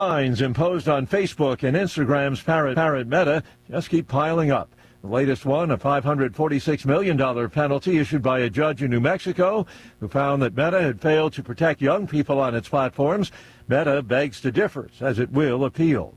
Fines imposed on Facebook and Instagram's parent Meta just keep piling up. The latest one, a $546 million penalty issued by a judge in New Mexico who found that Meta had failed to protect young people on its platforms. Meta begs to differ, says it will appeal.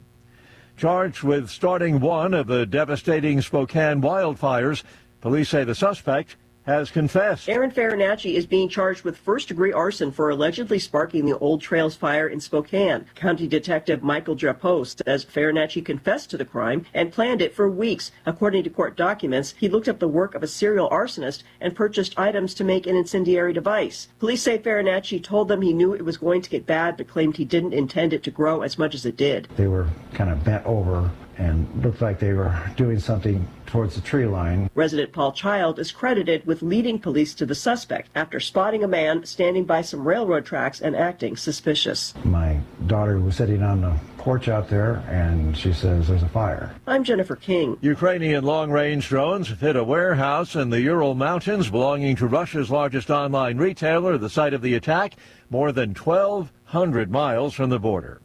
Charged with starting one of the devastating Spokane wildfires, police say the suspect has confessed. Aaron Farinacci is being charged with first-degree arson for allegedly sparking the Old Trails fire in Spokane. County Detective Michael Drapeau says Farinacci confessed to the crime and planned it for weeks. According to court documents, he looked up the work of a serial arsonist and purchased items to make an incendiary device. Police say Farinacci told them he knew it was going to get bad, but claimed he didn't intend it to grow as much as it did. They were kind of bent over and looked like they were doing something towards the tree line. Resident Paul Child is credited with leading police to the suspect after spotting a man standing by some railroad tracks and acting suspicious. My daughter was sitting on the porch out there, and she says there's a fire. I'm Jennifer King. Ukrainian long-range drones have hit a warehouse in the Ural Mountains belonging to Russia's largest online retailer, the site of the attack, more than 1,200 miles from the border.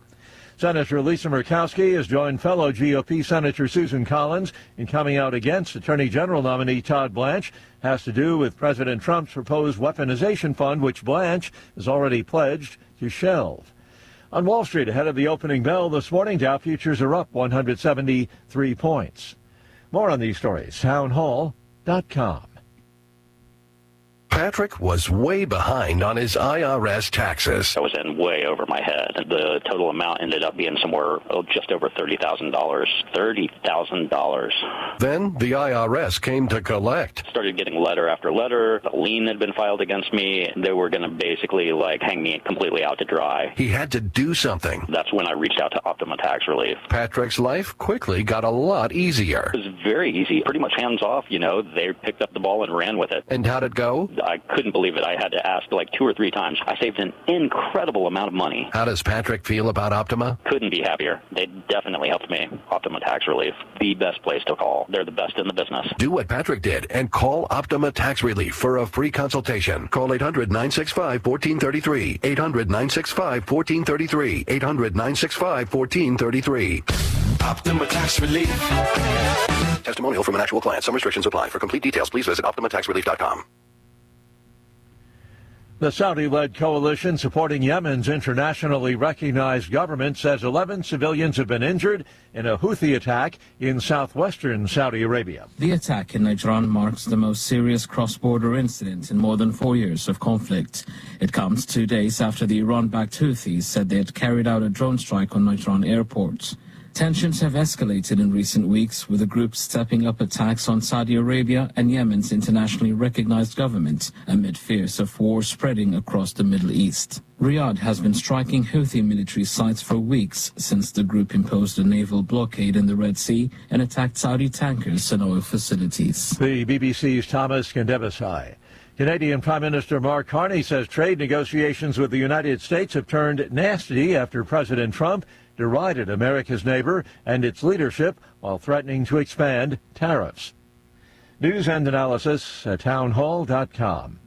Senator Lisa Murkowski has joined fellow GOP Senator Susan Collins in coming out against Attorney General nominee Todd Blanche. Has to do with President Trump's proposed weaponization fund, which Blanche has already pledged to shelve. On Wall Street, ahead of the opening bell this morning, Dow futures are up 173 points. More on these stories, townhall.com. Patrick was way behind on his IRS taxes. I was in way over my head. The total amount ended up being somewhere just over $30,000. $30,000. Then the IRS came to collect. Started getting letter after letter. A lien had been filed against me. They were going to basically hang me completely out to dry. He had to do something. That's when I reached out to Optima Tax Relief. Patrick's life quickly got a lot easier. It was very easy, pretty much hands off. They picked up the ball and ran with it. And how'd it go? I couldn't believe it. I had to ask 2 or 3 times. I saved an incredible amount of money. How does Patrick feel about Optima? Couldn't be happier. They definitely helped me. Optima Tax Relief, the best place to call. They're the best in the business. Do what Patrick did and call Optima Tax Relief for a free consultation. Call 800-965-1433. 800-965-1433. 800-965-1433. Optima Tax Relief. Testimonial from an actual client. Some restrictions apply. For complete details, please visit OptimaTaxRelief.com. The Saudi-led coalition supporting Yemen's internationally recognized government says 11 civilians have been injured in a Houthi attack in southwestern Saudi Arabia. The attack in Najran marks the most serious cross-border incident in more than 4 years of conflict. It comes 2 days after the Iran-backed Houthis said they had carried out a drone strike on Najran airport. Tensions have escalated in recent weeks, with the group stepping up attacks on Saudi Arabia and Yemen's internationally recognized government amid fears of war spreading across the Middle East. Riyadh has been striking Houthi military sites for weeks since the group imposed a naval blockade in the Red Sea and attacked Saudi tankers and oil facilities. The BBC's Thomas Kandevasai. Canadian Prime Minister Mark Carney says trade negotiations with the United States have turned nasty after President Trump derided America's neighbor and its leadership while threatening to expand tariffs. News and analysis at townhall.com.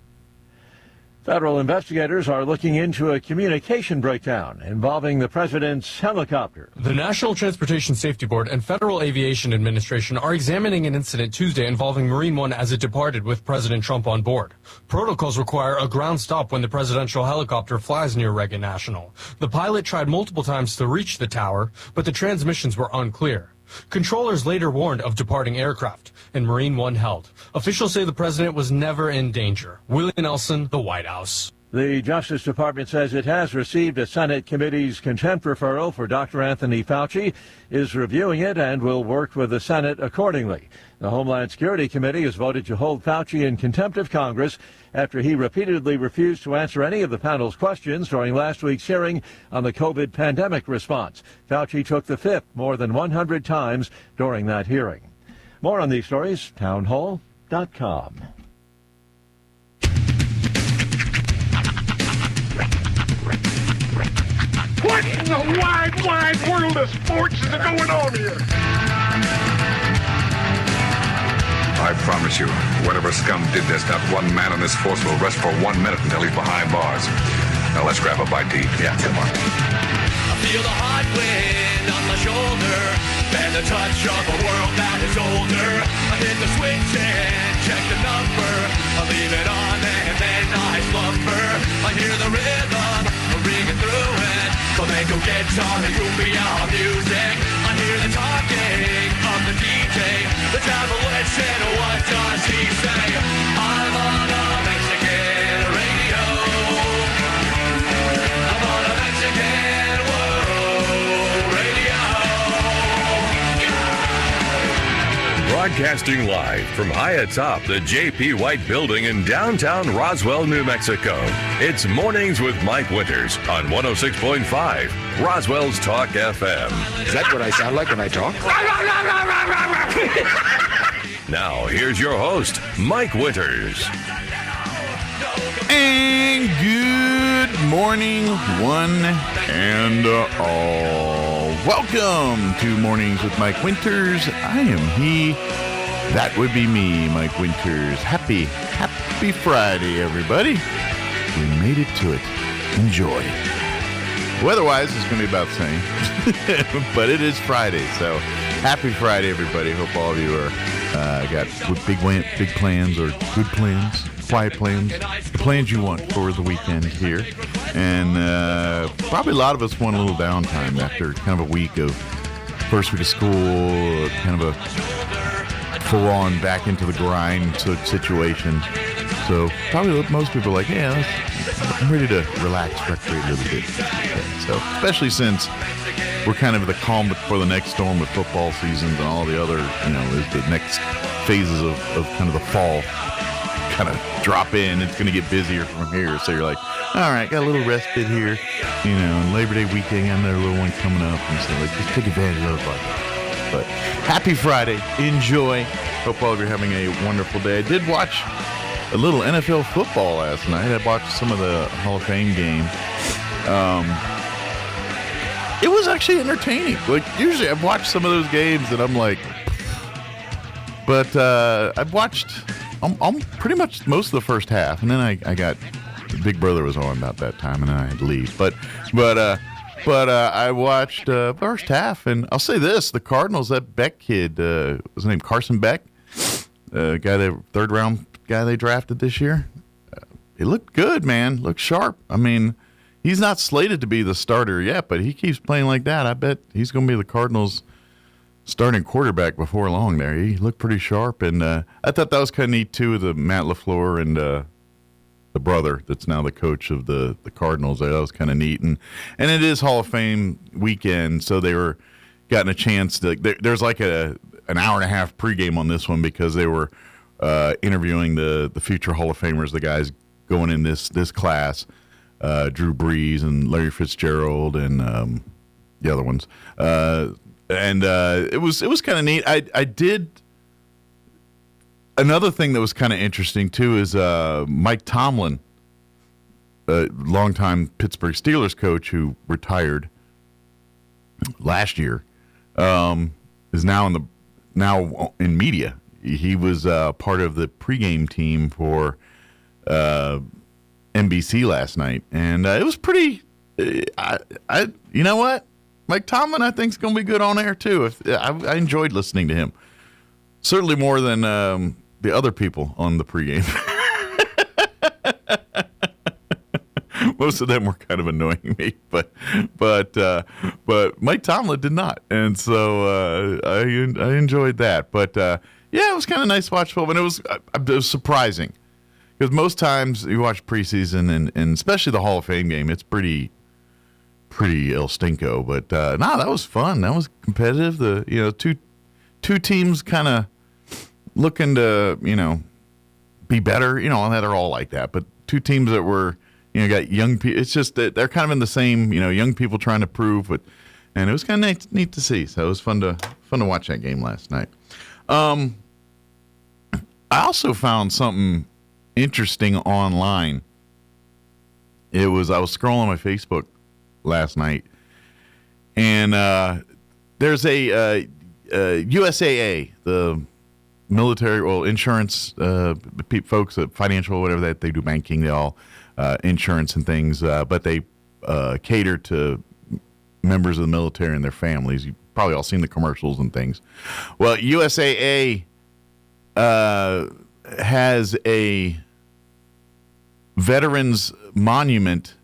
Federal investigators are looking into a communication breakdown involving the president's helicopter. The National Transportation Safety Board and Federal Aviation Administration are examining an incident Tuesday involving Marine One as it departed with President Trump on board. Protocols require a ground stop when the presidential helicopter flies near Reagan National. The pilot tried multiple times to reach the tower, but the transmissions were unclear. Controllers later warned of departing aircraft, and Marine One held. Officials say the president was never in danger. Willie Nelson, the White House. The Justice Department says it has received a Senate committee's contempt referral for Dr. Anthony Fauci, is reviewing it, and will work with the Senate accordingly. The Homeland Security Committee has voted to hold Fauci in contempt of Congress after he repeatedly refused to answer any of the panel's questions during last week's hearing on the COVID pandemic response. Fauci took the fifth more than 100 times during that hearing. More on these stories, townhall.com. What in the wide, wide world of sports is going on here? I promise you, whatever scum did this, not one man on this force will rest for 1 minute until he's behind bars. Now let's grab a bite to eat. Yeah, come on. feel the hot wind on my shoulder and the touch of a world that is older. I hit the switch and check the number. I leave it on and then I slumber. I hear the rhythm ringing through it. Flamenco guitar and cumbia music. I hear the talking of the DJ. The travel listen, what does he say? I'm on a Mexican radio. I'm on a Mexican world radio. Broadcasting live from high atop the J.P. White Building in downtown Roswell, New Mexico. It's Mornings with Mike Winters on 106.5 Roswell's Talk FM. Is that what I sound like when I talk? Now, here's your host, Mike Winters. And good morning, one and all. Welcome to Mornings with Mike Winters. I am he. That would be me, Mike Winters. Happy Friday, everybody. We made it to it. Enjoy. Weather-wise, it's going to be about the same. But it is Friday, so happy Friday, everybody. Hope all of you are got big plans or good plans, quiet plans, the plans you want for the weekend here. And probably a lot of us want a little downtime after kind of a week of first week of school, kind of a full-on back into the grind situation. So probably most people are like, yeah, I'm ready to relax, recreate a little bit. So especially since we're kind of the calm before the next storm with football seasons and all the other, is the next phases of kind of the fall kind of drop in. It's going to get busier from here. So you're like, all right, got a little respite here, and Labor Day weekend, and their little one coming up. And so like, just take advantage of it. But happy Friday. Enjoy. Hope all of you are having a wonderful day. I did watch a little NFL football last night. I watched some of the Hall of Fame game. It was actually entertaining. Like, usually I've watched some of those games and I'm like, but I've watched pretty much most of the first half, and then I got Big Brother was on about that time, and then I had to leave. But I watched first half, and I'll say this: the Cardinals, that Beck kid, was his name Carson Beck, third round guy they drafted this year. He looked good, man. Looked sharp. I mean, he's not slated to be the starter yet, but he keeps playing like that. I bet he's going to be the Cardinals' starting quarterback before long there. He looked pretty sharp, and I thought that was kind of neat, too, the Matt LaFleur and the brother that's now the coach of the Cardinals. That was kind of neat. And it is Hall of Fame weekend, so they were gotten a chance to – there's like an hour and a half pregame on this one because they were interviewing the future Hall of Famers, the guys going in this class, Drew Brees and Larry Fitzgerald and the other ones. And it was kind of neat. I did another thing that was kind of interesting too is Mike Tomlin, a longtime Pittsburgh Steelers coach who retired last year, is now in media. He was part of the pregame team for NBC last night, and it was pretty. You know what? Mike Tomlin, I think, is going to be good on air, too. I enjoyed listening to him. Certainly more than the other people on the pregame. Most of them were kind of annoying me, but Mike Tomlin did not. And so I enjoyed that. But, yeah, it was kind of nice to watch football. And it was surprising. Because most times you watch preseason, and especially the Hall of Fame game, it's pretty El Stinko, but that was fun. That was competitive. Two teams kind of looking to be better. They're all like that, but two teams that were got young people. It's just that they're kind of in the same young people trying to prove. And it was kind of neat to see. So it was fun to watch that game last night. I also found something interesting online. I was scrolling my Facebook last night, and there's a USAA, the military, insurance folks, financial, whatever that they do, banking, they all insurance and things, but they cater to members of the military and their families. You've probably all seen the commercials and things. Well, USAA has a veterans monument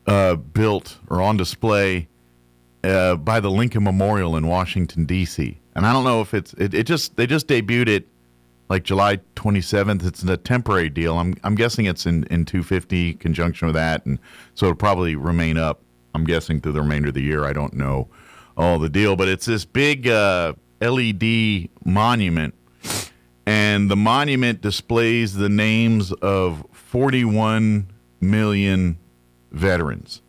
built or on display by the Lincoln Memorial in Washington, D.C. And I don't know if they just debuted it like July 27th. It's a temporary deal. I'm guessing it's in 250 conjunction with that, and so it'll probably remain up, I'm guessing, through the remainder of the year. I don't know all the deal, but it's this big LED monument, and the monument displays the names of 41 million veterans.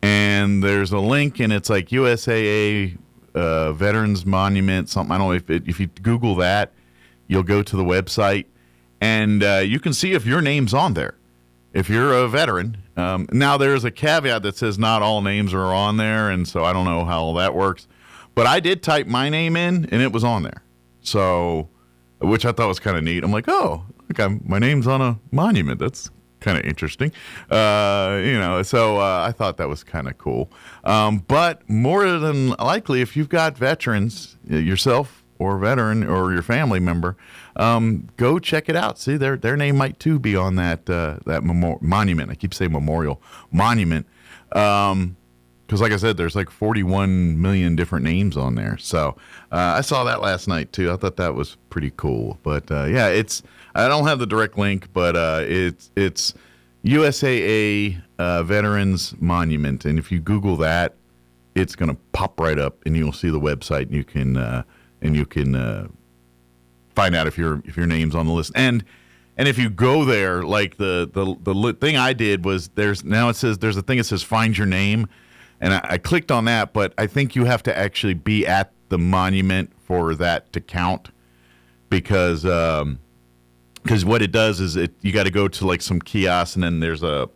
And there's a link, and it's like USAA Veterans Monument, something. I don't know if you Google that, you'll go to the website, and you can see if your name's on there, if you're a veteran. Now, there's a caveat that says not all names are on there, and so I don't know how all that works. But I did type my name in, and it was on there, so which I thought was kind of neat. I'm like, oh, look, my name's on a monument. That's kind of interesting, so I thought that was kind of cool. But more than likely, if you've got veterans yourself or a veteran or your family member, go check it out. See, their name might too be on that monument. I keep saying memorial monument, because like I said, there's like 41 million different names on there. So I saw that last night too. I thought that was pretty cool. But I don't have the direct link, but it's USAA Veterans Monument, and if you Google that, it's going to pop right up, and you'll see the website, and you can find out if your name's on the list. And if you go there, like the thing I did was there's a thing that says find your name, and I clicked on that, but I think you have to actually be at the monument for that to count, because what it does is you got to go to like some kiosk, and then there's a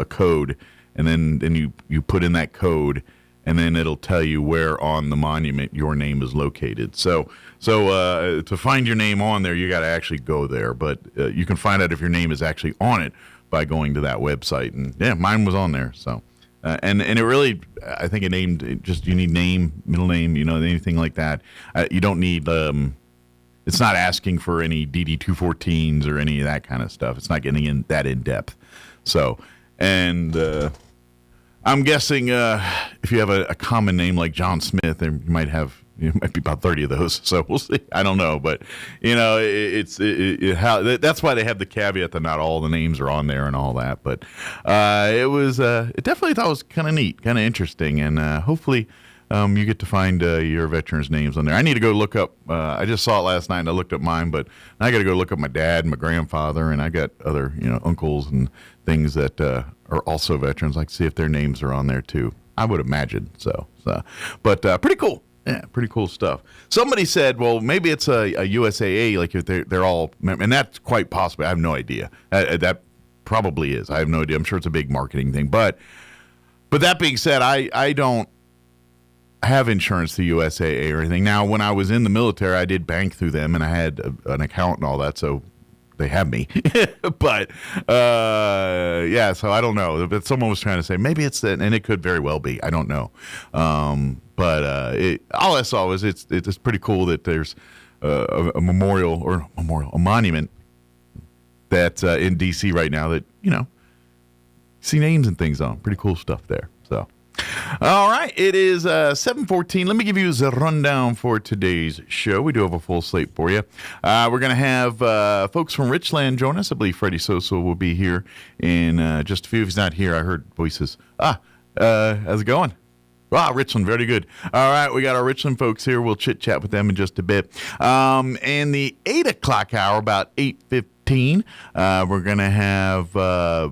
code, and then you put in that code, and then it'll tell you where on the monument your name is located. So to find your name on there, you got to actually go there, but you can find out if your name is actually on it by going to that website. And yeah, mine was on there. So and it really, I think it named just, you need name, middle name, anything like that. You don't need it's not asking for any DD-214s or any of that kind of stuff. It's not getting in depth. So, and I'm guessing if you have a common name like John Smith, there might be about 30 of those. So we'll see. I don't know, but that's why they have the caveat that not all the names are on there and all that. But it definitely thought it was kind of neat, kind of interesting, and hopefully. You get to find your veterans' names on there. I need to go look up. I just saw it last night, and I looked up mine, but I got to go look up my dad and my grandfather, and I got other, uncles and things that are also veterans. Like, see if their names are on there too. I would imagine so. But pretty cool. Yeah, pretty cool stuff. Somebody said, well, maybe it's a USAA, like if they're all, and that's quite possible. I have no idea. That probably is. I have no idea. I'm sure it's a big marketing thing. But that being said, I don't have insurance through USAA or anything. Now, when I was in the military, I did bank through them, and I had an account and all that, so they have me. But, so I don't know. But someone was trying to say, maybe it's that, and it could very well be. I don't know. But all I saw was it's pretty cool that there's a monument that's in D.C. right now that, see names and things on. Pretty cool stuff there, so. All right, it is 7:14. Let me give you the rundown for today's show. We do have a full slate for you. We're going to have folks from Richland join us. I believe Freddie Sosa will be here in just a few. If he's not here, I heard voices. How's it going? Richland, very good. All right, we got our Richland folks here. We'll chit-chat with them in just a bit. In the 8 o'clock hour, about 8:15, we're going to have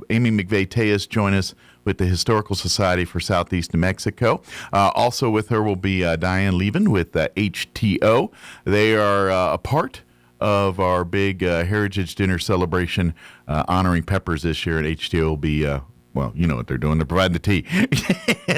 Amy McVeigh-Tejas join us with the Historical Society for Southeast New Mexico. Also with her will be Diane Levin with HTO. They are a part of our big Heritage Dinner celebration honoring Peppers this year, and HTO will be, well, you know what they're doing. They're providing the tea.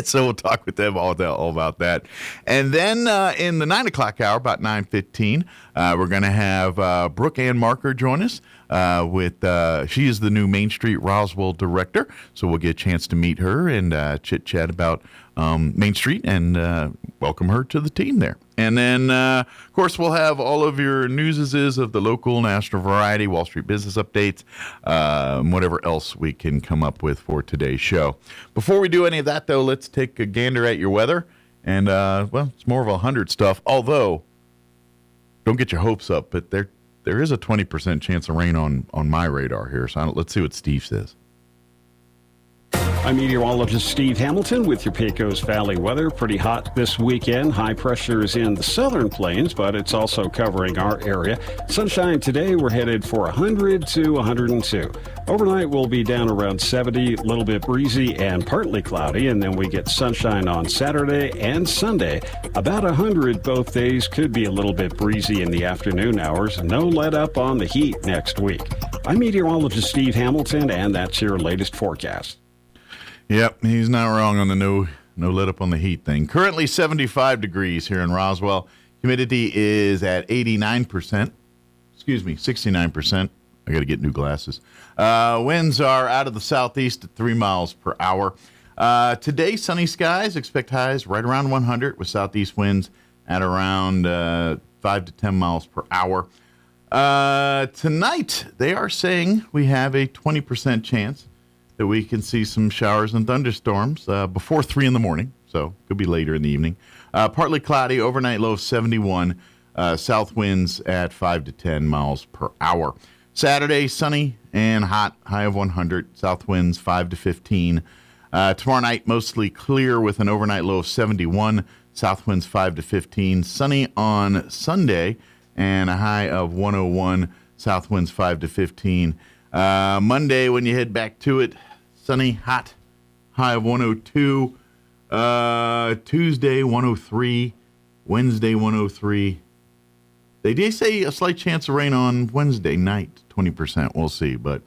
So we'll talk with them all about that. And then in the 9 o'clock hour, about 9:15, we're going to have Brooke Ann Marker join us. She is the new Main Street Roswell director, so we'll get a chance to meet her and chit-chat about Main Street and welcome her to the team there. And then, of course, we'll have all of your newses of the local, national variety, Wall Street business updates, whatever else we can come up with for today's show. Before we do any of that, though, let's take a gander at your weather. And, it's more of 100 stuff, although don't get your hopes up, but there is a 20% chance of rain on my radar here. So let's see what Steve says. I'm meteorologist Steve Hamilton with your Pecos Valley weather. Pretty hot this weekend. High pressure is in the southern plains, but it's also covering our area. Sunshine today, we're headed for 100 to 102. Overnight, we'll be down around 70, a little bit breezy and partly cloudy, and then we get sunshine on Saturday and Sunday. About 100 both days, could be a little bit breezy in the afternoon hours. No let up on the heat next week. I'm meteorologist Steve Hamilton, and that's your latest forecast. Yep, he's not wrong on the no let up on the heat thing. Currently 75 degrees here in Roswell. Humidity is at 69%. 69%. I got to get new glasses. Winds are out of the southeast at 3 miles per hour. Today, sunny skies. Expect highs right around 100 with southeast winds at around 5 to 10 miles per hour. Tonight, they are saying we have a 20% chance that we can see some showers and thunderstorms before 3 in the morning, so could be later in the evening. Partly cloudy, overnight low of 71, south winds at 5 to 10 miles per hour. Saturday, sunny and hot, high of 100, south winds 5 to 15. Tomorrow night, mostly clear with an overnight low of 71, south winds 5 to 15. Sunny on Sunday and a high of 101, south winds 5 to 15. Monday, when you head back to it, sunny, hot, high of 102. Tuesday, 103. Wednesday, 103. They did say a slight chance of rain on Wednesday night, 20%. We'll see, but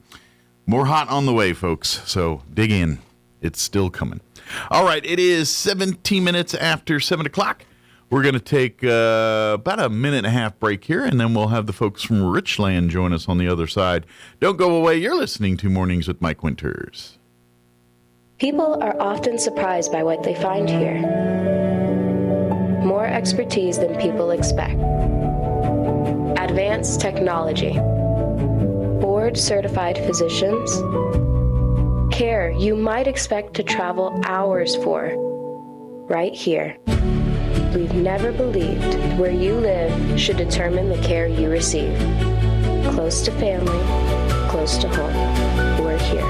more hot on the way, folks. So dig in. It's still coming. All right, it is 17 minutes after 7 o'clock. We're going to take about a minute and a half break here, and then we'll have the folks from Richland join us on the other side. Don't go away. You're listening to Mornings with Mike Winters. People are often surprised by what they find here. More expertise than people expect. Advanced technology. Board-certified physicians. Care you might expect to travel hours for. Right here. We've never believed where you live should determine the care you receive. Close to family, close to home. We're here.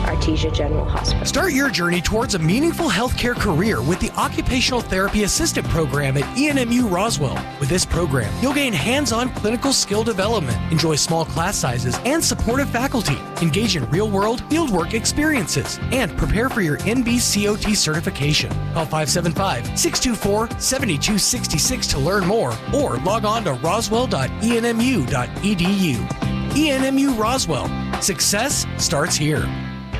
Artesia General Hospital. Start your journey towards a meaningful healthcare career with the Occupational Therapy Assistant Program at ENMU Roswell. With this program, you'll gain hands-on clinical skill development, enjoy small class sizes and supportive faculty, engage in real-world fieldwork experiences, and prepare for your NBCOT certification. Call 575-624-7266 to learn more or log on to roswell.enmu.edu. ENMU Roswell. Success starts here.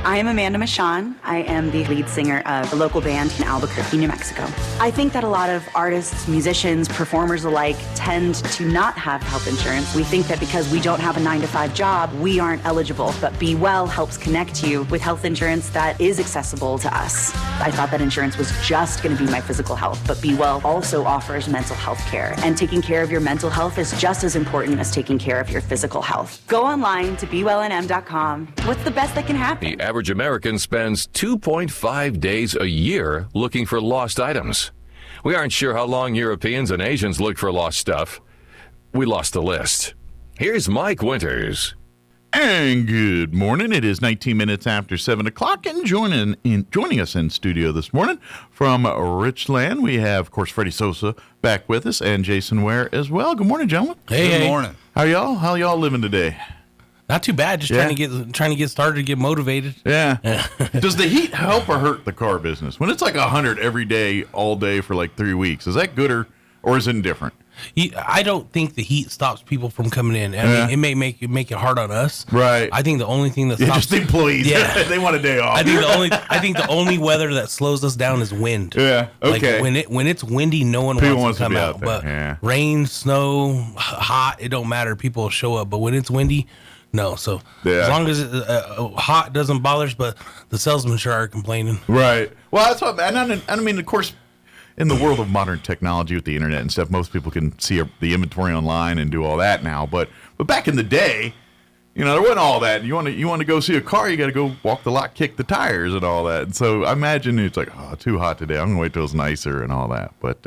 I am Amanda Michon. I am the lead singer of a local band in Albuquerque, New Mexico. I think that a lot of artists, musicians, performers alike tend to not have health insurance. We think that because we don't have a 9-to-5 job, we aren't eligible. But Be Well helps connect you with health insurance that is accessible to us. I thought that insurance was just going to be my physical health, but Be Well also offers mental health care. And taking care of your mental health is just as important as taking care of your physical health. Go online to BeWellNM.com. What's the best that can happen? The average American spends 2.5 days a year looking for lost items. We aren't sure how long Europeans and Asians look for lost stuff. We lost the list. Here's Mike Winters. And good morning. It is 19 minutes after 7 o'clock, and joining us in studio this morning from Richland, we have, of course, Freddie Sosa back with us, and Jason Ware as well. Good morning, gentlemen. Good morning. How y'all living today? Not too bad. Just trying to get started, to get motivated. Yeah. Does the heat help or hurt the car business? When it's like 100 every day, all day for like 3 weeks, is that good or is it indifferent? I don't think the heat stops people from coming in. I mean, it may make it hard on us. Right. I think the only thing that stops just the employees. Yeah. They want a day off. I think the only weather that slows us down is wind. Yeah. Okay. Like when it's windy, no one wants to come out. But rain, snow, hot, it don't matter. People will show up. But when it's windy, No, so as long as hot doesn't bother us, but the salesmen sure are complaining. Right. Well, that's what I mean. Of course, in the world of modern technology with the internet and stuff, most people can see the inventory online and do all that now. But back in the day, there wasn't all that. You want to go see a car, you got to go walk the lot, kick the tires, and all that. And so I imagine it's like, oh, too hot today. I'm gonna wait till it's nicer and all that. But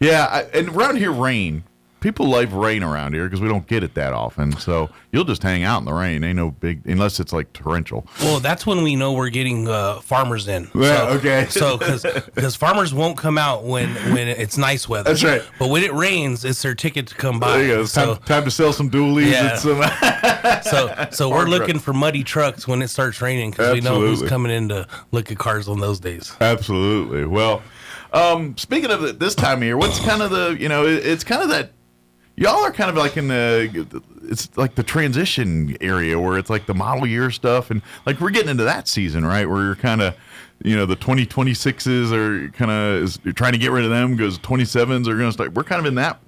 and around here, rain. People love rain around here because we don't get it that often. So you'll just hang out in the rain. Ain't no big, unless it's like torrential. Well, that's when we know we're getting farmers in. Yeah, okay. So because farmers won't come out when it's nice weather. That's right. But when it rains, it's their ticket to come by. There you go. Time to sell some dualies. Yeah. And so we're looking for muddy trucks when it starts raining because we know who's coming in to look at cars on those days. Absolutely. Well, speaking of this time of year, what's kind of it's kind of that. Y'all are kind of like it's like the transition area where it's like the model year stuff, and like we're getting into that season, right? Where you're kind of, the 2026s are kind of you're trying to get rid of them because 27s are going to start. We're kind of in that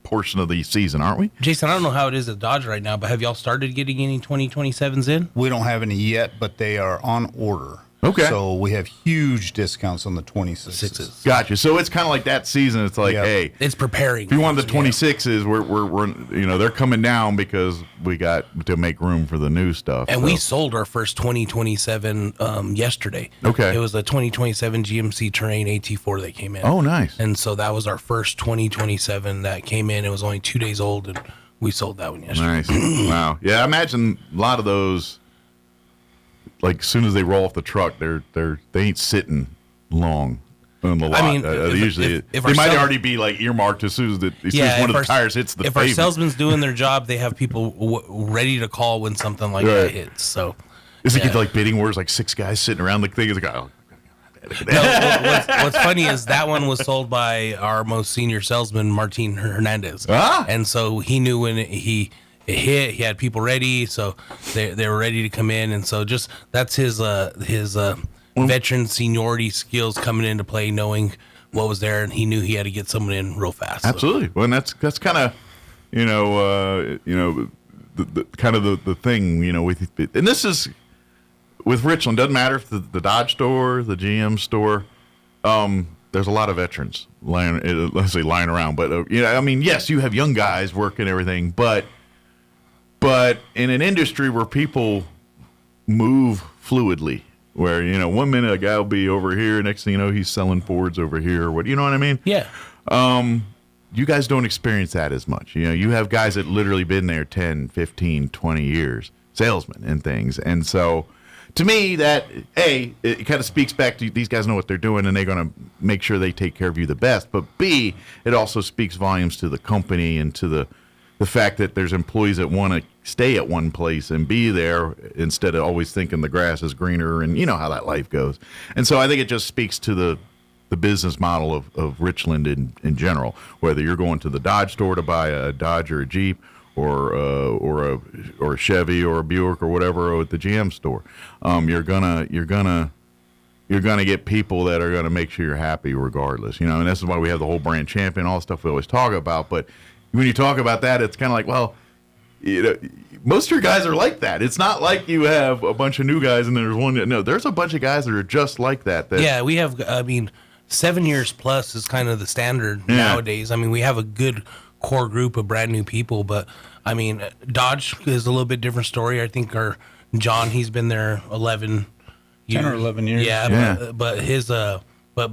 portion of the season, aren't we? Jason, I don't know how it is at Dodge right now, but have y'all started getting any 2027s in? We don't have any yet, but they are on order. Okay. So we have huge discounts on the 26s. Gotcha. So it's kind of like that season. It's like, hey, it's preparing. If you want the 26s, we're they're coming down because we got to make room for the new stuff. And we sold our first 2027 yesterday. Okay. It was the 2027 GMC Terrain AT4 that came in. Oh, nice. And so that was our first 2027 that came in. It was only 2 days old, and we sold that one yesterday. Nice. Wow. Yeah, I imagine a lot of those. Like as soon as they roll off the truck, they ain't sitting long on the lot. I mean, usually they might already be like earmarked as soon as one of the tires hits the pavement. If our salesman's doing their job, they have people ready to call when something like that hits. So is it like bidding wars, like 6 guys sitting around the thing? It's like, oh. No, what's funny is that one was sold by our most senior salesman, Martin Hernandez, and so he knew when it hit. He had people ready, so they were ready to come in, and so that's his veteran seniority skills coming into play, knowing what was there, and he knew he had to get someone in real fast. Absolutely. So. Well, and that's kind of the kind of the thing with, and this is with Richland. Doesn't matter if the Dodge store, the GM store. There's a lot of veterans lying around, but yes, you have young guys working everything, but in an industry where people move fluidly, where, 1 minute a guy will be over here, next thing you know, he's selling Fords over here. You know what I mean? Yeah. You guys don't experience that as much. You have guys that literally been there 10, 15, 20 years, salesmen and things. And so to me, that, A, it kind of speaks back to these guys know what they're doing and they're going to make sure they take care of you the best. But B, it also speaks volumes to the company and to the fact that there's employees that want to stay at one place and be there instead of always thinking the grass is greener, and you know how that life goes. And so I think it just speaks to the business model of Richland in general, whether you're going to the Dodge store to buy a Dodge or a Jeep or a Chevy or a Buick or whatever, or at the GM store. You're gonna get people that are gonna make sure you're happy regardless. And this is why we have the whole brand champion, all the stuff we always talk about. But when you talk about that, it's kind of like, well, most of your guys are like that. It's not like you have a bunch of new guys and there's one. No, there's a bunch of guys that are just like that. Yeah, we have. 7 years plus is kind of the standard nowadays. We have a good core group of brand new people, but Dodge is a little bit different story. I think our John, he's been there 11 years. 10 or 11 years. Yeah. But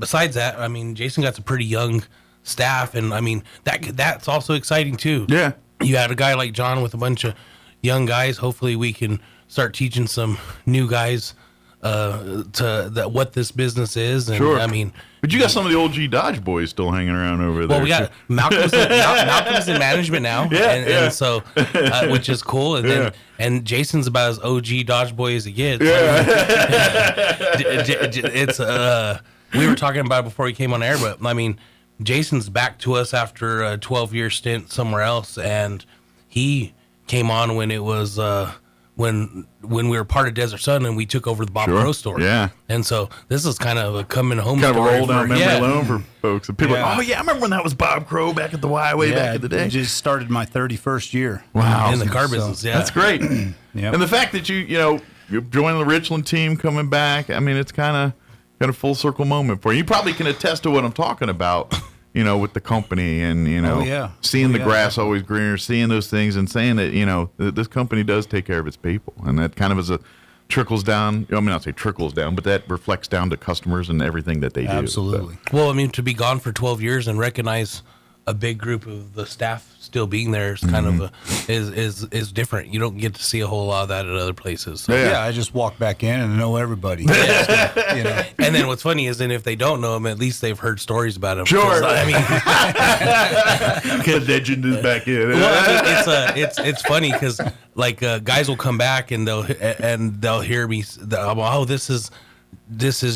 besides that, Jason got some pretty young staff, and that's also exciting too. Yeah, you had a guy like John with a bunch of young guys. Hopefully we can start teaching some new guys what this business is. And sure. But you got some of the OG Dodge boys still hanging around over there. Well, we got Malcolm's in management now, and so which is cool. And then and Jason's about as OG Dodge boy as it gets. Yeah. It's we were talking about it before he came on air, but Jason's back to us after a 12-year stint somewhere else, and he came on when it was when we were part of Desert Sun and we took over the Bob Crow store. Yeah. And so this is kind of a coming home kind story. Of a roll down memory lane for folks. And people are like, oh, yeah, I remember when that was Bob Crow back at the Y way back in the day. I just started my 31st year. Wow. In the car business, That's great. Yep. And the fact that you're joining the Richland team, coming back, I mean, it's kind of full circle moment for you. You probably can attest to what I'm talking about. With the company and, seeing the grass always greener, seeing those things and saying that, this company does take care of its people. And that kind of trickles down. I mean, not say trickles down, but that reflects down to customers and everything that they do. Absolutely. Well, I mean, to be gone for 12 years and recognize a big group of the staff still being there is kind of is different. You don't get to see a whole lot of that at other places. So. Yeah, I just walk back in and know everybody. And then what's funny is then if they don't know him, at least they've heard stories about him. Sure. I mean, the legend is back in. Well, I mean, it's funny because like guys will come back and they'll hear me. Oh, this is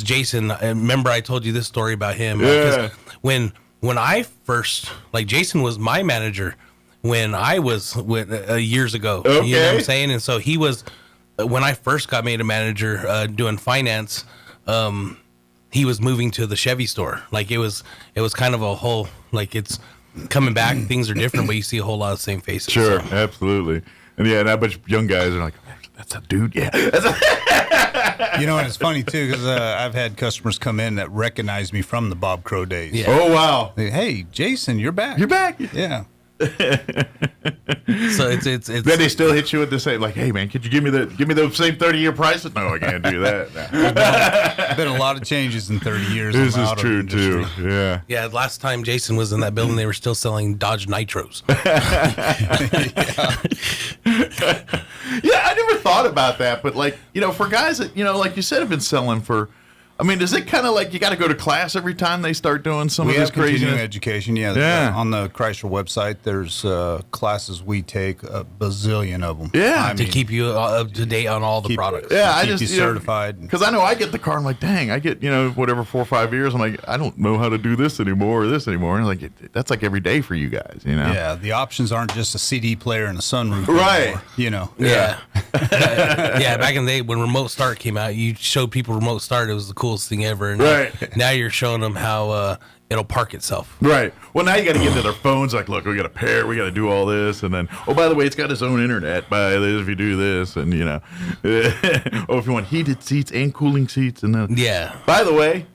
Jason. And remember, I told you this story about him. Yeah. When I first, Jason was my manager when I was years ago. Okay. You know what I'm saying? And so he was, when I first got made a manager doing finance, he was moving to the Chevy store. It was kind of a whole, it's coming back, things are different, but you see a whole lot of the same faces. Sure, absolutely. And and a bunch of young guys are like, that's a dude, yeah. And it's funny too because I've had customers come in that recognize me from the Bob Crow days. Yeah. Oh wow! Hey, Jason, you're back. You're back. Yeah. So it's then they still hit you with the same, hey man, could you give me the same 30-year price? No, I can't do that. There's been a lot of changes in 30 years. This is true too. Yeah. Yeah. Last time Jason was in that building, they were still selling Dodge Nitros. Yeah, I never thought about that, but for guys that like you said have been selling for. I mean, is it kind of like you got to go to class every time they start doing some of this crazy continuing education? Yeah. On the Chrysler website, there's classes we take, a bazillion of them. Yeah, to keep you up to date on all the products. Yeah, keep you certified. Because I know I get the car, I'm like, dang, I get whatever 4 or 5 years. I'm like, I don't know how to do this anymore or this anymore. And that's like every day for you guys, Yeah, the options aren't just a CD player and a sunroof, right? Anymore, Yeah. Yeah, back in the day when Remote Start came out, you showed people Remote Start. It was the coolest thing ever. And right. Now you're showing them how it'll park itself. Right. Well, now you got to get to their phones. Look, we got to pair. We got to do all this, and then by the way, it's got its own internet. Buy this if you do this, and if you want heated seats and cooling seats, and then By the way,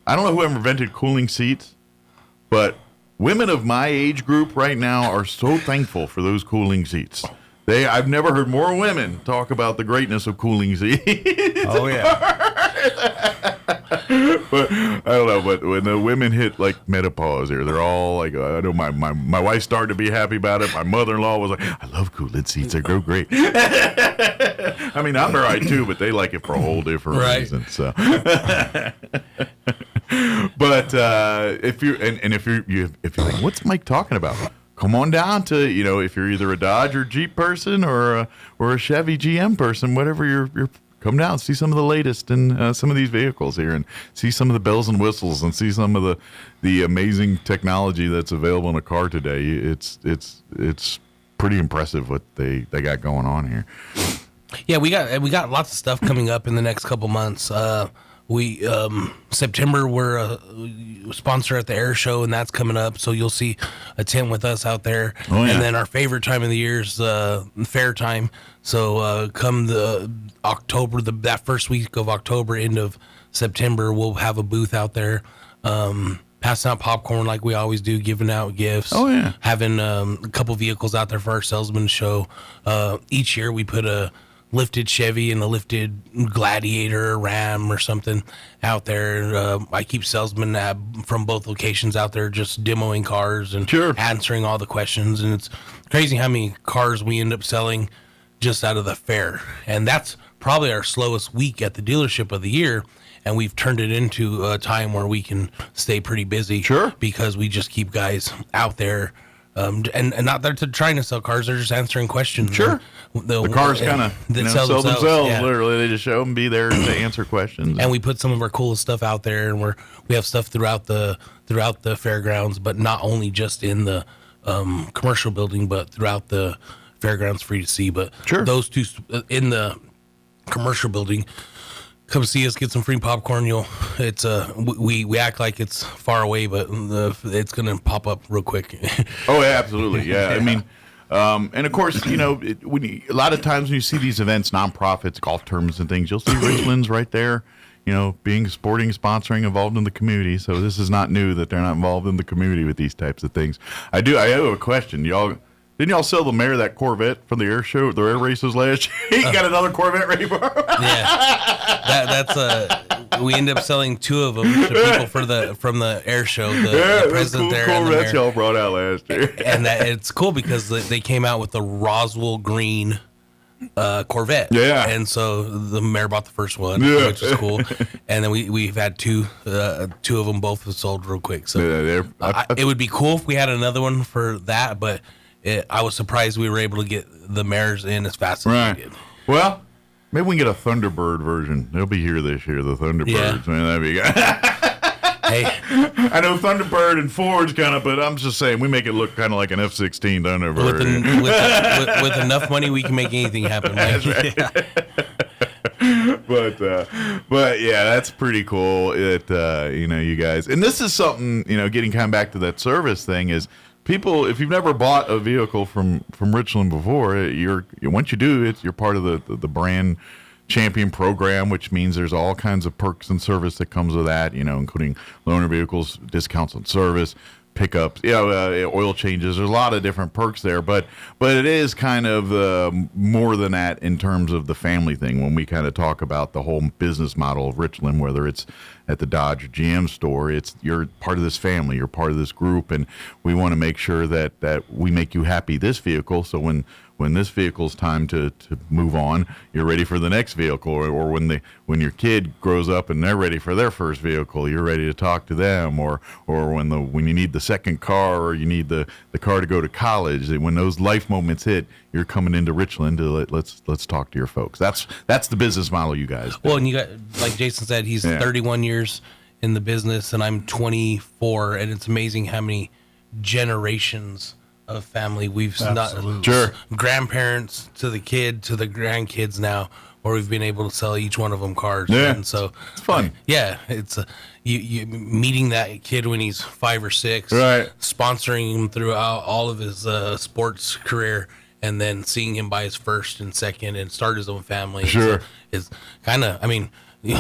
I don't know who invented cooling seats, but women of my age group right now are so thankful for those cooling seats. I've never heard more women talk about the greatness of cooling seats. Oh yeah. But I don't know. But when the women hit menopause here, they're all like, I know my wife started to be happy about it. My mother-in-law was like, I love cooling seats. They go great. I mean, I'm all right too, but they like it for a whole different reason. So. But if you're like, what's Mike talking about? Come on down to, if you're either a Dodge or Jeep person or a Chevy GM person, whatever you're come down, see some of the latest in some of these vehicles here, and see some of the bells and whistles, and see some of the amazing technology that's available in a car today. It's pretty impressive what they got going on here. Yeah, we got lots of stuff coming up in the next couple months. September we're a sponsor at the air show, and that's coming up, so you'll see a tent with us out there. Oh, yeah. And then our favorite time of the year is fair time, so come the October, that first week of October, end of September, we'll have a booth out there, passing out popcorn like we always do, giving out gifts. Oh yeah, having a couple vehicles out there for our salesman show. Each year we put a lifted Chevy and a lifted Gladiator or Ram or something out there. I keep salesmen from both locations out there just demoing cars and answering all the questions. And it's crazy how many cars we end up selling just out of the fair. And that's probably our slowest week at the dealership of the year. And we've turned it into a time where we can stay pretty busy. Sure. Because we just keep guys out there. And not that they're trying to sell cars, they're just answering questions. Sure. The cars kind of sell themselves. Yeah. Literally, they just show them, be there to answer questions. And we put some of our coolest stuff out there, and we have stuff throughout the fairgrounds, but not only just in the commercial building, but throughout the fairgrounds free to see. But Sure. those two in the commercial building, come see us, get some free popcorn. It's we act like it's far away, but it's gonna pop up real quick. Oh, yeah, absolutely. Yeah, I mean, and of course, a lot of times when you see these events, nonprofits, golf tournaments, and things, you'll see Richland's right there. Being sporting, sponsoring, involved in the community. So this is not new that they're not involved in the community with these types of things. I have a question, Didn't y'all sell the mayor that Corvette from the air show, the air races last year? He got another Corvette ready for him. Yeah, we ended up selling 2 of them to people from the air show. The president cool there, Corvettes y'all brought out last year. And it's cool because they came out with the Roswell green Corvette. Yeah, and so the mayor bought the first one, which is cool. And then we've had 2 of them both have sold real quick. So it would be cool if we had another one for that, but. I was surprised we were able to get the mares in as fast as we did. Well, maybe we can get a Thunderbird version. They'll be here this year, the Thunderbirds. Yeah. Man, that'd be good. Hey, I know Thunderbird and Ford's kind of, but I'm just saying we make it look kind of like an F-16 Thunderbird. With enough money, we can make anything happen. That's right. But yeah, that's pretty cool. You guys, and this is something, getting kind of back to that service thing is. People, if you've never bought a vehicle from Richland before, once you do, you're part of the brand champion program, which means there's all kinds of perks and service that comes with that, including loaner vehicles, discounts on service, pickups, oil changes. There's a lot of different perks there, but it is kind of more than that in terms of the family thing. When we kind of talk about the whole business model of Richland, whether it's at the Dodge or GM store, you're part of this family, you're part of this group, and we want to make sure that we make you happy this vehicle. So when this vehicle's time to move on, you're ready for the next vehicle, or when your kid grows up and they're ready for their first vehicle, you're ready to talk to them, or when you need the second car, or you need the car to go to college, when those life moments hit, you're coming into Richland to let's talk to your folks. That's the business model, you guys do. Well, and you got, like Jason said, he's 31 years in the business, and I'm 24, and it's amazing how many generations of family we've not grandparents to the kid to the grandkids now, where we've been able to sell each one of them cars. Yeah, and so it's fun. It's you meeting that kid when he's 5 or 6, right? Sponsoring him throughout all of his sports career, and then seeing him buy his first and second and start his own family. Sure, is kind of. I mean. You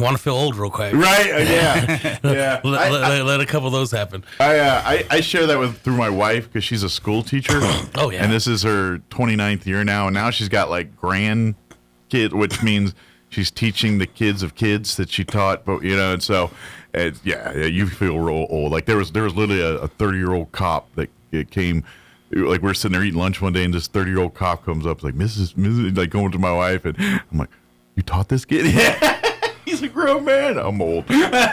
want to feel old real quick, right? Yeah. Let a couple of those happen. I share that through my wife because she's a school teacher. Oh yeah, and this is her 29th year now, and now she's got like grandkid, which means she's teaching the kids of kids that she taught. But and so you feel real old. Like there was literally a 30-year-old cop that came. Like we're sitting there eating lunch one day, and this 30-year-old cop comes up like Mrs. like going to my wife, and I'm like, you taught this kid? Yeah. He's a grown man. I'm old. Yep.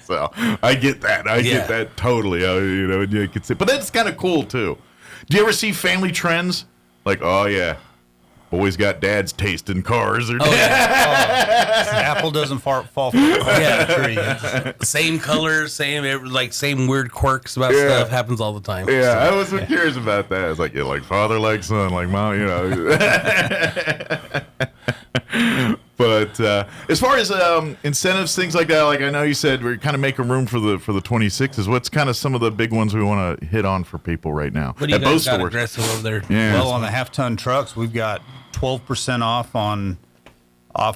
So I get that. I get that totally. You can see, but that's kind of cool too. Do you ever see family trends? Like, oh yeah, boys got dad's taste in cars. Or apple doesn't fall from the tree. Same colors, same weird quirks about stuff happens all the time. Yeah, so, I was curious about that. It's like like father, like son, like mom. But as far as incentives, things like that, like I know you said we're kind of making room for the 26s. What's kind of some of the big ones we want to hit on for people right now? What do you guys got aggressive over there? Yeah. Well, on the half-ton trucks, we've got 12% off of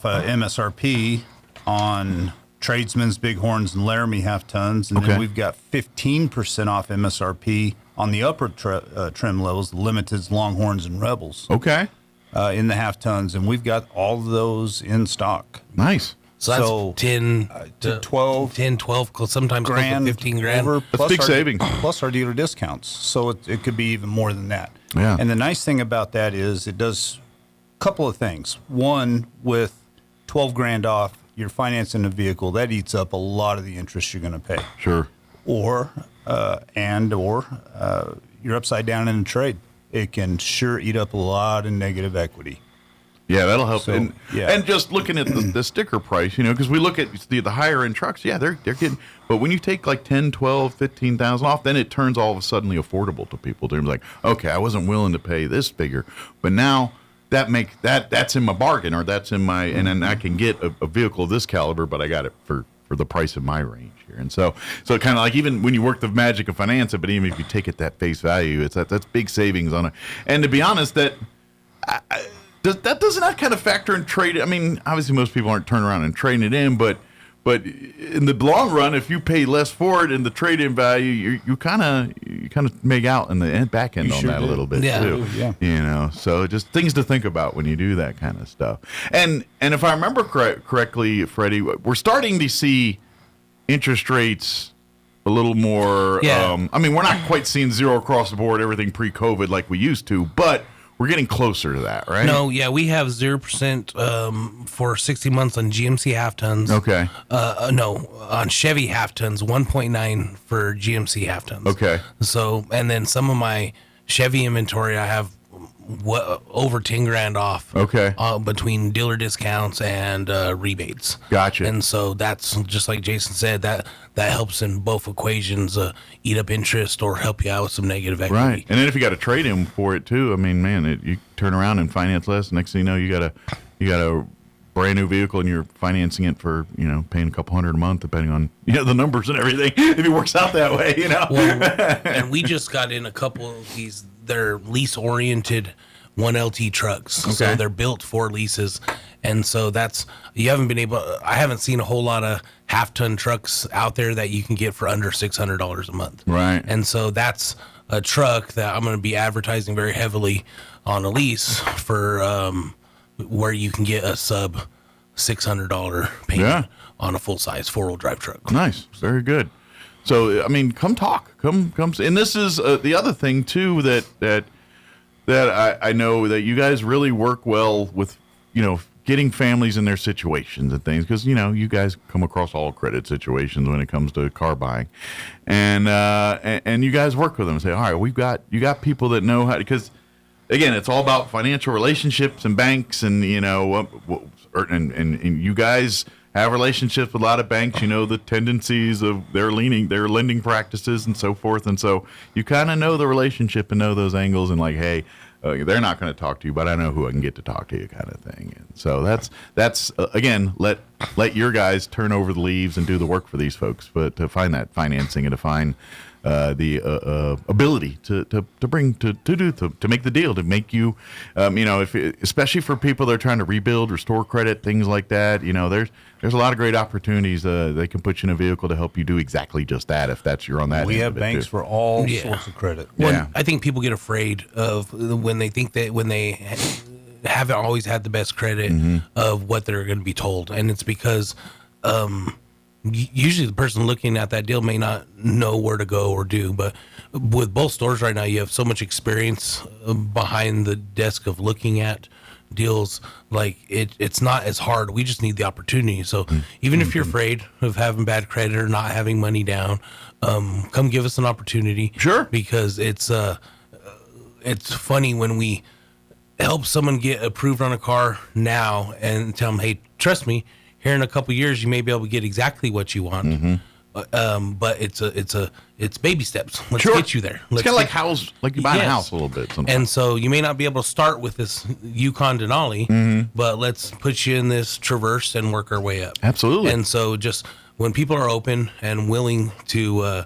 MSRP on Tradesman's, Bighorns, and Laramie half-tons, and then we've got 15% off MSRP on the upper trim levels, the Limiteds, Longhorns, and Rebels. Okay. In the half tons, and we've got all of those in stock. Nice. So that's 10 to 12, 12, sometimes grand, 15 grand. That's big saving. Plus our dealer discounts. So it could be even more than that. Yeah. And the nice thing about that is it does a couple of things. One, with 12 grand off, you're financing a vehicle, that eats up a lot of the interest you're going to pay. Sure. Or you're upside down in a trade. It can sure eat up a lot of negative equity. Yeah, that'll help. So, and just looking at the sticker price, because we look at the higher end trucks, they're getting, but when you take like 10, 12, 15,000 off, then it turns all of a sudden affordable to people. They're like, okay, I wasn't willing to pay this figure, but now that's in my bargain, or that's in my, and then I can get a vehicle of this caliber, but I got it for the price of my range here. And so kind of like, even when you work the magic of finance it, but even if you take it that face value, that's big savings on it. And to be honest, that doesn't that kind of factor in trade? I mean, obviously most people aren't turning around and trading it in, but in the long run, if you pay less for it in the trade-in value, you kind of make out in the back end on that a little bit too. Yeah. So just things to think about when you do that kind of stuff. And if I remember correctly, Freddie, we're starting to see interest rates a little more. I mean, we're not quite seeing zero across the board, everything pre-COVID like we used to, but we're getting closer to that, right? No, we have 0% for 60 months on GMC half tons. Okay. No, on Chevy half tons, 1.9 for GMC half tons. Okay. So, and then some of my Chevy inventory, I have over 10 grand off. Okay. Between dealer discounts and rebates. Gotcha. And so that's just like Jason said, that helps in both equations, eat up interest or help you out with some negative equity. Right. And then if you got to trade him for it too, I mean, man, you turn around and finance less. Next thing you know, you got a brand new vehicle and you're financing it for, paying a couple $100 a month, depending on, the numbers and everything. If it works out that way, Well, and we just got in a couple of these, they're lease oriented 1LT trucks. Okay. So they're built for leases. And so I haven't seen a whole lot of half-ton trucks out there that you can get for under $600 a month. Right. And so that's a truck that I'm going to be advertising very heavily on a lease for where you can get a sub $600 payment on a full-size four-wheel drive truck. Nice. Very good. So, I mean, come talk. Come. And this is the other thing, too, that I know that you guys really work well with, getting families in their situations and things, because you guys come across all credit situations when it comes to car buying, and you guys work with them and say, all right, you got people that know how, because again, it's all about financial relationships and banks, and and you guys have relationships with a lot of banks. The tendencies of their lending practices and so forth, and so you kind of know the relationship and know those angles, and like, hey, they're not going to talk to you, but I know who I can get to talk to you, kind of thing. And so that's again, let your guys turn over the leaves and do the work for these folks, but to find that financing and to find the ability to make the deal, to make you, especially for people that are trying to rebuild, restore credit, things like that. There's a lot of great opportunities. They can put you in a vehicle to help you do exactly just that, if you're on that. We have banks for all sorts of credit. Well, I think people get afraid of when they think that when they haven't always had the best credit of what they're going to be told, and it's because usually the person looking at that deal may not know where to go or do. But with both stores right now, you have so much experience behind the desk of looking at deals. Like it's not as hard. We just need the opportunity. So even if you're afraid of having bad credit or not having money down, come give us an opportunity. Sure. Because it's funny when we help someone get approved on a car now and tell them, hey, trust me, here in a couple of years, you may be able to get exactly what you want. But it's baby steps. Let's get you there. It's kind of like you buy a house a little bit sometimes. And so you may not be able to start with this Yukon Denali, but let's put you in this Traverse and work our way up. Absolutely. And so just when people are open and willing to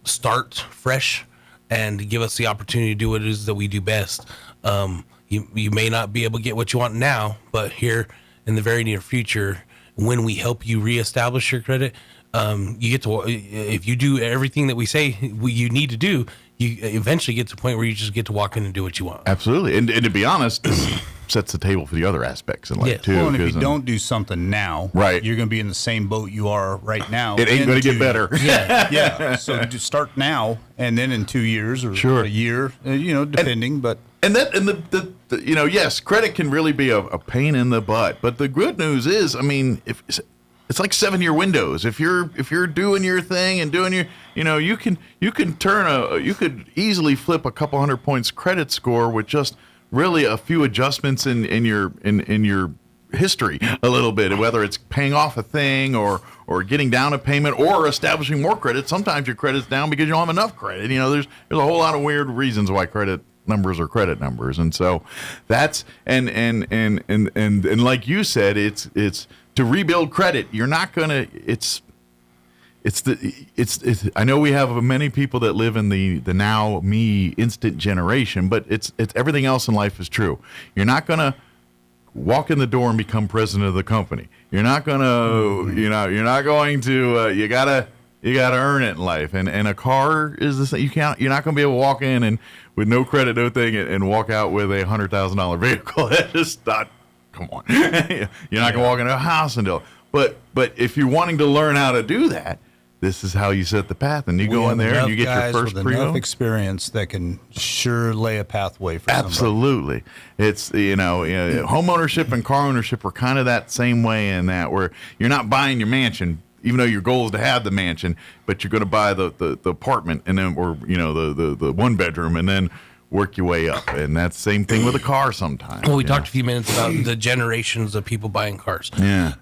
start fresh and give us the opportunity to do what it is that we do best, you may not be able to get what you want now, but here in the very near future, when we help you reestablish your credit, you get to, if you do everything that we say you need to do, you eventually get to the point where you just get to walk in and do what you want. Absolutely. And to be honest, this sets the table for the other aspects in life too. Well, and if you don't do something now, you're going to be in the same boat you are right now. It ain't going to get better. Yeah. So just start now, and then in 2 years or a year, depending. Yes, credit can really be a pain in the butt. But the good news is, I mean, if it's like 7-year windows. If you're doing your thing and doing your, you could easily flip a couple 100 points credit score with just really a few adjustments in your history a little bit, whether it's paying off a thing or getting down a payment or establishing more credit. Sometimes your credit's down because you don't have enough credit. There's a whole lot of weird reasons why credit numbers are credit numbers, and so that's and like you said, it's to rebuild credit. You're not gonna. It's I know we have many people that live in the now me instant generation, but it's everything else in life is true. You're not gonna walk in the door and become president of the company. You're not gonna, you're not going to. You gotta earn it in life. And a car is the same. You're not gonna be able to walk in and with no credit, no thing, and walk out with a $100,000 vehicle. That's just not. Come on. You're not gonna walk into a house and do it. But if you're wanting to learn how to do that, this is how you set the path, and you go in there and you get your first with enough experience that can sure lay a pathway for Absolutely. somebody. It's home ownership and car ownership are kind of that same way in that where you're not buying your mansion, even though your goal is to have the mansion, but you're going to buy the apartment and then the one bedroom and then work your way up, and that's the same thing with a car sometimes. Well, we talked a few minutes about the generations of people buying cars. Yeah.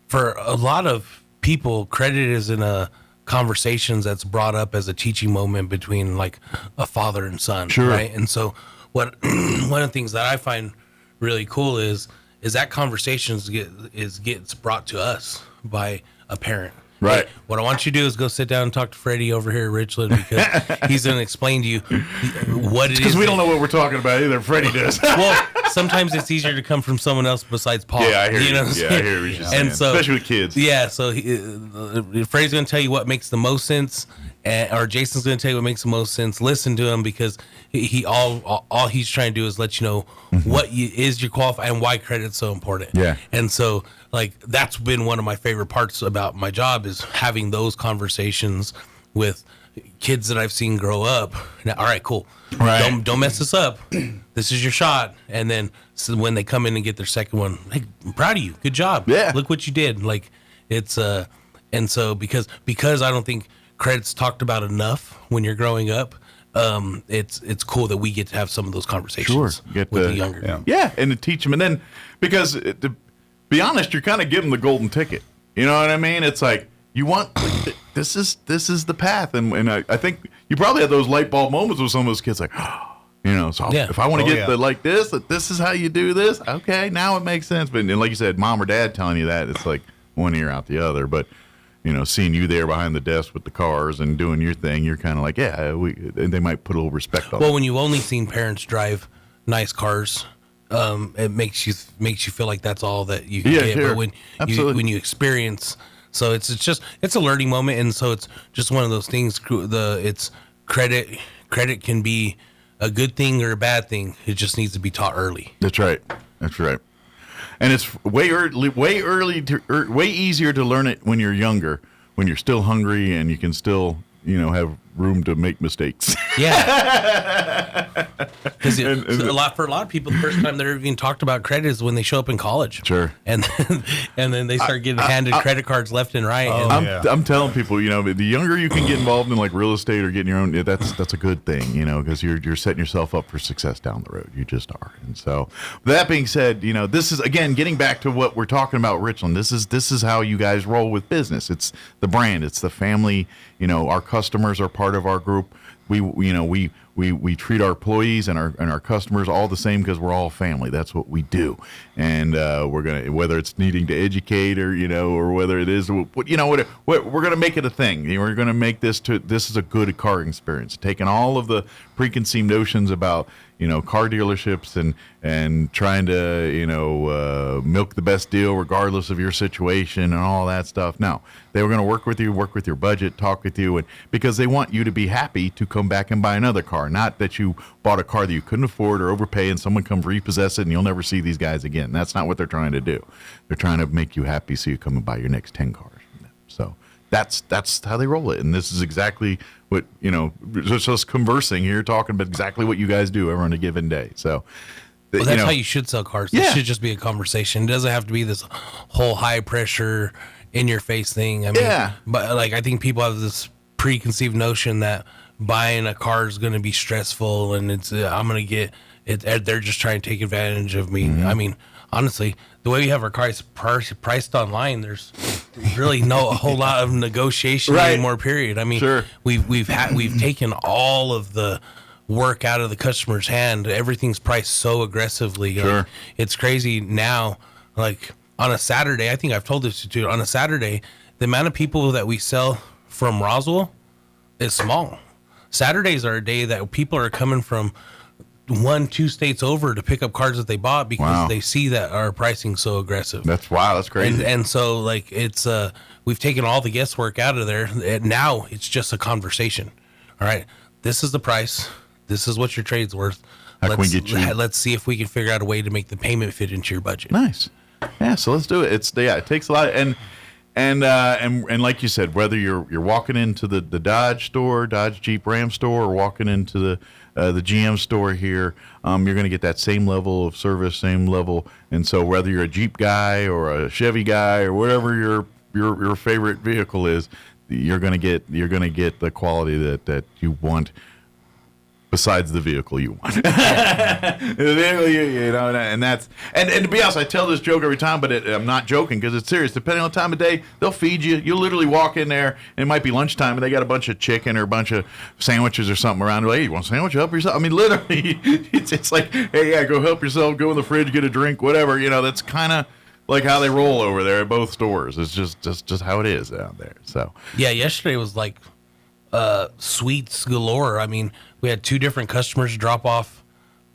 For a lot of people, credit is in a conversations that's brought up as a teaching moment between like a father and son, sure. Right? And so what one of the things that I find really cool is that conversations gets brought to us by a parent. Right. Hey, what I want you to do is go sit down and talk to Freddie over here at Richland, because he's going to explain to you what it is. Because we don't know what we're talking about either. Freddie does. Well, sometimes it's easier to come from someone else besides Paul. Yeah, I hear you. Know I hear what you're saying. And so, especially with kids. Yeah, so Freddie's going to tell you what makes the most sense, or Jason's going to tell you what makes the most sense. Listen to him, because all he's trying to do is let you know what is your qualify and why credit's so important. Yeah. And so, like, that's been one of my favorite parts about my job, is having those conversations with kids that I've seen grow up. Now, all right, cool. Right. Don't mess this up. This is your shot. And then when they come in and get their second one, hey, I'm proud of you. Good job. Yeah. Look what you did. Like, it's and so because I don't think credit's talked about enough when you're growing up. It's cool that we get to have some of those conversations with the younger. Yeah, and to teach them, and then because to be honest, you're kind of giving them the golden ticket. You know what I mean? It's like you want this is the path, and I think you probably had those light bulb moments with some of those kids, like, so if I want to get like this, that this is how you do this. Okay, now it makes sense. But and like you said, mom or dad telling you that, it's like one ear out the other. But seeing you there behind the desk with the cars and doing your thing, you're kind of like, they might put a little respect on it. Well, when you've only seen parents drive nice cars, it makes you feel like that's all that you can get. Sure. But when you experience, so it's a learning moment, and so it's just one of those things. It's credit can be a good thing or a bad thing. It just needs to be taught early. That's right. And it's way easier to learn it when you're younger, when you're still hungry and you can still, have room to make mistakes. Yeah. Because for a lot of people, the first time they're even talked about credit is when they show up in college. Sure. And then they start getting handed credit cards left and right. I'm telling people, the younger you can get involved in like real estate or getting your own, that's a good thing, because you're setting yourself up for success down the road. You just are. And so that being said, this is again getting back to what we're talking about, Richland. This is how you guys roll with business. It's the brand. It's the family. Our customers are part of our group. We treat our employees and our customers all the same because we're all family. That's what we do, and we're gonna, whether it's needing to educate or whether it is we're gonna make it a thing. We're gonna make this is a good car experience, taking all of the preconceived notions about car dealerships and trying to milk the best deal regardless of your situation and all that stuff. No, they were going to work with your budget, talk with you, and because they want you to be happy to come back and buy another car, not that you bought a car that you couldn't afford or overpay and someone comes repossess it and you'll never see these guys again. That's not what they're trying to do. They're trying to make you happy so you come and buy your next 10 cars. So that's how they roll it, and this is exactly what just conversing here, talking about exactly what you guys do every on a given day. So that's how you should sell cars. Yeah. It should just be a conversation. It doesn't have to be this whole high pressure in your face thing. I mean, but like I think people have this preconceived notion that buying a car is going to be stressful and it's I'm going to get they're just trying to take advantage of me. I mean, honestly, the way we have our cars priced online, there's really a whole lot of negotiation anymore. Period. I mean, we've taken all of the work out of the customer's hand. Everything's priced so aggressively. Like, it's crazy now. Like on a Saturday, I think I've told this to you. On a Saturday, the amount of people that we sell from Roswell is small. Saturdays are a day that people are coming from 1-2 states over to pick up cars that they bought because they see that our pricing's so aggressive. That's crazy. And so like it's we've taken all the guesswork out of there. And now it's just a conversation. All right, this is the price. This is what your trade's worth. Let's see if we can figure out a way to make the payment fit into your budget. Nice. Yeah, so let's do it. It takes a lot and like you said, whether you're walking into the Dodge store, Dodge Jeep Ram store, or walking into the GM store here, you're going to get that same level of service, same level. And so whether you're a Jeep guy or a Chevy guy or whatever your favorite vehicle is, you're going to get the quality that you want. Besides the vehicle you want, and that's and to be honest, I tell this joke every time, but I'm not joking because it's serious. Depending on the time of day, they'll feed you. You'll literally walk in there, and it might be lunchtime, and they got a bunch of chicken or a bunch of sandwiches or something around. Like, hey, you want a sandwich? Help yourself. I mean, literally, it's like, hey, yeah, go help yourself. Go in the fridge, get a drink, whatever. That's kind of like how they roll over there at both stores. It's just how it is out there. So yeah, yesterday was like sweets galore. I mean, we had 2 different customers drop off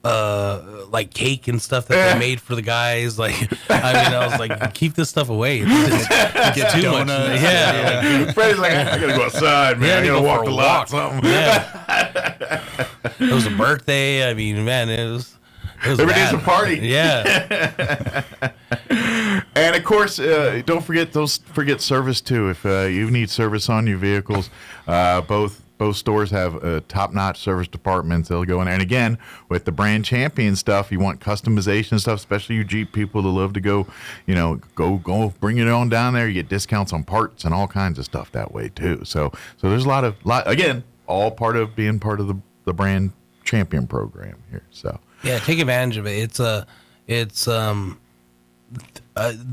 like cake and stuff that they made for the guys. Like, I mean, I was like, keep this stuff away. It's too much. Yeah. Freddie's like, I gotta go outside, man. I gotta walk the lot. Something. Yeah. It was a birthday. I mean, man, it was every day's a party. Yeah. And of course, don't forget service too. If you need service on your vehicles, both stores have top-notch service departments. They'll go in there. And again, with the brand champion stuff, you want customization stuff, especially you Jeep people that love to go bring it on down there. You get discounts on parts and all kinds of stuff that way too. So there's a lot again, all part of being part of the brand champion program here. So yeah, take advantage of it. It's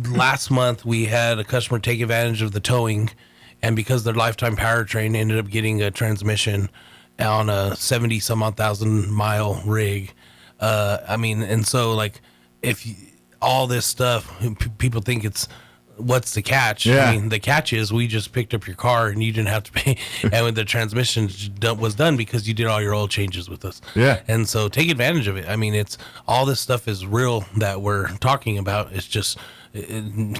last month we had a customer take advantage of the towing. And because their lifetime powertrain ended up getting a transmission on a 70-some-odd thousand mile rig. I mean, and so like all this stuff, people think it's what's the catch? Yeah. I mean, the catch is we just picked up your car and you didn't have to pay. And when the transmission was done because you did all your oil changes with us. Yeah. And so take advantage of it. I mean, it's all this stuff is real that we're talking about. It's just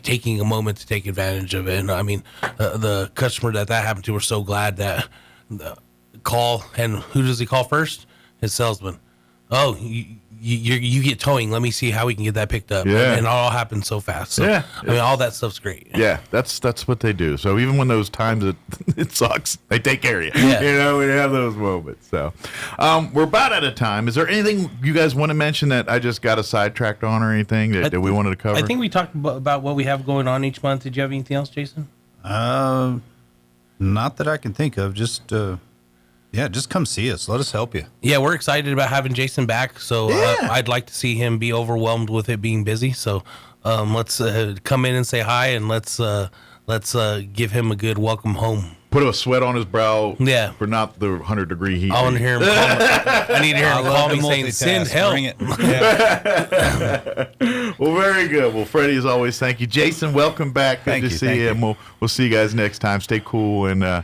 taking a moment to take advantage of it. And I mean, the customer that happened to, we're so glad that call. And who does he call first? His salesman. Oh, you get towing. Let me see how we can get that picked up. Yeah. And it all happens so fast. So, yeah. I mean, all that stuff's great. Yeah, that's what they do. So even when those times it sucks, they take care of you. Yeah. We have those moments. So we're about out of time. Is there anything you guys want to mention that I just got a sidetracked on or anything that we wanted to cover? I think we talked about what we have going on each month. Did you have anything else, Jason? Not that I can think of. Just come see us. Let us help you. Yeah, we're excited about having Jason back. So I'd like to see him be overwhelmed with it being busy. So let's come in and say hi, and let's give him a good welcome home. Put a sweat on his brow. Yeah. For not the 100-degree heat. I want to hear him. I need to hear him call me saying, "Send help." Bring it. Well, very good. Well, Freddie, as always, thank you. Jason, welcome back. Good to see you. And we'll see you guys next time. Stay cool and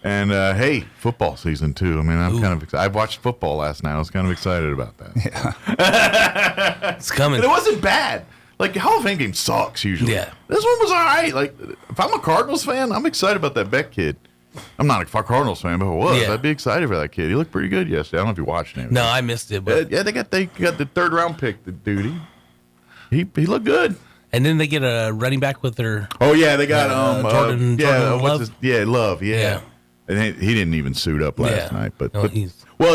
hey, football season too. I mean, I'm kind of excited. I watched football last night. I was kind of excited about that. Yeah. It's coming. And it wasn't bad. Like, the Hall of Fame game sucks usually. Yeah. This one was all right. Like, if I'm a Cardinals fan, I'm excited about that Beck kid. I'm not a Cardinals fan, but if I was, I'd be excited for that kid. He looked pretty good yesterday. I don't know if you watched him. No, I missed it. But yeah, they got the 3rd round pick, the dude. He looked good. And then they get a running back with their. Oh yeah, they got Jordan Love. Love. Yeah. And he didn't even suit up last night. But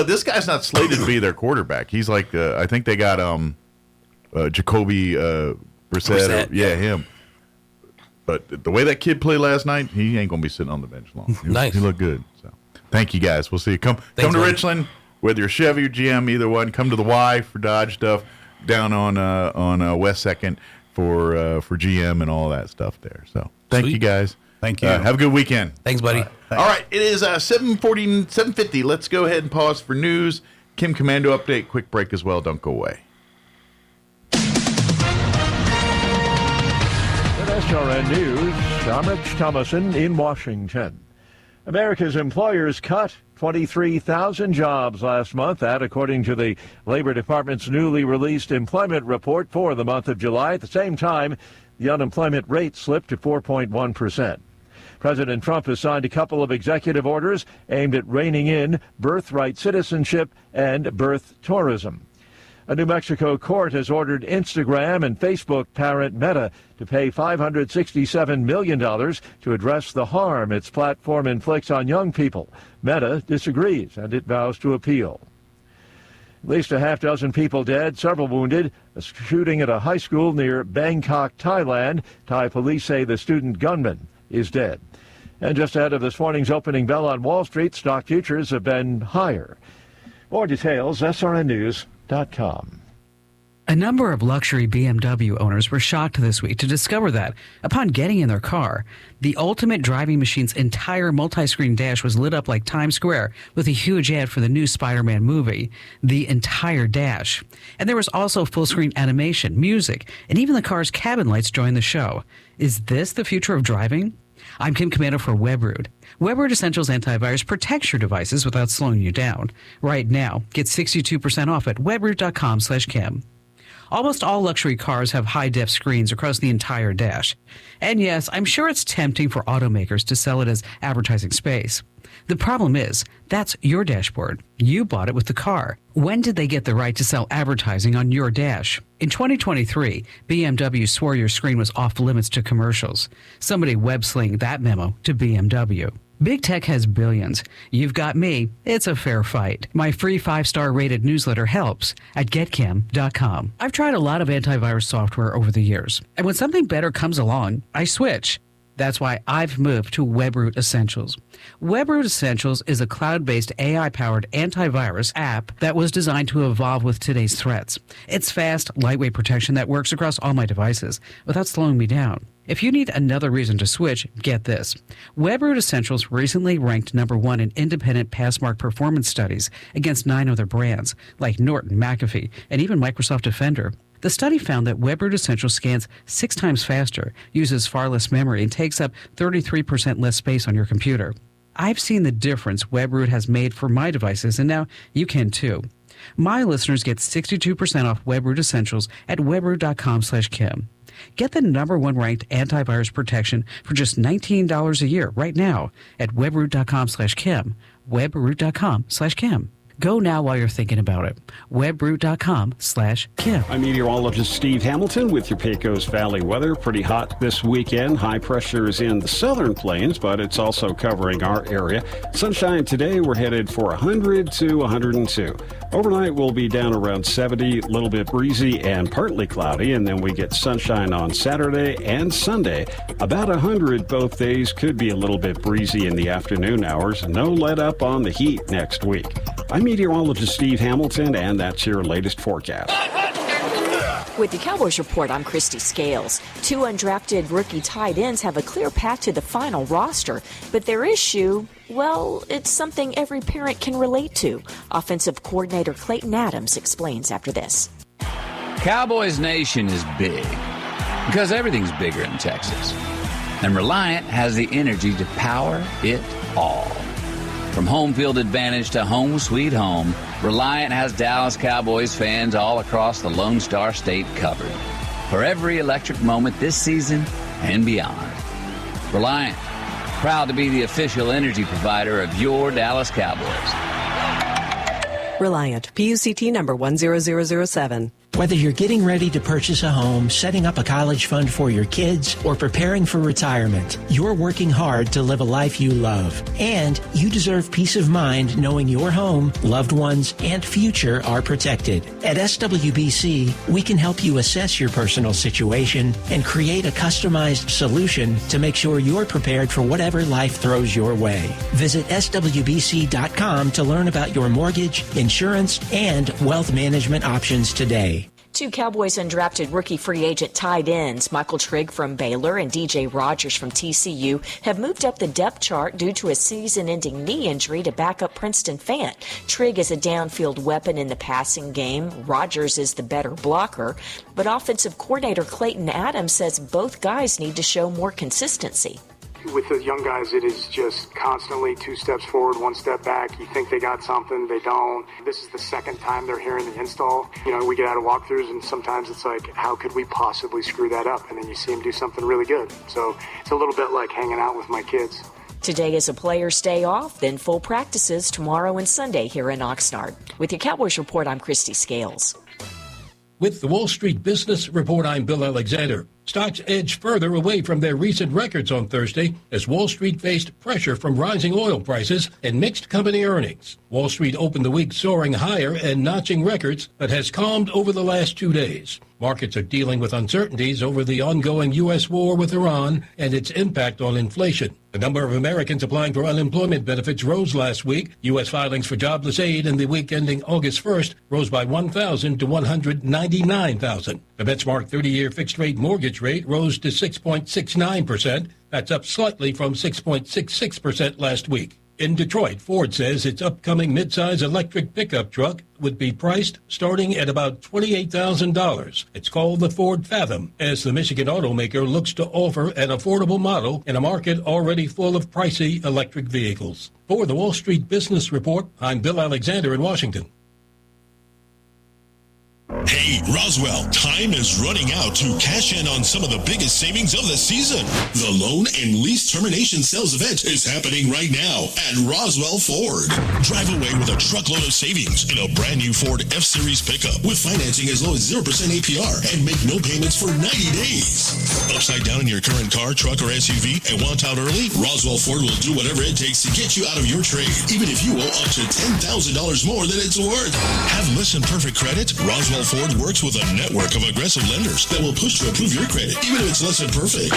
this guy's not slated to be their quarterback. He's like, I think they got Jacoby Brissett. Him. But the way that kid played last night, he ain't going to be sitting on the bench long. He looked good. So thank you guys. We'll see you. Come to Richland. whether you're Chevy or GM, either one, come to the Y for Dodge stuff down on West 2nd for GM and all that stuff there. So thank you guys. Thank you. Have a good weekend. Thanks, buddy. All right, it is 7:50. Let's go ahead and pause for news. Kim Commando update. Quick break as well. Don't go away. SRN News, I'm Rich Thomason in Washington. America's employers cut 23,000 jobs last month, that according to the Labor Department's newly released employment report for the month of July. At the same time, the unemployment rate slipped to 4.1%. President Trump has signed a couple of executive orders aimed at reining in birthright citizenship and birth tourism. A New Mexico court has ordered Instagram and Facebook parent Meta to pay $567 million to address the harm its platform inflicts on young people. Meta disagrees, and it vows to appeal. At least a half dozen people dead, several wounded. A shooting at a high school near Bangkok, Thailand. Thai police say the student gunman is dead. And just ahead of this morning's opening bell on Wall Street, stock futures have been higher. More details, srnnews.com. A number of luxury BMW owners were shocked this week to discover that, upon getting in their car, the ultimate driving machine's entire multi-screen dash was lit up like Times Square with a huge ad for the new Spider-Man movie, the entire dash. And there was also full-screen animation, music, and even the car's cabin lights joined the show. Is this the future of driving? I'm Kim Commando for WebRoot. WebRoot Essentials Antivirus protects your devices without slowing you down. Right now, get 62% off at webroot.com/Kim. Almost all luxury cars have high-def screens across the entire dash. And yes, I'm sure it's tempting for automakers to sell it as advertising space. The problem is, that's your dashboard. You bought it with the car. When did they get the right to sell advertising on your dash? In 2023, BMW swore your screen was off limits to commercials. Somebody web-slinged that memo to BMW. Big tech has billions. You've got me. It's a fair fight. My free 5-star rated newsletter helps at getcam.com. I've tried a lot of antivirus software over the years, and when something better comes along, I switch. That's why I've moved to WebRoot Essentials. WebRoot Essentials is a cloud-based AI-powered antivirus app that was designed to evolve with today's threats. It's fast, lightweight protection that works across all my devices without slowing me down. If you need another reason to switch, get this. WebRoot Essentials recently ranked #1 in independent Passmark performance studies against 9 other brands, like Norton, McAfee, and even Microsoft Defender. The study found that WebRoot Essentials scans 6 times faster, uses far less memory, and takes up 33% less space on your computer. I've seen the difference WebRoot has made for my devices, and now you can too. My listeners get 62% off WebRoot Essentials at webroot.com/Kim. Get the #1 ranked antivirus protection for just $19 a year right now at webroot.com/Kim. webroot.com/Kim. Go now while you're thinking about it. webroot.com/Kim. I'm meteorologist Steve Hamilton with your Pecos Valley weather. Pretty hot this weekend. High pressure is in the southern plains, but it's also covering our area. Sunshine today, we're headed for 100 to 102. Overnight, we'll be down around 70, a little bit breezy and partly cloudy, and then we get sunshine on Saturday and Sunday. About 100 both days, could be a little bit breezy in the afternoon hours. No let up on the heat next week. I'm meteorologist Steve Hamilton, and that's your latest forecast. With the Cowboys Report, I'm Christy Scales. 2 undrafted rookie tight ends have a clear path to the final roster, but their issue, well, it's something every parent can relate to. Offensive coordinator Clayton Adams explains after this. Cowboys Nation is big because everything's bigger in Texas, and Reliant has the energy to power it all. From home field advantage to home sweet home, Reliant has Dallas Cowboys fans all across the Lone Star State covered for every electric moment this season and beyond. Reliant, proud to be the official energy provider of your Dallas Cowboys. Reliant, PUCT number 10007. Whether you're getting ready to purchase a home, setting up a college fund for your kids, or preparing for retirement, you're working hard to live a life you love. And you deserve peace of mind knowing your home, loved ones, and future are protected. At SWBC, we can help you assess your personal situation and create a customized solution to make sure you're prepared for whatever life throws your way. Visit SWBC.com to learn about your mortgage, insurance, and wealth management options today. Two Cowboys undrafted rookie free agent tight ends, Michael Trigg from Baylor and DJ Rogers from TCU, have moved up the depth chart due to a season-ending knee injury to backup Princeton Fant. Trigg is a downfield weapon in the passing game. Rogers is the better blocker. But offensive coordinator Clayton Adams says both guys need to show more consistency. With the young guys, it is just constantly 2 steps forward, 1 step back. You think they got something, they don't. This is the second time they're hearing the install. We get out of walkthroughs, and sometimes it's like, how could we possibly screw that up? And then you see them do something really good. So it's a little bit like hanging out with my kids. Today is a player's day off, then full practices tomorrow and Sunday here in Oxnard. With your Cowboys Report, I'm Christy Scales. With the Wall Street Business Report, I'm Bill Alexander. Stocks edged further away from their recent records on Thursday as Wall Street faced pressure from rising oil prices and mixed company earnings. Wall Street opened the week soaring higher and notching records, but has calmed over the last 2 days. Markets are dealing with uncertainties over the ongoing U.S. war with Iran and its impact on inflation. The number of Americans applying for unemployment benefits rose last week. U.S. filings for jobless aid in the week ending August 1st rose by 1,000 to 199,000. The benchmark 30-year fixed-rate mortgage rate rose to 6.69%. That's up slightly from 6.66% last week. In Detroit, Ford says its upcoming midsize electric pickup truck would be priced starting at about $28,000. It's called the Ford Fathom, as the Michigan automaker looks to offer an affordable model in a market already full of pricey electric vehicles. For the Wall Street Business Report, I'm Bill Alexander in Washington. Hey, Roswell, time is running out to cash in on some of the biggest savings of the season. The loan and lease termination sales event is happening right now at Roswell Ford. Drive away with a truckload of savings in a brand new Ford F-Series pickup with financing as low as 0% APR and make no payments for 90 days. Upside down in your current car, truck, or SUV and want out early? Roswell Ford will do whatever it takes to get you out of your trade, even if you owe up to $10,000 more than it's worth. Have less than perfect credit? Roswell Ford works with a network of aggressive lenders that will push to approve your credit, even if it's less than perfect.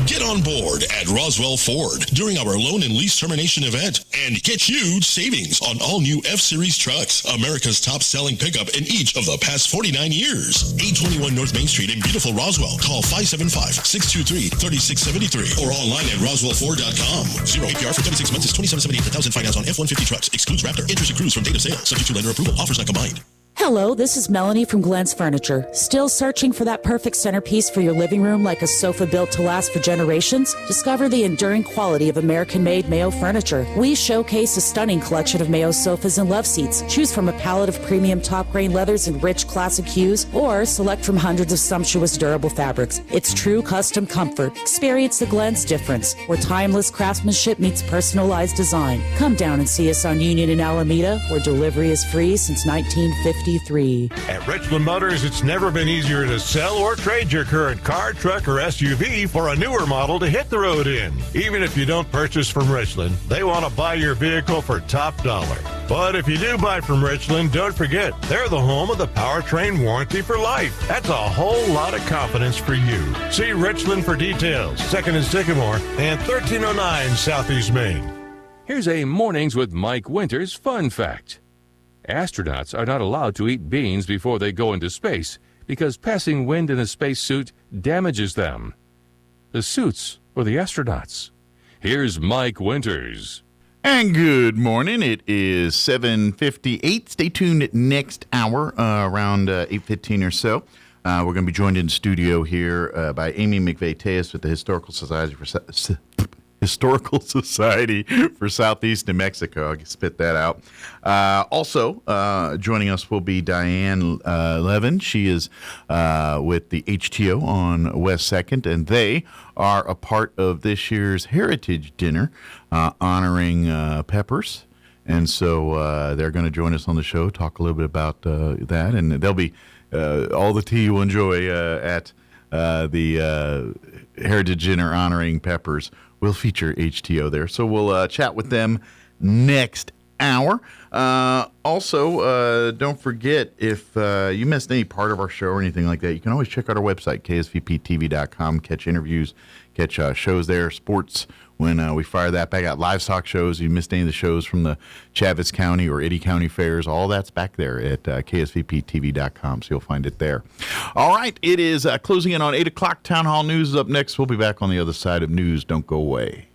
Get on board at Roswell Ford during our loan and lease termination event and get huge savings on all new F-Series trucks, America's top-selling pickup in each of the past 49 years. 821 North Main Street in beautiful Roswell. Call 575-623-3673 or online at roswellford.com. 0 APR for 36 months is $27.78 per thousand finance on F-150 trucks. Excludes Raptor. Interest accrues from date of sale. Subject to lender approval. Offers not combined. Hello, this is Melanie from Glenn's Furniture. Still searching for that perfect centerpiece for your living room like a sofa built to last for generations? Discover the enduring quality of American-made Mayo furniture. We showcase a stunning collection of Mayo sofas and love seats. Choose from a palette of premium top-grain leathers and rich classic hues, or select from hundreds of sumptuous durable fabrics. It's true custom comfort. Experience the Glenn's difference, where timeless craftsmanship meets personalized design. Come down and see us on Union and Alameda, where delivery is free since 1950. At Richland Motors, it's never been easier to sell or trade your current car, truck, or SUV for a newer model to hit the road in. Even if you don't purchase from Richland, they want to buy your vehicle for top dollar. But if you do buy from Richland, don't forget, they're the home of the powertrain warranty for life. That's a whole lot of confidence for you. See Richland for details. 2nd and Sycamore and 1309 Southeast Main. Here's a Mornings with Mike Winters fun fact. Astronauts are not allowed to eat beans before they go into space because passing wind in a spacesuit damages them. The suits for the astronauts. Here's Mike Winters. And good morning. It is 7:58. Stay tuned next hour around 8:15 or so. We're going to be joined in studio here by Amy McVeigh-Tejas with the Historical Society for Southeast New Mexico. I can spit that out. Also, joining us will be Diane Levin. She is with the HTO on West 2nd, and they are a part of this year's Heritage Dinner honoring Peppers. And so they're going to join us on the show, talk a little bit about that, and they'll be all the tea you'll enjoy at the Heritage Dinner honoring Peppers will feature HTO there. So we'll chat with them next hour. Also, don't forget, if you missed any part of our show or anything like that, you can always check out our website, ksvptv.com, catch interviews, catch shows there, sports, when we fire that back out, livestock shows. You missed any of the shows from the Chavez County or Eddy County fairs, all that's back there at ksvptv.com, so you'll find it there. All right, it is closing in on 8 o'clock. Town Hall News is up next. We'll be back on the other side of news. Don't go away.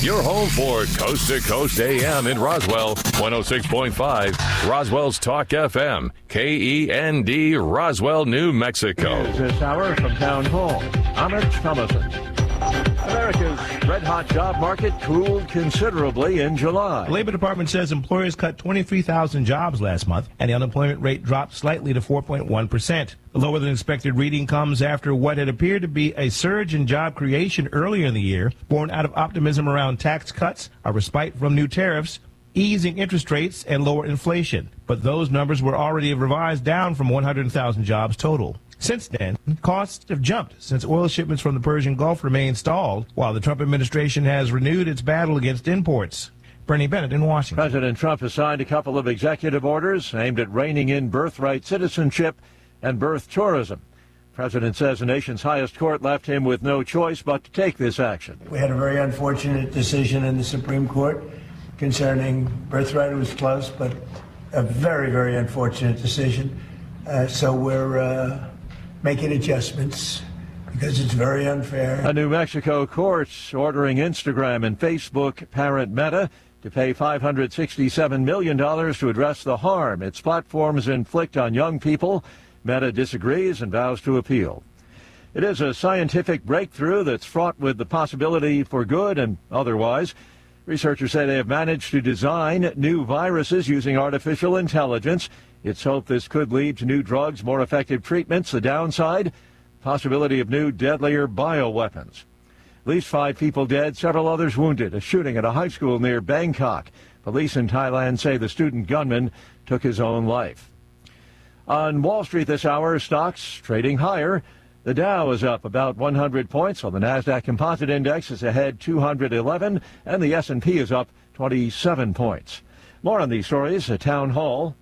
Your home for Coast to Coast AM in Roswell, 106.5, Roswell's Talk FM, KEND, Roswell, New Mexico. This hour from Town Hall, Ahmed Thomason. America's red-hot job market cooled considerably in July. The Labor Department says employers cut 23,000 jobs last month, and the unemployment rate dropped slightly to 4.1%. The lower-than-expected reading comes after what had appeared to be a surge in job creation earlier in the year, born out of optimism around tax cuts, a respite from new tariffs, easing interest rates, and lower inflation. But those numbers were already revised down from 100,000 jobs total. Since then, costs have jumped since oil shipments from the Persian Gulf remain stalled, while the Trump administration has renewed its battle against imports. Bernie Bennett in Washington. President Trump has signed a couple of executive orders aimed at reining in birthright citizenship and birth tourism. The president says the nation's highest court left him with no choice but to take this action. We had a very unfortunate decision in the Supreme Court concerning birthright. It was close, but a very, very unfortunate decision. So we're making adjustments because it's very unfair. A New Mexico court ordering Instagram and Facebook parent Meta to pay $567 million to address the harm its platforms inflict on young people. Meta disagrees and vows to appeal. It is a scientific breakthrough that's fraught with the possibility for good and otherwise. Researchers say they have managed to design new viruses using artificial intelligence. It's hoped this could lead to new drugs, more effective treatments. The downside, possibility of new deadlier bioweapons. At least 5 people dead, several others wounded. A shooting at a high school near Bangkok. Police in Thailand say the student gunman took his own life. On Wall Street this hour, stocks trading higher. The Dow is up about 100 points. On the Nasdaq Composite Index is ahead 211, and the S&P is up 27 points. More on these stories at townhall.com.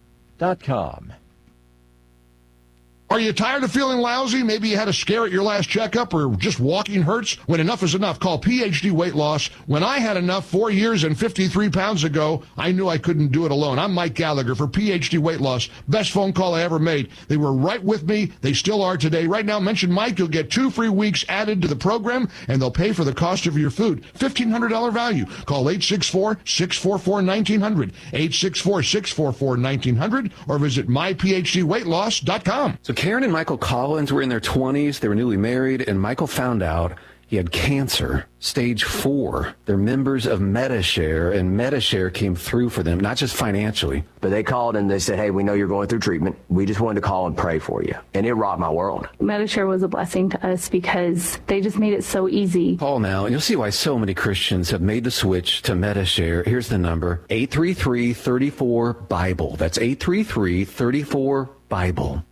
Are you tired of feeling lousy? Maybe you had a scare at your last checkup, or just walking hurts? When enough is enough, call PhD Weight Loss. When I had enough 4 years and 53 pounds ago, I knew I couldn't do it alone. I'm Mike Gallagher for PhD Weight Loss. Best phone call I ever made. They were right with me. They still are today. Right now, mention Mike. You'll get 2 free weeks added to the program, and they'll pay for the cost of your food. $1,500 value. Call 864-644-1900, 864-644-1900, or visit myphdweightloss.com. So Karen and Michael Collins were in their 20s. They were newly married, and Michael found out he had cancer, stage 4. They're members of MediShare, and MediShare came through for them, not just financially. But they called and they said, hey, we know you're going through treatment. We just wanted to call and pray for you. And it rocked my world. MediShare was a blessing to us because they just made it so easy. Call now, and you'll see why so many Christians have made the switch to MediShare. Here's the number, 833-34-BIBLE. That's 833-34-BIBLE.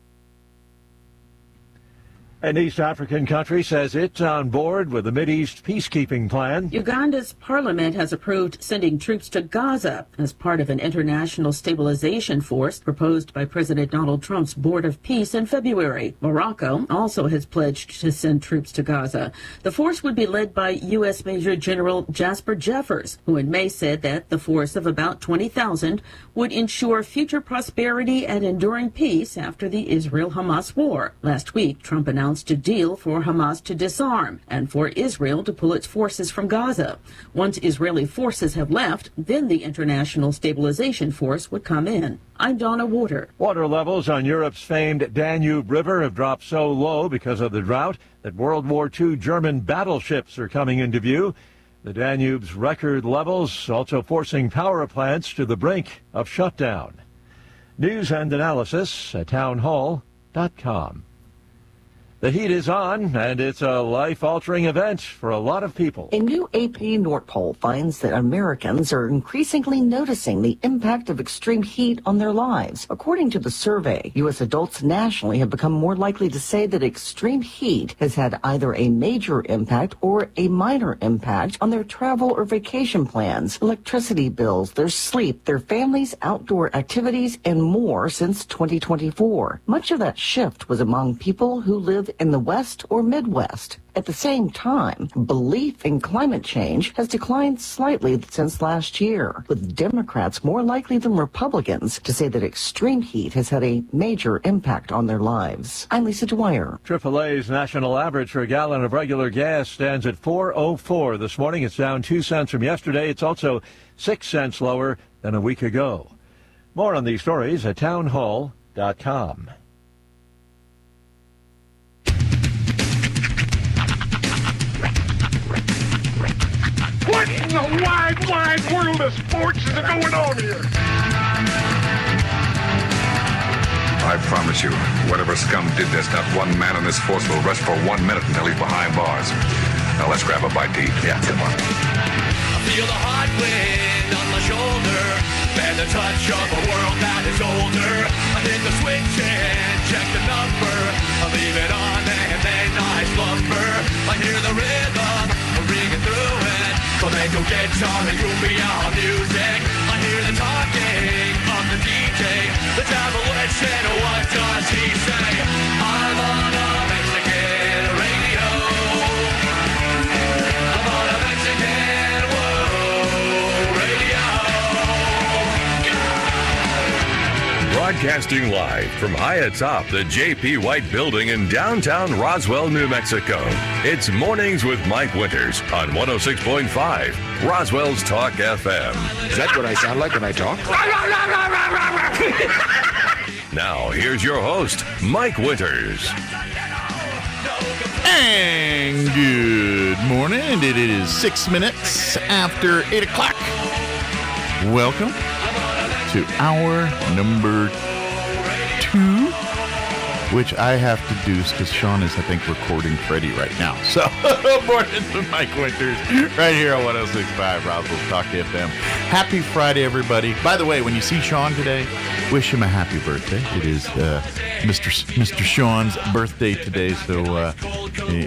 An East African country says it's on board with the Mideast peacekeeping plan. Uganda's parliament has approved sending troops to Gaza as part of an international stabilization force proposed by President Donald Trump's Board of Peace in February. Morocco also has pledged to send troops to Gaza. The force would be led by U.S. Major General Jasper Jeffers, who in May said that the force of about 20,000 would ensure future prosperity and enduring peace after the Israel-Hamas war. Last week, Trump announced a deal for Hamas to disarm and for Israel to pull its forces from Gaza. Once Israeli forces have left, then the International Stabilization Force would come in. I'm Donna Water. Water levels on Europe's famed Danube River have dropped so low because of the drought that World War II German battleships are coming into view. The Danube's record levels also forcing power plants to the brink of shutdown. News and analysis at townhall.com. The heat is on, and it's a life-altering event for a lot of people. A new AP North poll finds that Americans are increasingly noticing the impact of extreme heat on their lives. According to the survey, U.S. adults nationally have become more likely to say that extreme heat has had either a major impact or a minor impact on their travel or vacation plans, electricity bills, their sleep, their families' outdoor activities, and more since 2024. Much of that shift was among people who live in the West or Midwest. At the same time, belief in climate change has declined slightly since last year, with Democrats more likely than Republicans to say that extreme heat has had a major impact on their lives. I'm Lisa Dwyer. AAA's national average for a gallon of regular gas stands at $4.04 this morning. It's down 2 cents from yesterday. It's also 6 cents lower than a week ago. More on these stories at townhall.com. What in the wide, wide world of sports is going on here? I promise you, whatever scum did this, not one man on this force will rest for 1 minute until he's behind bars. Now let's grab a bite to eat. Yeah, come on. I feel the hot wind on my shoulder and the touch of a world that is older. I hit the switch and check the number. I leave it on and then I slumber. I hear the rhythm ringing through it. Flamenco guitar and cumbia music. I hear the talking of the DJ. The devil said, what does he say? I'm on a Mexican radio. I'm on a Mexican radio. Broadcasting live from high atop the J.P. White Building in downtown Roswell, New Mexico. It's Mornings with Mike Winters on 106.5 Roswell's Talk FM. Is that what I sound like when I talk? Now, here's your host, Mike Winters. And good morning. It is 6 minutes after 8 o'clock. Welcome to hour number 2, which I have to do because Sean is, I think, recording Freddie right now. So, morning to Mike Winters, right here on 106.5 Roswell Talk FM. Happy Friday, everybody. By the way, when you see Sean today, wish him a happy birthday. It is Mr. Sean's birthday today, so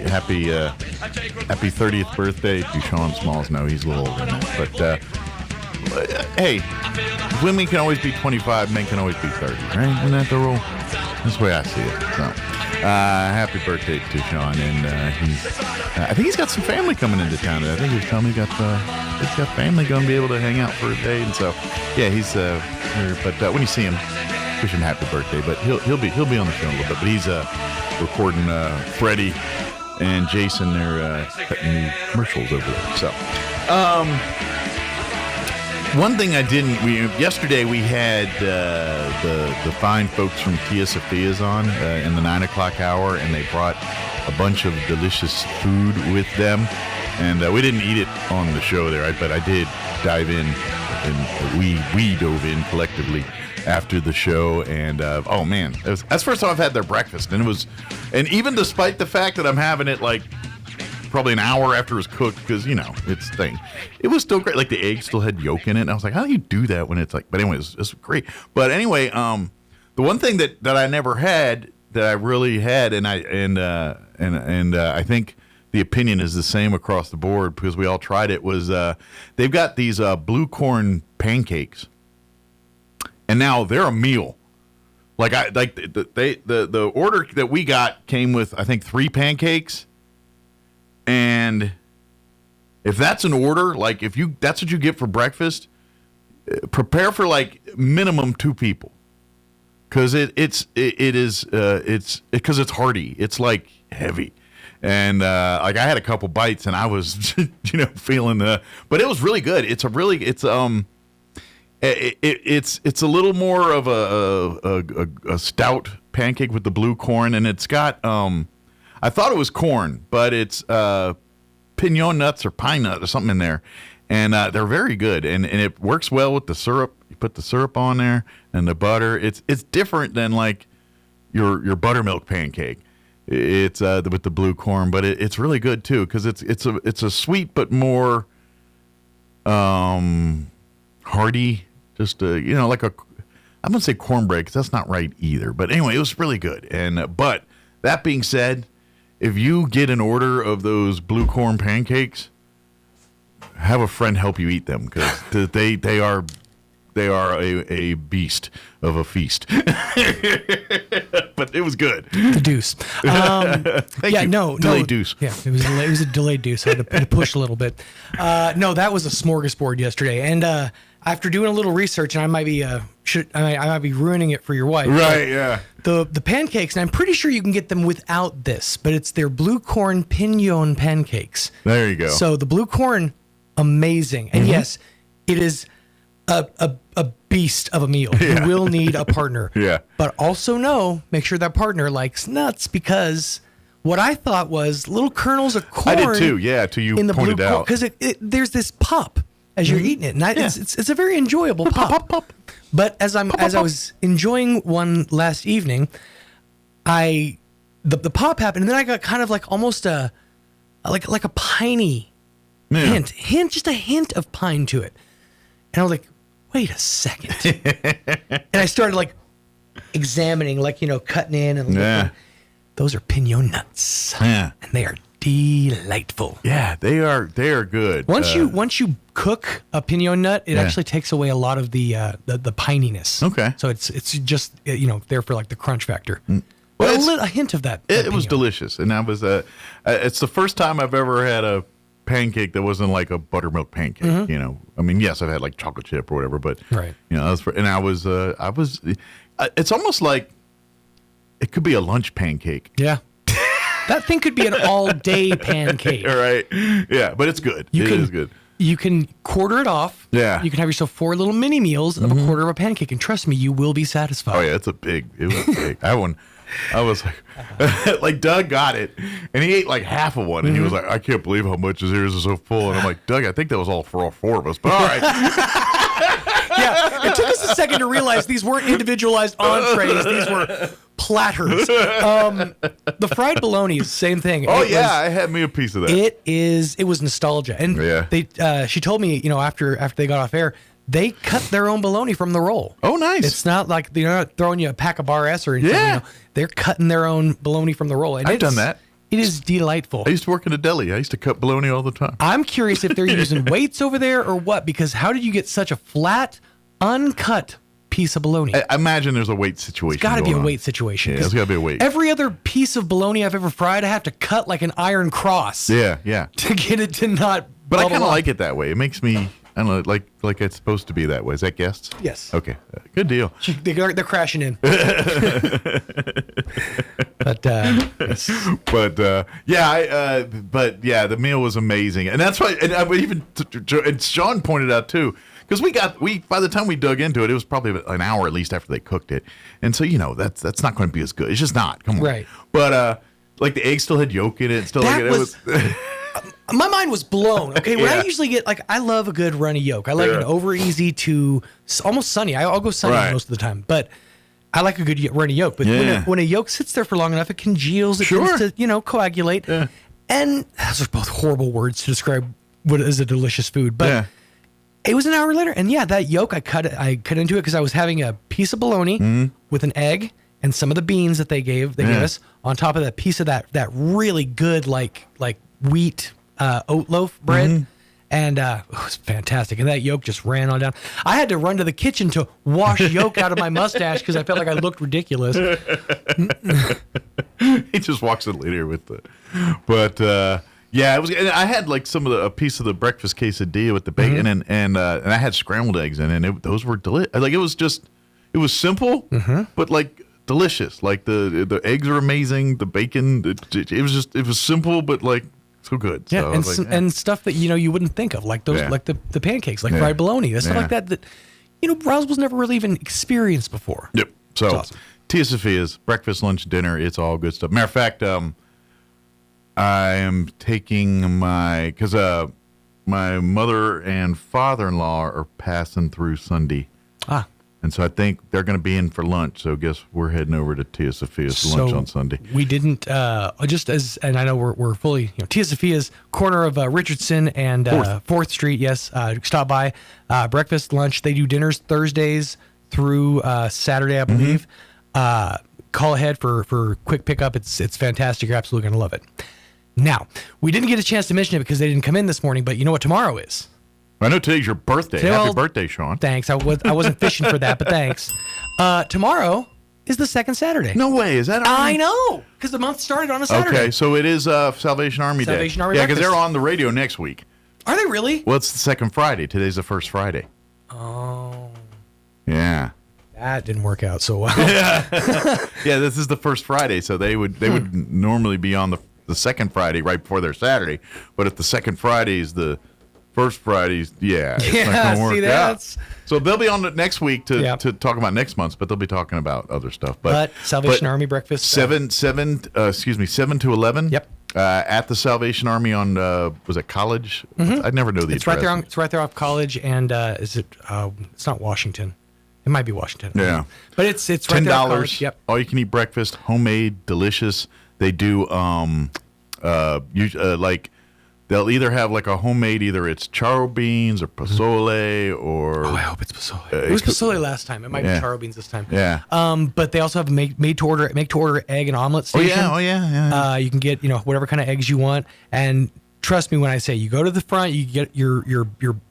happy 30th birthday to Sean Smalls. No, he's a little older than that, but hey, women can always be 25, men can always be 30, right? Isn't that the rule? That's the way I see it. So, happy birthday to Sean, and I think he's got some family coming into town today. I think he was telling me he's got family going to be able to hang out for a day, and so yeah, he's here. But when you see him, wish him happy birthday. But he'll be on the show in a little bit. But he's recording Freddie and Jason. They're cutting new commercials over there. So. One thing I didn't, yesterday we had the fine folks from Tia Sophia's on in the 9 o'clock hour, and they brought a bunch of delicious food with them, and we didn't eat it on the show there, but I did dive in, and we dove in collectively after the show, and oh man, that's the first time I've had their breakfast, and even despite the fact that I'm having it like probably an hour after it was cooked, because it's thing. It was still great. Like the egg still had yolk in it, and I was like, how do you do that when it's like? But anyway, it's great. But anyway, the one thing that I never had that I really had, and I think the opinion is the same across the board because we all tried it, was they've got these blue corn pancakes, and now they're a meal. The order that we got came with, I think, 3 pancakes. And if that's an order, like that's what you get for breakfast, prepare for like minimum 2 people, because it's hearty. It's like heavy, and like I had a couple bites and I was feeling but it was really good. It's a little more of a stout pancake with the blue corn, and it's got I thought it was corn, but it's pinon nuts or pine nut or something in there. And they're very good. And it works well with the syrup. You put the syrup on there and the butter. It's different than like your buttermilk pancake. It's with the blue corn, but it's really good too because it's a sweet but more hearty. Just like I'm gonna say cornbread because that's not right either. But anyway, it was really good. And but that being said, if you get an order of those blue corn pancakes, have a friend help you eat them because they are a beast of a feast. But it was good. The deuce. Thank you. Delayed deuce. Yeah, it was a delayed deuce. I had to push a little bit. No, that was a smorgasbord yesterday. And after doing a little research, and I might be ruining it for your wife. Right, yeah. The pancakes, and I'm pretty sure you can get them without this, but it's their blue corn pignon pancakes. There you go. So the blue corn, amazing. And yes, it is a beast of a meal. You will need a partner. Yeah. But also make sure that partner likes nuts because what I thought was little kernels of corn. I did too, yeah, till you in the pointed blue out. Because there's this pop as you're eating it. And it's a very enjoyable pop. But as I was enjoying one last evening, the pop happened, and then I got kind of like almost a piney hint, just a hint of pine to it. And I was like, wait a second. And I started like examining, cutting in and looking. Those are pignon nuts. Yeah. And they are delightful. Yeah, they are good. Once you cook a pignon nut, it actually takes away a lot of the pininess. Okay. So it's just there for like the crunch factor. Well, a hint of that. It was delicious, and that was it's the first time I've ever had a pancake that wasn't like a buttermilk pancake. I mean, yes, I've had like chocolate chip or whatever, but right. I was it's almost like it could be a lunch pancake. Yeah. That thing could be an all-day pancake. All right. Yeah, but it's good. It is good. You can quarter it off. Yeah. You can have yourself 4 little mini meals of a quarter of a pancake, and trust me, you will be satisfied. Oh yeah, it was big. That one, I was like, like Doug got it, and he ate like half of one, and he was like, I can't believe how much yours is so full. And I'm like, Doug, I think that was all for all 4 of us, but all right. Yeah, it took us a second to realize these weren't individualized entrees; these were platters. The fried bologna, same thing. Oh I had me a piece of that. It was nostalgia, and she told me, after they got off air, they cut their own bologna from the roll. Oh, nice! It's not like they're not throwing you a pack of Bar S or anything. Yeah, they're cutting their own bologna from the roll. And I've done that. It is delightful. I used to work in a deli. I used to cut bologna all the time. I'm curious if they're using weights over there or what, because how did you get such a flat, uncut piece of bologna? I imagine there's a weight situation. It's got to be a weight situation. Yeah, there's got to be a weight. Every other piece of bologna I've ever fried, I have to cut like an iron cross. Yeah. To get it to not. But I kind of like it that way. It makes me, I don't know, like it's supposed to be that way. Is that guests? Yes. Okay. Good deal. They're crashing in. But the meal was amazing, and that's why. And and Sean pointed out too, because by the time we dug into it, it was probably an hour at least after they cooked it, and so that's not going to be as good. It's just not. Come on. Right. But like the egg still had yolk in it. It was. My mind was blown. Okay, when I usually get I love a good runny yolk. I like an over easy to almost sunny. I'll go sunny most of the time, but I like a good runny yolk. But when a yolk sits there for long enough, it congeals. It tends to coagulate. Yeah. And those are both horrible words to describe what is a delicious food. But it was an hour later, and that yolk I cut into it because I was having a piece of bologna with an egg and some of the beans that they gave us on top of that piece of that really good like wheat oat loaf bread, and it was fantastic. And that yolk just ran on down. I had to run to the kitchen to wash yolk out of my mustache because I felt like I looked ridiculous. He just walks in later with it was. And I had like a piece of the breakfast quesadilla with the bacon, and I had scrambled eggs in it. And those were delicious. Like it was simple, but like delicious. Like the eggs are amazing. The bacon, it was simple, but like. So good. Yeah, so and stuff that you wouldn't think of, like those, like the pancakes, like fried bologna, stuff like that Roswell's never really even experienced before. Yep. So awesome. Tia Sophia's breakfast, lunch, dinner, it's all good stuff. Matter of fact, I am taking because my mother and father-in-law are passing through Sunday. And so I think they're going to be in for lunch. So I guess we're heading over to Tia Sophia's lunch on Sunday. We didn't, and I know we're fully, Tia Sophia's corner of Richardson and 4th Street. Yes. Stop by, breakfast, lunch. They do dinners Thursdays through Saturday, I believe. Call ahead for quick pickup. It's fantastic. You're absolutely going to love it. Now, we didn't get a chance to mention it because they didn't come in this morning, but you know what tomorrow is? I know today's your birthday. Happy birthday, Sean. Thanks. I wasn't fishing for that, but thanks. Tomorrow is the second Saturday. No way. Is that already? I know, because the month started on a Saturday. Okay, so it is Salvation Army Day. Salvation Army Yeah, because breakfast. they're on the radio next week. Are they really? Well, it's the second Friday. Today's the first Friday. Oh. Yeah. That didn't work out so well. Yeah, this is the first Friday, so they would normally be on the second Friday right before their Saturday. But if the second Friday is the first Fridays, it's not going to work out. So they'll be on next week to talk about next month's, but they'll be talking about other stuff. But Salvation Army breakfast 7 to 11. Yep. At the Salvation Army on was it College? I never know the address. It's right there off College, and is it? It's not Washington. It might be Washington. Yeah, but it's right there off $10. College. Yep. All you can eat breakfast, homemade, delicious. They do like. They'll either have like a homemade, either it's charro beans or pozole or. Oh, I hope it's pozole. It was pozole last time. It might be charro beans this time. Yeah. But they also have a make to order egg and omelet station. Oh yeah. You can get whatever kind of eggs you want, and trust me when I say you go to the front, you get your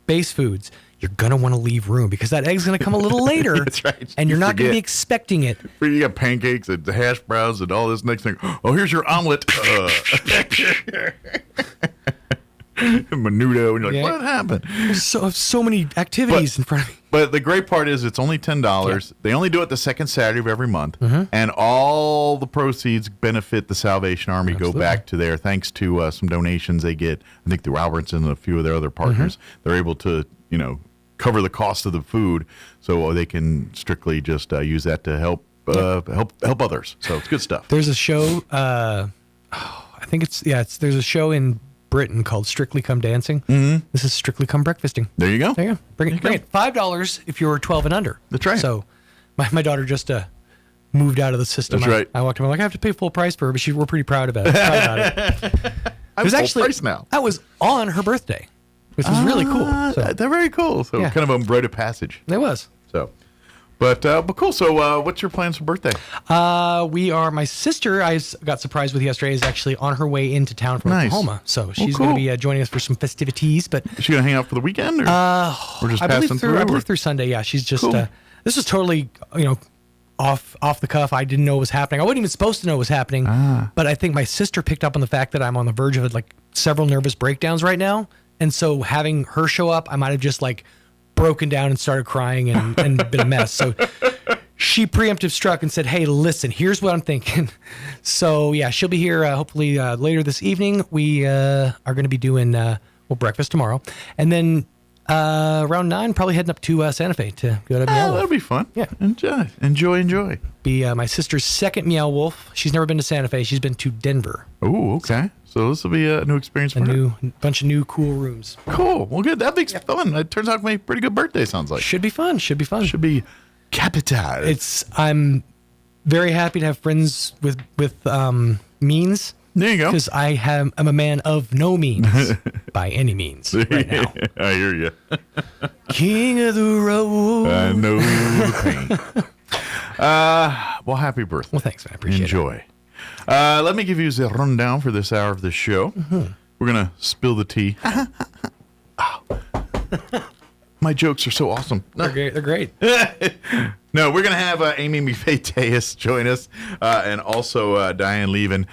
base foods. You're gonna want to leave room because that egg's gonna come a little later. That's right. And you're not gonna be expecting it. You got pancakes and hash browns and all this next thing. Oh, here's your omelet. Menudo, and you're like, what happened? There's so many activities in front of me. But the great part is it's only $10. Yeah. They only do it the second Saturday of every month, and all the proceeds benefit the Salvation Army. Absolutely. Go back to there thanks to some donations they get. I think through Albertson and a few of their other partners. They're able to cover the cost of the food, so they can strictly just use that to help others. So it's good stuff. There's a show. I think there's a show in Britain called Strictly Come Dancing. This is Strictly Come Breakfasting. There you go. There you go. Bring it. $5 if you're 12 and under. That's right. So my daughter just moved out of the system. That's right. I walked in, I have to pay full price for her, but we're pretty proud about it. It was actually price now. I was on her birthday, which was really cool. So. They're very cool. So kind of a rite of passage. It was. So. But cool. So what's your plans for birthday? My sister, I got surprised with yesterday, is actually on her way into town from Oklahoma. So she's going to be joining us for some festivities. But is she going to hang out for the weekend? Or just passing through? I believe through Sunday, yeah. She's just, cool. This was totally, off the cuff. I didn't know what was happening. I wasn't even supposed to know what was happening. But I think my sister picked up on the fact that I'm on the verge of several nervous breakdowns right now. And so having her show up, I might have just broken down and started crying and been a mess. So she preemptive struck and said, hey, listen, here's what I'm thinking. So yeah, she'll be here hopefully later this evening. We are going to be doing breakfast tomorrow. And then around 9, probably heading up to Santa Fe to go to Meow Wolf. That'll be fun. Yeah. Enjoy. Be my sister's second Meow Wolf. She's never been to Santa Fe. She's been to Denver. Oh, okay. So this will be a new experience for her. Bunch of new cool rooms. Cool. Well, good. That makes fun. It turns out to be a pretty good birthday, sounds like. Should be fun. Should be capital. I'm very happy to have friends with means. There you go. Because I'm a man of no means by any means right now. I hear you. King of the road. I know the pain. Well, happy birthday. Well, thanks, man. I appreciate it. Enjoy. Let me give you the rundown for this hour of the show. We're going to spill the tea. My jokes are so awesome. They're great. No, we're going to have Amy Mifeteus join us and also Diane Levin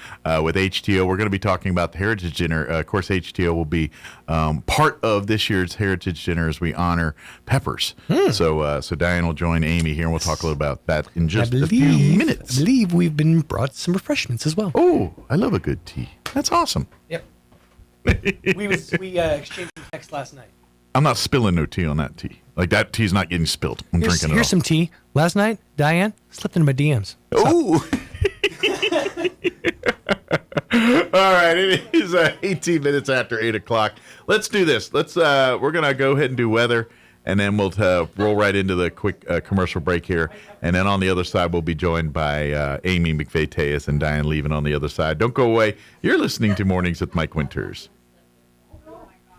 with HTO. We're going to be talking about the Heritage Dinner. Of course, HTO will be part of this year's Heritage Dinner as we honor Peppers. So Diane will join Amy here, and we'll talk a little about that in just a few minutes. I believe we've been brought some refreshments as well. Oh, I love a good tea. That's awesome. Yep. we exchanged a text last night. I'm not spilling no tea on that tea. Like, that tea's not getting spilled. I'm drinking it all. Here's some tea. Last night, Diane slipped into my DMs. Oh! All right, it is 18 minutes after 8 o'clock. Let's do this. We're going to go ahead and do weather, and then we'll roll right into the quick commercial break here. And then on the other side, we'll be joined by Amy McVeigh-Tejas and Diane Levin on the other side. Don't go away. You're listening to Mornings with Mike Winters.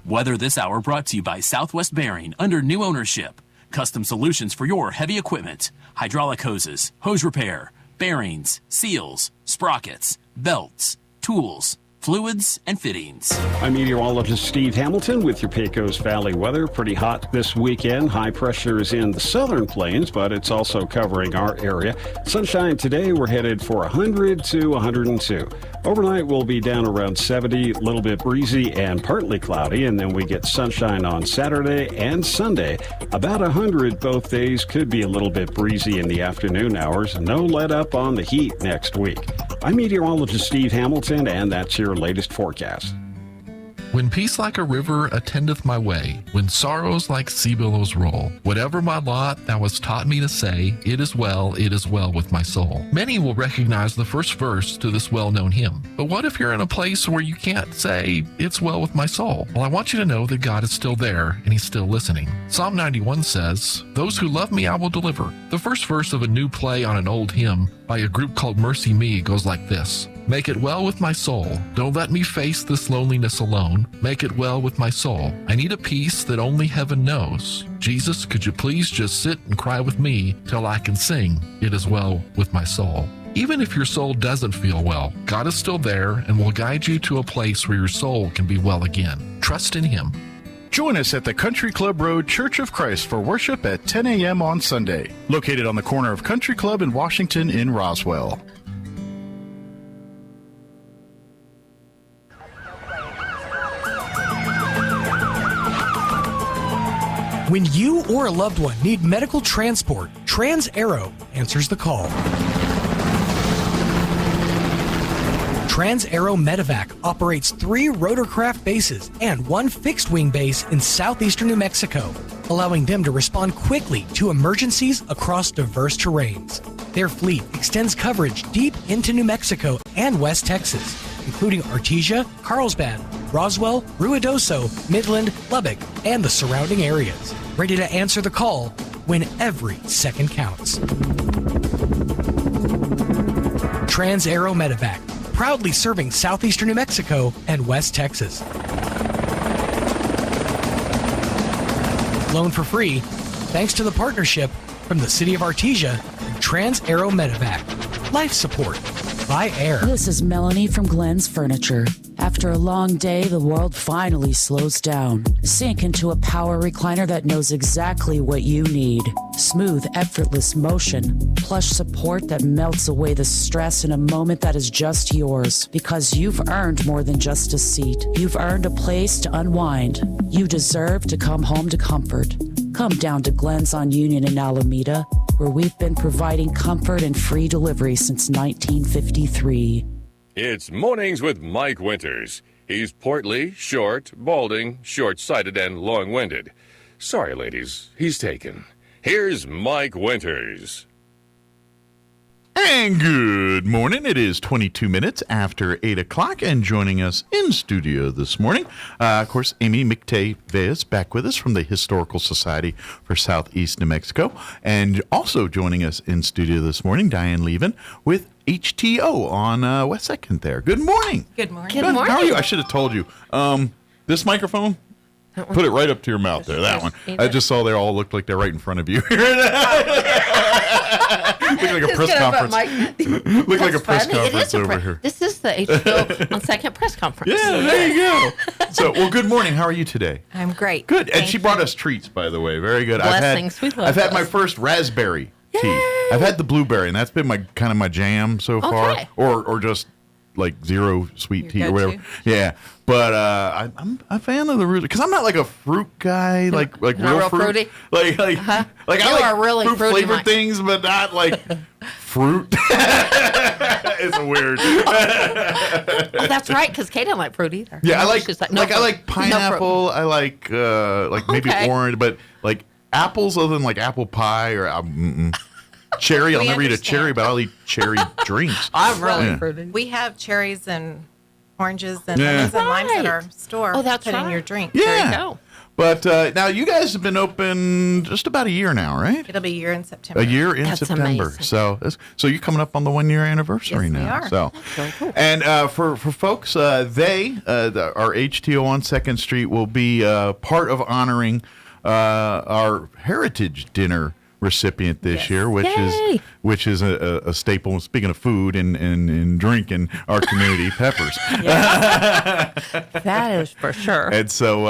Weather this hour brought to you by Southwest Bearing under new ownership. Custom solutions for your heavy equipment. Hydraulic hoses, hose repair, bearings, seals, sprockets, belts, tools, fluids, and fittings. I'm meteorologist Steve Hamilton with your Pecos Valley weather. Pretty hot this weekend. High pressure is in the southern plains, but it's also covering our area. Sunshine today, we're headed for 100 to 102. Overnight, we'll be down around 70, a little bit breezy and partly cloudy, and then we get sunshine on Saturday and Sunday. About 100 both days, could be a little bit breezy in the afternoon hours. No let up on the heat next week. I'm meteorologist Steve Hamilton, and that's your latest forecast. When peace like a river attendeth my way, when sorrows like sea billows roll, whatever my lot thou hast taught me to say, it is well with my soul. Many will recognize the first verse to this well-known hymn. But what if you're in a place where you can't say, it's well with my soul? Well, I want you to know that God is still there and he's still listening. Psalm 91 says, those who love me I will deliver. The first verse of a new play on an old hymn by a group called Mercy Me goes like this. Make it well with my soul. Don't let me face this loneliness alone. Make it well with my soul. I need a peace that only heaven knows. Jesus, could you please just sit and cry with me till I can sing, it is well with my soul. Even if your soul doesn't feel well, God is still there and will guide you to a place where your soul can be well again. Trust in him. Join us at the Country Club Road Church of Christ for worship at 10 a.m. on Sunday, located on the corner of Country Club and Washington in Roswell. When you or a loved one need medical transport, Trans-Aero answers the call. Trans-Aero Medevac operates 3 rotorcraft bases and 1 fixed-wing base in southeastern New Mexico, allowing them to respond quickly to emergencies across diverse terrains. Their fleet extends coverage deep into New Mexico and West Texas, including Artesia, Carlsbad, Roswell, Ruidoso, Midland, Lubbock, and the surrounding areas. Ready to answer the call when every second counts. Trans-Aero Medevac, proudly serving southeastern New Mexico and West Texas. Loan for free, thanks to the partnership from the City of Artesia and Trans-Aero Medevac. Life support by air. This is Melanie from Glenn's Furniture. After a long day, the world finally slows down. Sink into a power recliner that knows exactly what you need. Smooth, effortless motion. Plush support that melts away the stress in a moment that is just yours. Because you've earned more than just a seat. You've earned a place to unwind. You deserve to come home to comfort. Come down to Glenn's on Union in Alameda, where we've been providing comfort and free delivery since 1953. It's Mornings with Mike Winters. He's portly, short, balding, short-sighted, and long-winded. Sorry, ladies, he's taken. Here's Mike Winters. And good morning. It is 22 minutes after 8 o'clock, and joining us in studio this morning, of course, Amy McVeigh-Tejas back with us from the Historical Society for Southeast New Mexico. And also joining us in studio this morning, Diane Levin with HTO on West 2nd there. Good morning. Good morning. Good morning. How are you? I should have told you. This microphone? Put it right up to your mouth there. That one. I just saw they all looked like they're right in front of you. Look like a press conference. Look like a press conference over here. This is the HTO on Second press conference. Yeah, there you go. So, well, good morning. How are you today? I'm great. Good. And she brought us treats, by the way. Very good. Blessings. I've had my first raspberry tea. I've had the blueberry, and that's been my kind of my jam so far. Or just like zero sweet tea or whatever. Yeah. But I'm a fan of the root because I'm not like a fruit guy, like real fruity. Like I like really fruit flavored things, but not like fruit. It's a weird. Oh, that's right, because Kate didn't like fruit either. Yeah, I like I like pineapple. No, I like maybe orange, but like apples other than like apple pie or cherry. I'll never eat a cherry, but I'll eat cherry drinks. I'm really fruity. We have cherries and oranges and lemons and limes at our store. Oh, that's put right. in your drink. Yeah. There you go. But now you guys have been open just about a year now, right? It'll be a year in September. A year in That's September. amazing. So you're coming up on the 1 year anniversary Yes, now. we are. So, That's really cool. and for folks, our HTO on 2nd Street will be part of honoring our Heritage Dinner recipient this year, which is a staple. Speaking of food and drink in our community, peppers. That is for sure. And so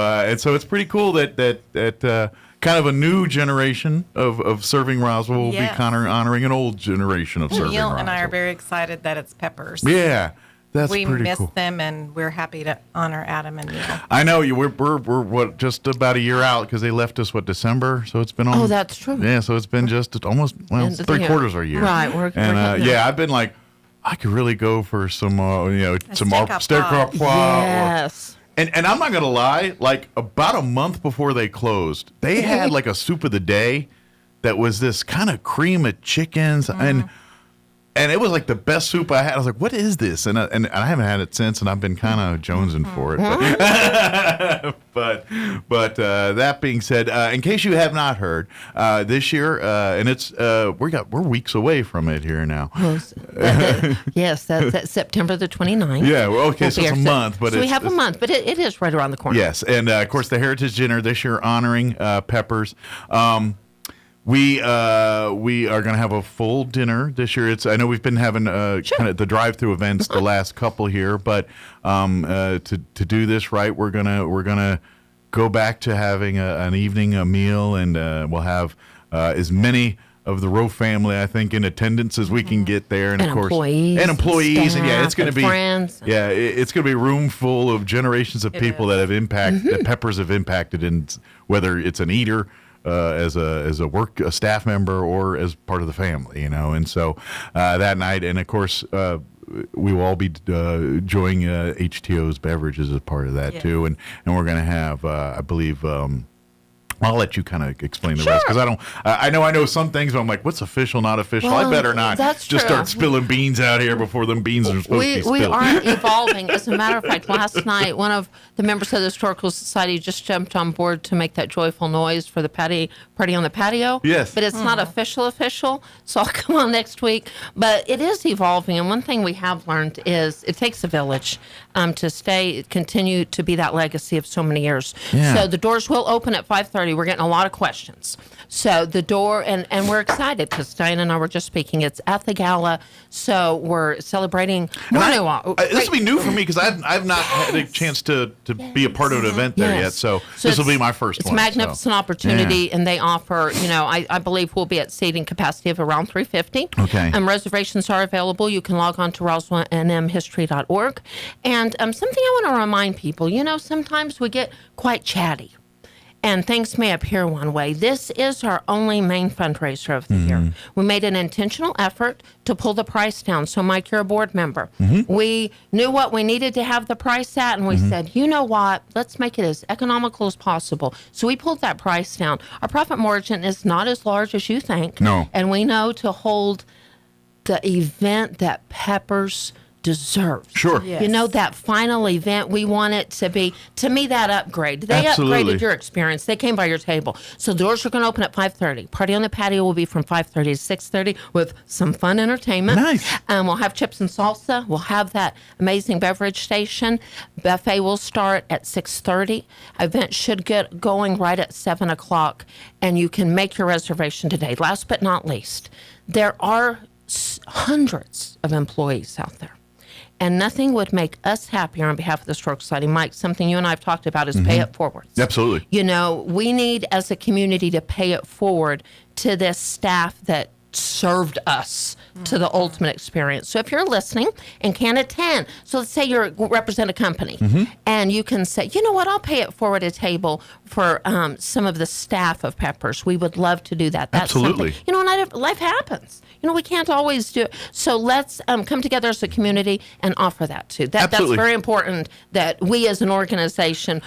it's pretty cool that kind of a new generation of serving Roswell will be honoring an old generation of serving Neil Roswell. and I are very excited that it's peppers. Yeah, that's we pretty miss cool. them, and we're happy to honor Adam and Neil. I know we're just about a year out because they left us December, so it's been Oh, that's true. Yeah, so it's been just almost End of the 3/4 year. of a year. Right, we're I've been like, I could really go for some some stir-crop. Yes. And I'm not gonna lie, like about a month before they closed, they had like a soup of the day that was this kind of cream of chickens and it was like the best soup I had. I was like, what is this? And I haven't had it since, and I've been kind of jonesing for it. But that being said, in case you have not heard, this year, and it's we're weeks away from it here now. Yes, that's September the 29th. Yeah, well, okay, so it's a month, but we have a month, but it is right around the corner. Yes, and of course the Heritage Dinner this year honoring peppers. We are going to have a full dinner this year. I know we've been having kind of the drive-through events the last couple here, but to do this right, we're gonna go back to having an evening meal, and we'll have as many of the Rowe family, I think, in attendance as we can get there, and of course, employees, and yeah, it's going to be friends. Yeah, it's going to be a room full of generations of people that have that peppers have impacted, in whether it's an eater. As a staff member or as part of the family, and so that night, and of course we will all be enjoying HTO's beverages as part of that too, and we're going to have I believe. I'll let you kind of explain the rest, because I know some things, but I'm like, what's official, not official? I better not just start spilling beans out here before them beans are supposed to be spilled. We are evolving. As a matter of fact, last night, one of the members of the Historical Society just jumped on board to make that joyful noise for the party on the patio. Yes. But it's not official, so I'll come on next week. But it is evolving, and one thing we have learned is it takes a village to continue to be that legacy of so many years. Yeah. So the doors will open at 5:30. We're getting a lot of questions. So the door, and we're excited because Diane and I were just speaking. It's at the gala, so we're celebrating. This will be new for me because I've not had a chance to be a part of an event there yet. So this will be my first one. It's a magnificent opportunity, and they offer, I believe we'll be at seating capacity of around 350. Okay. Reservations are available. You can log on to roswellnmhistory.org. And something I want to remind people, sometimes we get quite chatty. And things may appear one way. This is our only main fundraiser of the year. We made an intentional effort to pull the price down. So, Mike, you're a board member. We knew what we needed to have the price at, and we said, you know what? Let's make it as economical as possible. So we pulled that price down. Our profit margin is not as large as you think. No. And we know to hold the event that Peppers deserves. Sure. Yes. That final event, we want it to be, to me, that upgrade. They Absolutely. upgraded your experience. They came by your table. So the doors are going to open at 5:30. Party on the patio will be from 5:30 to 6:30 with some fun entertainment. Nice. We'll have chips and salsa. We'll have that amazing beverage station. Buffet will start at 6:30. Event should get going right at 7 o'clock, and you can make your reservation today. Last but not least, there are hundreds of employees out there. And nothing would make us happier on behalf of the Historical Society. Mike, something you and I have talked about is pay it forward. Absolutely. We need as a community to pay it forward to this staff that served us to the ultimate experience. So if you're listening and can't attend, so let's say you represent a company and you can say, you know what, I'll pay it forward a table for some of the staff of Peppers. We would love to do that. That's Absolutely. something, and life happens. We can't always do it. So let's come together as a community and offer that too. That's very important that we as an organization,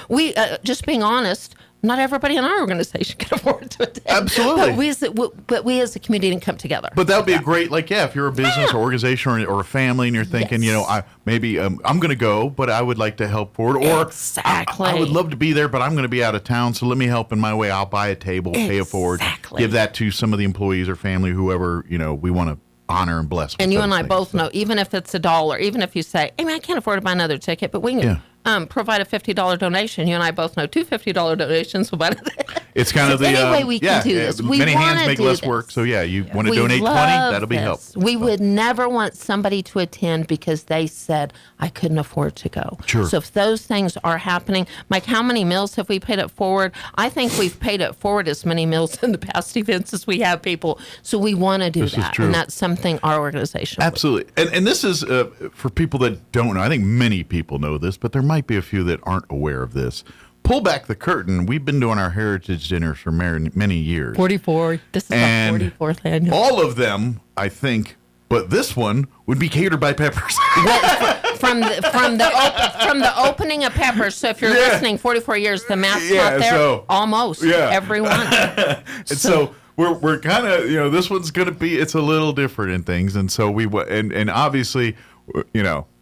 just being honest, not everybody in our organization can afford to attend. Absolutely. But we as a community can come together. But that would be a great, if you're a business or organization or a family and you're thinking, I'm going to go, but I would like to help forward. Or exactly. I would love to be there, but I'm going to be out of town, so let me help in my way. I'll buy a table, pay it forward, give that to some of the employees or family, whoever, we want to honor and bless. And you and I both know, even if it's $1, even if you say, I can't afford to buy another ticket, but we can provide a $50 donation. You and I both know two $50 donations will buy it. It's kind of the any way we can do this. Many hands make less work. So you want to donate 20, that'll be helpful. We would never want somebody to attend because they said I couldn't afford to go. Sure. So if those things are happening, Mike, how many meals have we paid it forward? I think we've paid it forward as many meals in the past events as we have people. So we want to do that, and that's something our organization. Absolutely, and this is for people that don't know. I think many people know this, but there might be a few that aren't aware of this. Pull back the curtain. We've been doing our heritage dinners for many years. 44. This is our 44th annual. All of them, I think, but this one would be catered by Peppers. from the opening of Peppers. So if you're listening, 44 years, the math's not there. So, almost everyone. And so we're kind of this one's going to be. It's a little different in things, and so and obviously.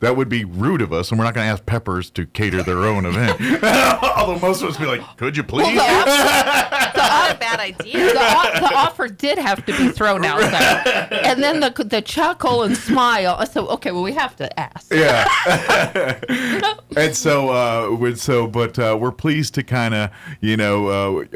That would be rude of us, and we're not going to ask Peppers to cater their own event. Although most of us would be like, could you please? Not a bad idea. The offer did have to be thrown out there. And then the chuckle and smile. So, okay, well, we have to ask. Yeah. And but we're pleased to kind of, we're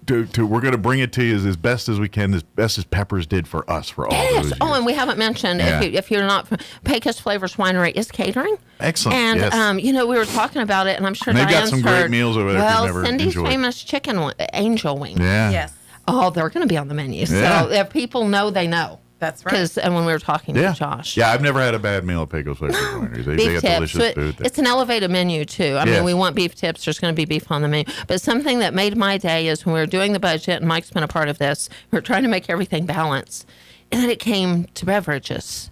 going to bring it to you as best as we can, as best as Peppers did for us for all those years. Oh, and we haven't mentioned, if you're not, Pecos Flavors Winery is catering. Excellent. And, yes. We were talking about it, and I'm sure they've Diane's got some great meals over there. Well, Cindy's famous chicken angel wings. Yeah. Yes. Oh, they're going to be on the menu. Yeah. So if people know, they know. That's right. And when we were talking to Josh. Yeah, I've never had a bad meal at Pecos Flavors Winery. They got delicious food there. It's an elevated menu, too. I mean, we want beef tips. There's going to be beef on the menu. But something that made my day is when we were doing the budget, and Mike's been a part of this, we were trying to make everything balanced. And then it came to beverages.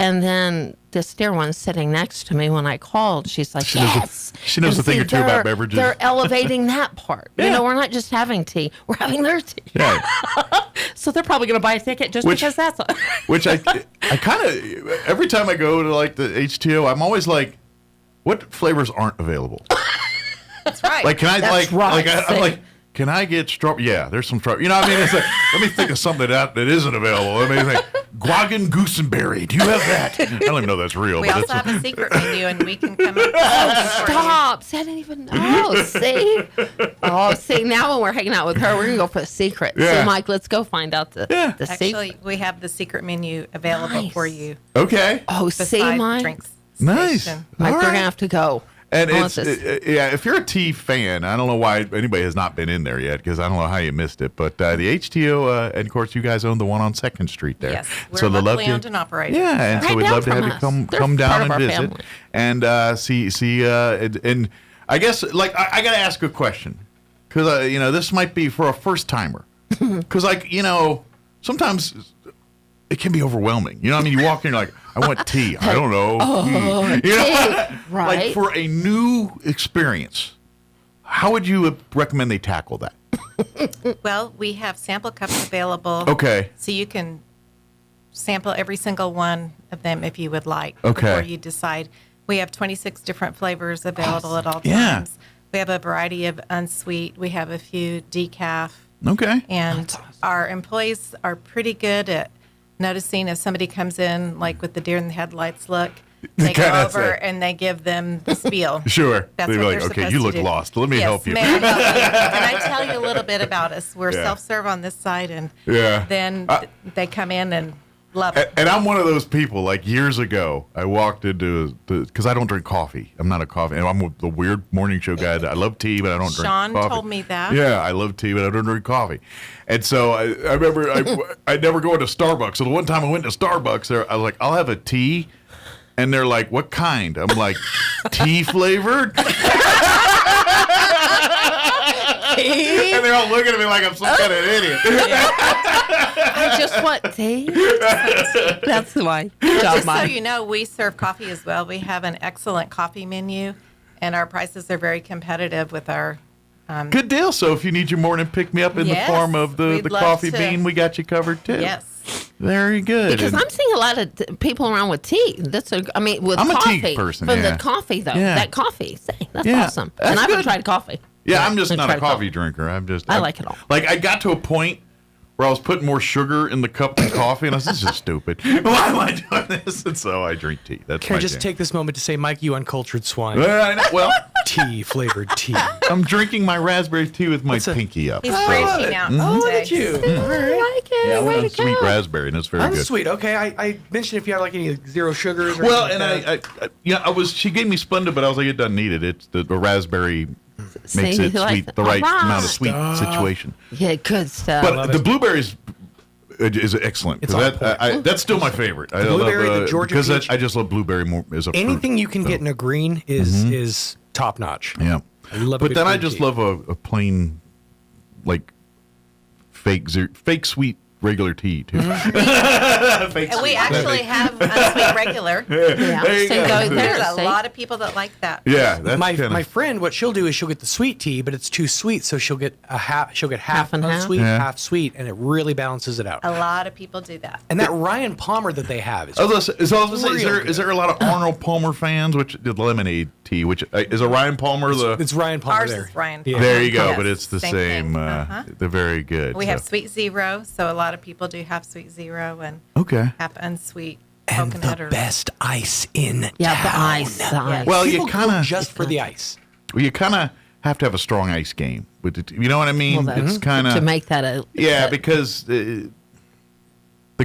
And then this dear one sitting next to me when I called, she's like, yes. She knows a thing or two about beverages. They're elevating that part. Yeah. We're not just having tea. We're having their tea. Yeah. So they're probably going to buy a ticket because that's which I kind of, every time I go to the HTO, I'm always like, what flavors aren't available? That's right. I'm like, can I get strawberry? Yeah, there's some strawberry. It's like, let me think of something that isn't available. I mean, it's like, Guagan gooseberry. Do you have that? I don't even know that's real. We also have a secret menu, and we can come up. Stop! I didn't even know. See? Now when we're hanging out with her, we're gonna go for the secret. Yeah. So, Mike, let's go find out the secret. Actually, we have the secret menu available for you. Okay. Oh, see, Mike. Drinks nice. Station. Mike, we're gonna have to go. And if you're a tea fan, I don't know why anybody has not been in there yet, because I don't know how you missed it. But the HTO, and of course, you guys own the one on 2nd Street there. Yes, we're locally owned and operated. Yeah, and so we'd love to have you come down and visit and see. And I guess I got to ask a question, because this might be for a first timer, because sometimes it can be overwhelming. You walk in, you're like, I want tea. I don't know. Right. Like for a new experience, how would you recommend they tackle that? Well, we have sample cups available. Okay. So you can sample every single one of them if you would like. Okay. Before you decide. We have 26 different flavors available at all times. Yeah. We have a variety of unsweet. We have a few decaf. Okay. And our employees are pretty good at noticing if somebody comes in with the deer in the headlights look. They go over and they give them the spiel. Sure. That's they're what like, they're okay, supposed you to look do. lost. Let me help you. May I help you? Can I tell you a little bit about us? We're self-serve on this side, and then they come in and love it. And I'm one of those people, years ago, I walked into, because I don't drink coffee. I'm not a coffee, and I'm the weird morning show guy. I love tea, but I don't drink coffee. Sean told me that. Yeah, I love tea, but I don't drink coffee. And so I remember I'd never go into Starbucks. So the one time I went to Starbucks, I was like, I'll have a tea. And they're like, what kind? I'm like, tea flavored? And they're all looking at me like I'm some kind of idiot. I just want tea. That's why. Just so you know, we serve coffee as well. We have an excellent coffee menu, and our prices are very competitive with our Good deal. So if you need your morning pick-me-up in the form of the coffee bean, we got you covered, too. Yes. Very good. Because I'm seeing a lot of people around with tea. With I'm coffee. A tea person, From the coffee, though. Yeah. That coffee. That's awesome. That's and I haven't good. tried coffee. Yeah, I'm just not a coffee drinker. I like it all. Like, I got to a point where I was putting more sugar in the cup than coffee, and I was this is stupid. Why am I doing this? And so I drink tea. That's Can my I just jam. take this moment to say, Mike, you uncultured swine. I know. Well, tea-flavored tea. I'm drinking my raspberry tea with my pinky up. He's branching out. Oh, look at you. I like it. Yeah, Way to sweet go. raspberry, and it's very I'm good. sweet. Okay, I mentioned if you have like any zero sugars. Or Well, anything and like that. I was. She gave me Splenda, but I was like, it doesn't need it. It's the raspberry makes See, it he likes sweet, it. the right All amount of sweet right. situation. Yeah, good stuff. But the blueberries is excellent. It's 'Cause on point. that's still my favorite. I blueberry, love, the Georgia because peach. I just love blueberry more as a fruit. Anything you can So, get in a green is top notch. Yeah. I love a But good then I green just tea. love a plain, like, fake sweet regular tea, too. Fake And we sweet. actually have unsweet regular. Yeah. There you So go. go there. There's a See? lot of people that like that. Yeah, that's my kinda, my friend, what she'll do is she'll get the sweet tea, but it's too sweet, so she'll get half and half? unsweet, Yeah. half sweet, and it really balances it out. A lot of people do that. And that Ryan Palmer that they have is is there a lot of Arnold Palmer fans? Which the lemonade tea, which is a Ryan Palmer it's Ryan Palmer Ours there. is Ryan Yeah. Palmer. There you go, Yes, but it's the same same. thing. Uh-huh. They're very good. We so. have sweet zero, so a lot of people do have sweet zero and Okay. have unsweet And coconut the or best ice in Yeah, town. the ice. Well, People you kind go of just for the ice. you kind of have to have a strong ice game with it. You know what I mean? Well, It's kind of to make that a because the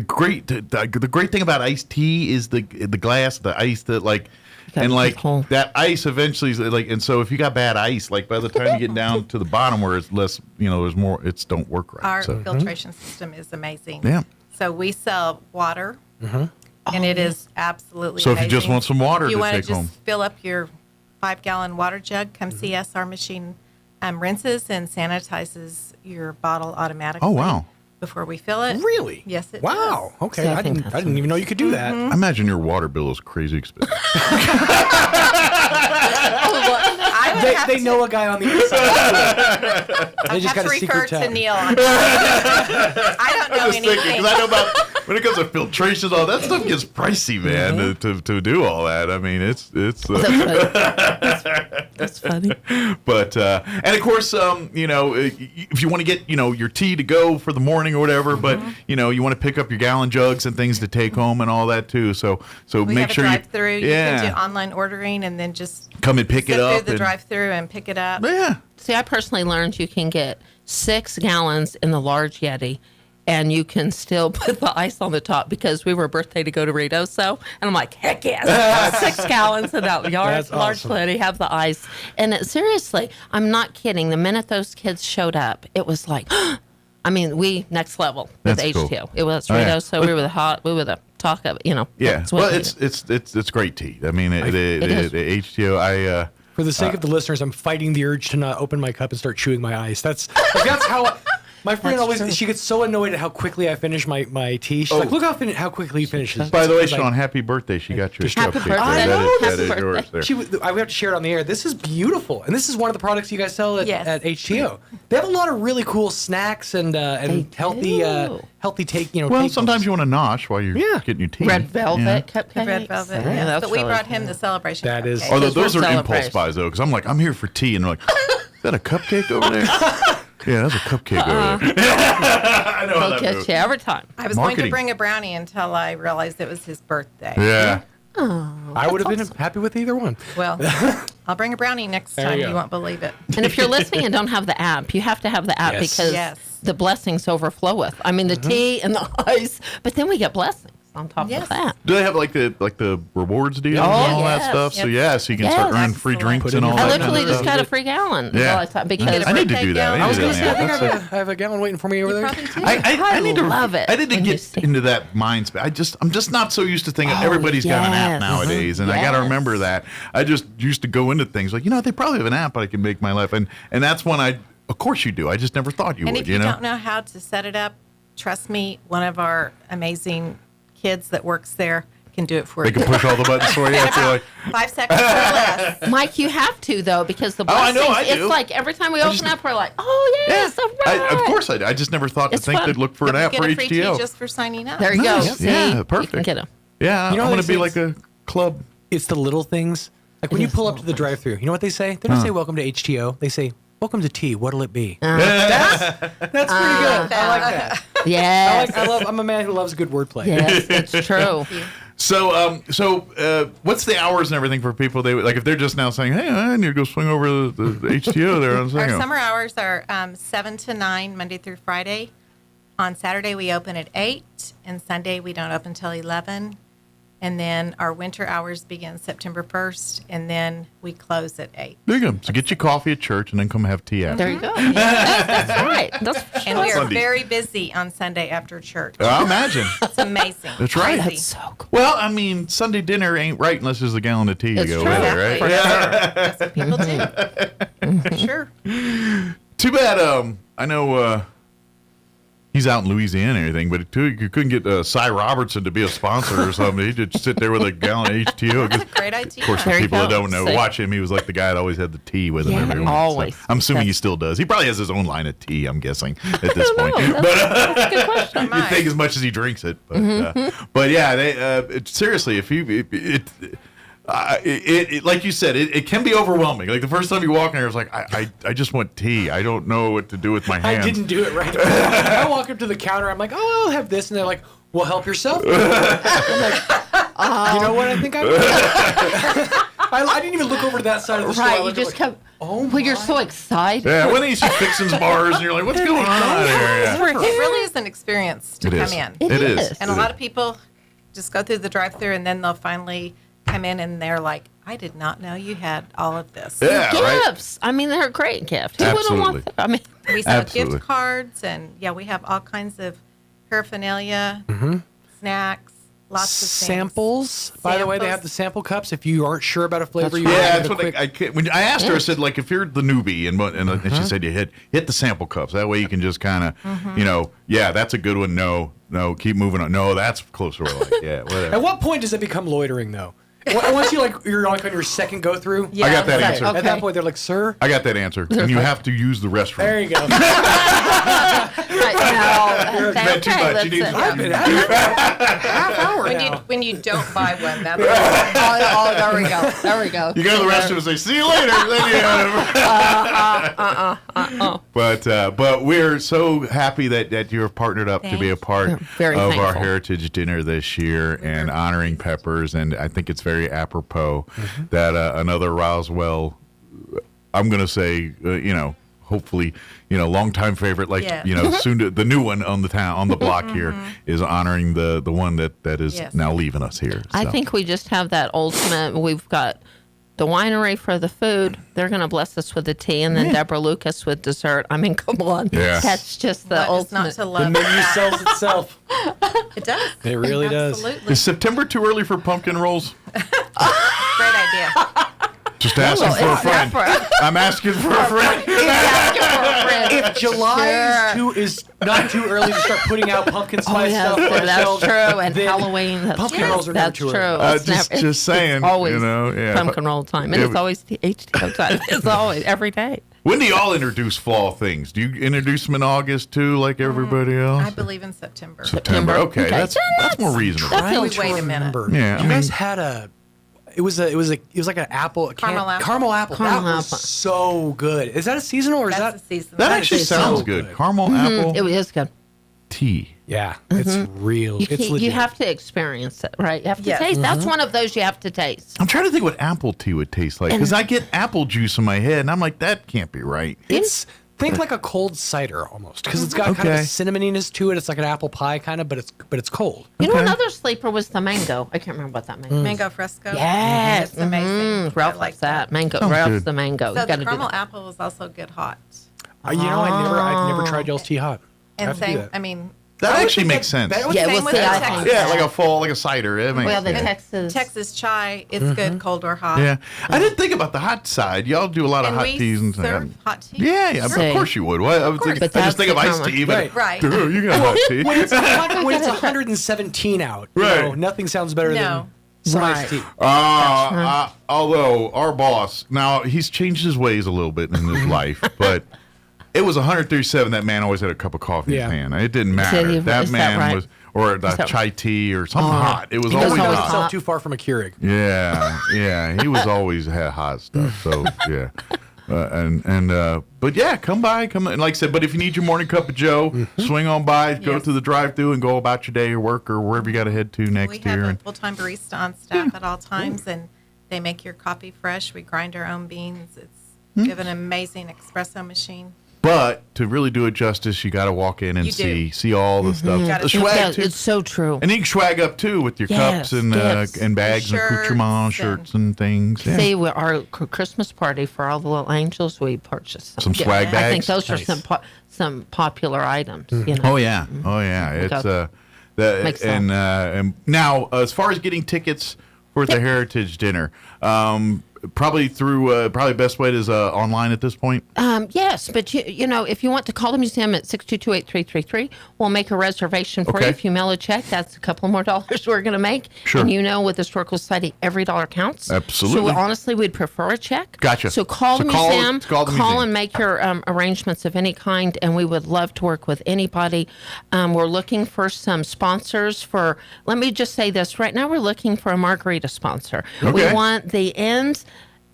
great thing about iced tea is the glass, the ice that like. gotta And like keep whole. that ice eventually is like, and so if you got bad ice, like by the time you get down to the bottom where it's less, there's more, it's don't work right. our So filtration system is amazing. Yeah. So we sell water, and it is absolutely So if you just amazing. want some water if you to want take just home. fill up your 5-gallon water jug, come see us. Our machine rinses and sanitizes your bottle automatically. Oh, wow. Before we fill it. Really? Yes, it Wow. does. Okay. See, I I think didn't even know you could do that. I imagine your water bill is crazy expensive. I would have They to, know a guy on the inside. They just have got to a refer secret to tab. Neil on that. I don't know I'm just thinking, anything. because I know about when it comes to filtrations, all that stuff gets pricey, man. To do all that, I mean, it's. That's funny. But and of course, if you want to get your tea to go for the morning or whatever, but you want to pick up your gallon jugs and things to take home and all that too. So We make have sure a drive-through. You yeah, can do online ordering and then just come and pick sit it up. through the and- drive-through and pick it up. Yeah. See, I personally learned you can get 6 gallons in the large Yeti, and you can still put the ice on the top because we were birthday to go to Reynoso, and I'm like, heck yes, 6 gallons in that large awesome. Yeti, have the ice. And seriously, I'm not kidding. The minute those kids showed up, it was like, I mean, we next level with That's cool. H2O. It was Oh, yeah. Reynoso. We were the talk of it. Yeah. that's what Well, we it's great tea. I mean, It is. HTO. For the sake of the listeners, I'm fighting the urge to not open my cup and start chewing my ice. That's how. My friend That's always, true. she gets so annoyed at how quickly I finish my tea. She's like, look how quickly he finishes. By the way, It's like- Sean, happy birthday! She got your Happy cupcake. birthday. I That know, is- happy that is birthday. yours there. we have to share it on the air. This is beautiful, and this is one of the products you guys sell at, Yes. at HTO. They have a lot of really cool snacks and healthy do. healthy take. Well, take sometimes notes. you want to nosh while you're getting your tea. Red velvet cupcakes. Red velvet. Yeah, yes. that's But we really brought cool. him the celebration. That is- cupcake. Although Those those were are impulse celebrations. buys though, because I'm like, I'm here for tea, and they're like, is that a cupcake over there? Yeah, that's a cupcake over there. I know how They'll that catch moves. you every time. I was going Marketing. to bring a brownie until I realized it was his birthday. Yeah. I would have been happy with either one. Well, I'll bring a brownie next There time. you You go. won't believe it. And if you're listening and don't have the app, you have to have the app Yes. because Yes. the blessings overfloweth. I mean, the tea and the ice, but then we get blessings on top Yes. of that. Do they have like the rewards deal Oh, and all that yes. stuff? So Yep. so you can start Yes. earning free Excellent. drinks Put and in all your I that. literally kind of just stuff. got a free gallon. Yeah. All the time because Get a I need to birthday do that. gallon? I need to do I that. think That's I have a gallon waiting for me over You there. probably do. I need to love it I need to when you get see- into that mind space. I'm just not so used to thinking Oh, everybody's got an app yes. nowadays, and I got to Yes. remember that. I just used to go into things like, they probably have an app, but I can make my life, and that's when of course you do. I just never thought you And would. if you don't know how to set it up, trust me, one of our amazing kids that works there can do it for They you. can push all the buttons for you. I feel like 5 seconds or less. Mike, you have to though, because the I blessings. know, I do. It's like every time we open up, we're like, oh yes, all right. of course I just never thought to It's think fun. they'd look for an app Get for a free tea HTO. just for signing up. There you go. Nice. See? Yeah, You perfect. can get them. Yeah, You know I'm what going to they be say like a club. It's the little things. Like when you pull up to the drive-thru, you know what they say? They don't say welcome to HTO. They say welcome to tea. What'll it be? That's pretty good. I like that. Yes. I'm a man who loves good wordplay. Yes, that's true. So, what's the hours and everything for people? They like if they're just now saying, "Hey, I need to go swing over the HTO there." I'm saying, Our summer hours are 7 to 9, Monday through Friday. On Saturday, we open at 8, and Sunday, we don't open until 11. And then our winter hours begin September 1st, and then we close at 8. there you go. So get your coffee at church and then come have tea after. There you go. That's right. That's for sure. And we are Sunday. very busy on Sunday after church. I imagine. It's amazing. That's right. Crazy. That's so cool. Well, I mean, Sunday dinner ain't right unless there's a gallon of tea It's to go true. with it, right? That's what people do. For sure. Too bad. I know he's out in Louisiana and everything, but you couldn't get Cy Robertson to be a sponsor or something. He'd just sit there with a gallon of HTO. That's a great idea. Of course, for There you people that go. don't know, See. watch him. He was like the guy that always had the tea with him. Yeah, everywhere. always. I'm assuming he That's- still does. He probably has his own line of tea, I'm guessing, at this point. know. That's a good question. You think as much as he drinks it. But yeah, seriously, if you... It like you said, it can be overwhelming. Like the first time you walk in there, it's like I just want tea. I don't know what to do with my hands. I didn't do it right. I walk up to the counter. I'm like, oh, I'll have this, and they're like, well, help yourself. I'm like, you know what? I think I will. I didn't even look over to that side of the store. I Right, you looked just like, come. Oh, well, you're so excited. Yeah, when you see Fixin's bars, and you're like, what's going on here? Yeah. It really is an experience to It come is. in. It is. And a lot of people just go through the drive-thru, and then they'll finally come in, and they're like, I did not know you had all of this. Yeah, right. Gifts. I mean, they're a great gift. Who wouldn't Absolutely. want that? I mean, We sell Absolutely. gift cards, and we have all kinds of paraphernalia, snacks, lots of things. samples. By the way, they have the sample cups. If you aren't sure about a flavor, you Yeah, want that's to what when I asked her. I said, like, if you're the newbie, and she said, you hit the sample cups. That way you can just kind of, yeah, that's a good one. No, keep moving on. No, that's closer. Like, yeah, whatever. At what point does it become loitering, though? Once you're like on your second go through. I got that answer. At that point, they're like, "Sir." I got that answer, and you have to use the restroom. There you go. right now, It's been too much. You need to- I've been at it for half hour When now. when you don't buy one, that's there we go. There we go. You go to the restroom and say, "See you later." Then but we're so happy that you're partnered up to be a part of Very our thankful. Heritage Dinner this year and honoring Peppers. And I think it's very apropos that another Roswell, I'm going to say, hopefully, longtime favorite, like, Yeah. soon to, the new one on the block here is honoring the one that is now leaving us here. I So. think we just have that ultimate. We've got the winery for the food. They're going to bless us with the tea, and then Deborah Lucas with dessert. I mean, come on. Yeah. That's just the What is ultimate. not to The love. menu sells itself. It does. It really does. Absolutely. Is September too early for pumpkin rolls? Great idea. Just asking for a it's friend. not for- I'm asking for a friend. If July is not too early to start putting out pumpkin spice stuff, on the that's shelves, true. And then Halloween. That's pumpkin true. rolls are never That's too true. early. It's Just saying. It's always yeah. pumpkin roll time, and Yeah, it's always the HTO time. It's always every day. When do y'all introduce fall things? Do you introduce them in August too, like everybody else? I believe in September. September. Okay, Okay, that's more reasonable. That Trying feels to wait a minute. remember. Yeah, I you guys mean- had it was like an apple, Caramel apple. caramel apple. Caramel That was apple. so good. Is that a seasonal or is That's that? the season. That actually is sounds so good. good. Caramel apple It is good. tea. Yeah, it's real. You, It's legit. you have to experience it, right? You have to Yes. taste. That's one of those you have to taste. I'm trying to think what apple tea would taste like because I get apple juice in my head and I'm like, that can't be right. It's think like a cold cider almost because it's got kind of Okay. a cinnamoniness to it. It's like an apple pie kind of, but it's cold. You know, another sleeper was the mango. I can't remember what that mango. Mango fresco. Yes, It's amazing. Ralph I likes that. Mango. Sounds Ralph's good. the mango. So You the got to do caramel that. apple is also good hot. I've never tried y'all's tea hot. I And have to do same, that. I mean, That actually makes sense. Yeah, we'll see. Yeah, like a fall, like a cider. It makes Well, the sense. Texas chai, it's good cold or hot. Yeah, I didn't think about the hot side. Y'all do a lot of And hot we teas and serve hot tea. Yeah, of course you would. What? I just think of iced tea, but Right. You got hot tea. When it's 117 out, Right. nothing sounds better than some iced tea. Although our boss, now he's changed his ways a little bit in his life, but it was 137. That man always had a cup of coffee in his hand. It didn't matter. That man was, or the chai tea or something hot. It was always hot. Not too far from a Keurig. Yeah. He was always had hot stuff. So yeah. But yeah, come by, and like I said, but if you need your morning cup of Joe, swing on by, go to the drive-through and go about your day or work or wherever you got to head to next year. We have a full-time barista on staff at all times, and they make your coffee fresh. We grind our own beans. We have an amazing espresso machine. But to really do it justice, you got to walk in and see all the stuff. The swag too. It's so true. And you can swag up too with your cups and bags and accoutrements, shirts and things. Yeah. See, our Christmas party for all the little angels, we purchased some swag bags. I think those are some popular items. You know? Oh yeah. It's and now as far as getting tickets for the Heritage Dinner. Probably through best way is online at this point. Yes, but you know, if you want to call the museum at 622-8333, we'll make a reservation for you. If you mail a check, that's a couple more dollars we're going to make. Sure. And you know, with the Historical Society, every dollar counts. Absolutely. So honestly, we'd prefer a check. Gotcha. So call the museum, call and make your arrangements of any kind, and we would love to work with anybody. We're looking for some sponsors for. Let me just say this right now: we're looking for a margarita sponsor. We want the ends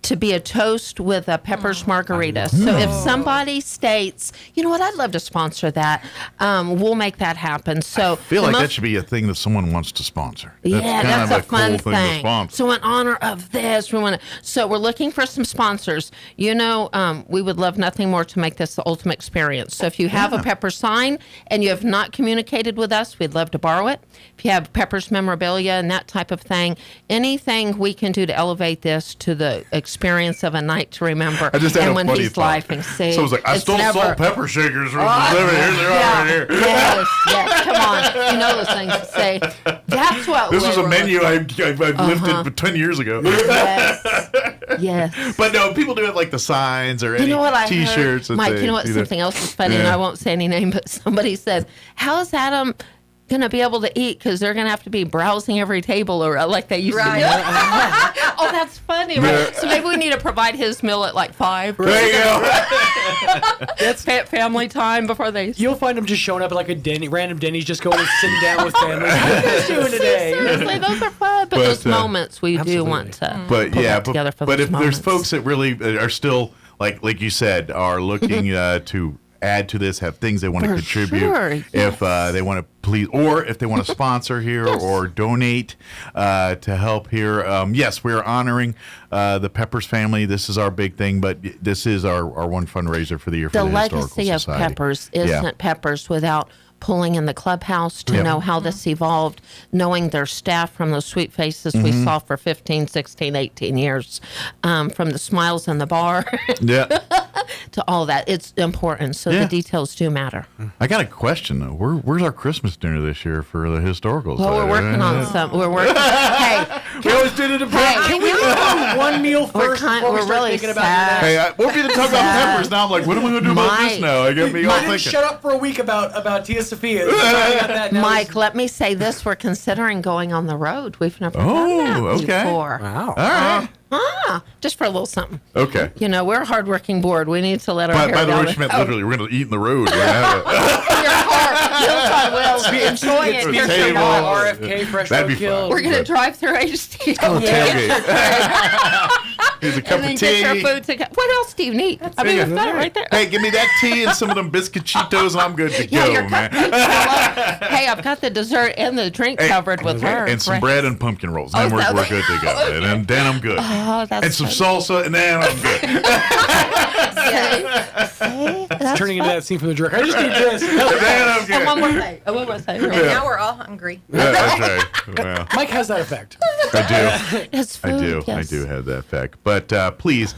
to be a toast with a Pepper's margarita. So if somebody states, you know what, I'd love to sponsor that, we'll make that happen. So I feel like that should be a thing that someone wants to sponsor. That's a fun cool thing to sponsor. So in honor of this, so we're looking for some sponsors. You know, we would love nothing more to make this the ultimate experience. So if you have a Pepper sign and you have not communicated with us, we'd love to borrow it. If you have Pepper's memorabilia and that type of thing, anything we can do to elevate this to the experience of a night to remember. I just had and a when funny he's thought. Laughing, see, so I was like, I stole salt pepper shakers from the living. Here they are right here. Yes, come on. You know those things. Say, that's what this was a menu I lifted 10 years ago. Yes. But no, people do have like the signs or any T-shirts. Heard, Mike, you know what? Something else is funny, and I won't say any name, but somebody said, how's Adam going to be able to eat because they're going to have to be browsing every table or like they used to do. Oh, that's funny, right? So maybe we need to provide his meal at like 5. There you go. That's family time before they. You'll find him just showing up at like a random Denny's, just going and sitting down with family. How are you guys doing today? Seriously, those are fun. But those moments we do want to pull that together for but those if moments. there's folks that really are still like you said are looking to add to this, have things they want to contribute. Sure, if they want to please, or if they want to sponsor here or donate to help here. Yes, we're honoring the Peppers family. This is our big thing, but this is our one fundraiser for the year for the Historical Society. The legacy of Peppers isn't Peppers without pulling in the clubhouse to know how this evolved, knowing their staff from those sweet faces we saw for 15, 16, 18 years, from the smiles in the bar to all that. It's important, so the details do matter. I got a question, though. Where's our Christmas dinner this year for the Historical Society? Well, we're working on some. We're working. Hey, we always did it in Can we do one meal first before we start thinking about that? Hey, we're going to talk about Peppers now. I'm like, what am I going to do about this now? I got me all thinking. Shut up for a week about Tia Sophia. Mike, let me say this. We're considering going on the road. We've never done that before. Wow. All right. Just for a little something. Okay. You know, we're a hardworking board. We need to let our hair By the down. way, she meant literally, we're going to eat in the road. In your car. Wheels on wheels. Enjoy it. It's a Here's your table. dog. RFK, fresh That'd be roadkill. fun. We're going to drive through HD. Here's a cup and then of tea. get your food to what else do you need? I mean, we've got it right there. Hey, give me that tea and some of them biscuititos, and I'm good to go, man. Hey, I've got the dessert and the drink covered with her. And some bread and pumpkin rolls. Then we're good to go. And then I'm good. Oh, that's and some salsa, and then I'm good. See? It's turning into that scene from The Jerk. I just need this. Then I'm good. And one more thing. And now we're all hungry. Yeah, that's right. Well, Mike has that effect. I do. It's food, I do. yes. I do have that effect. But please,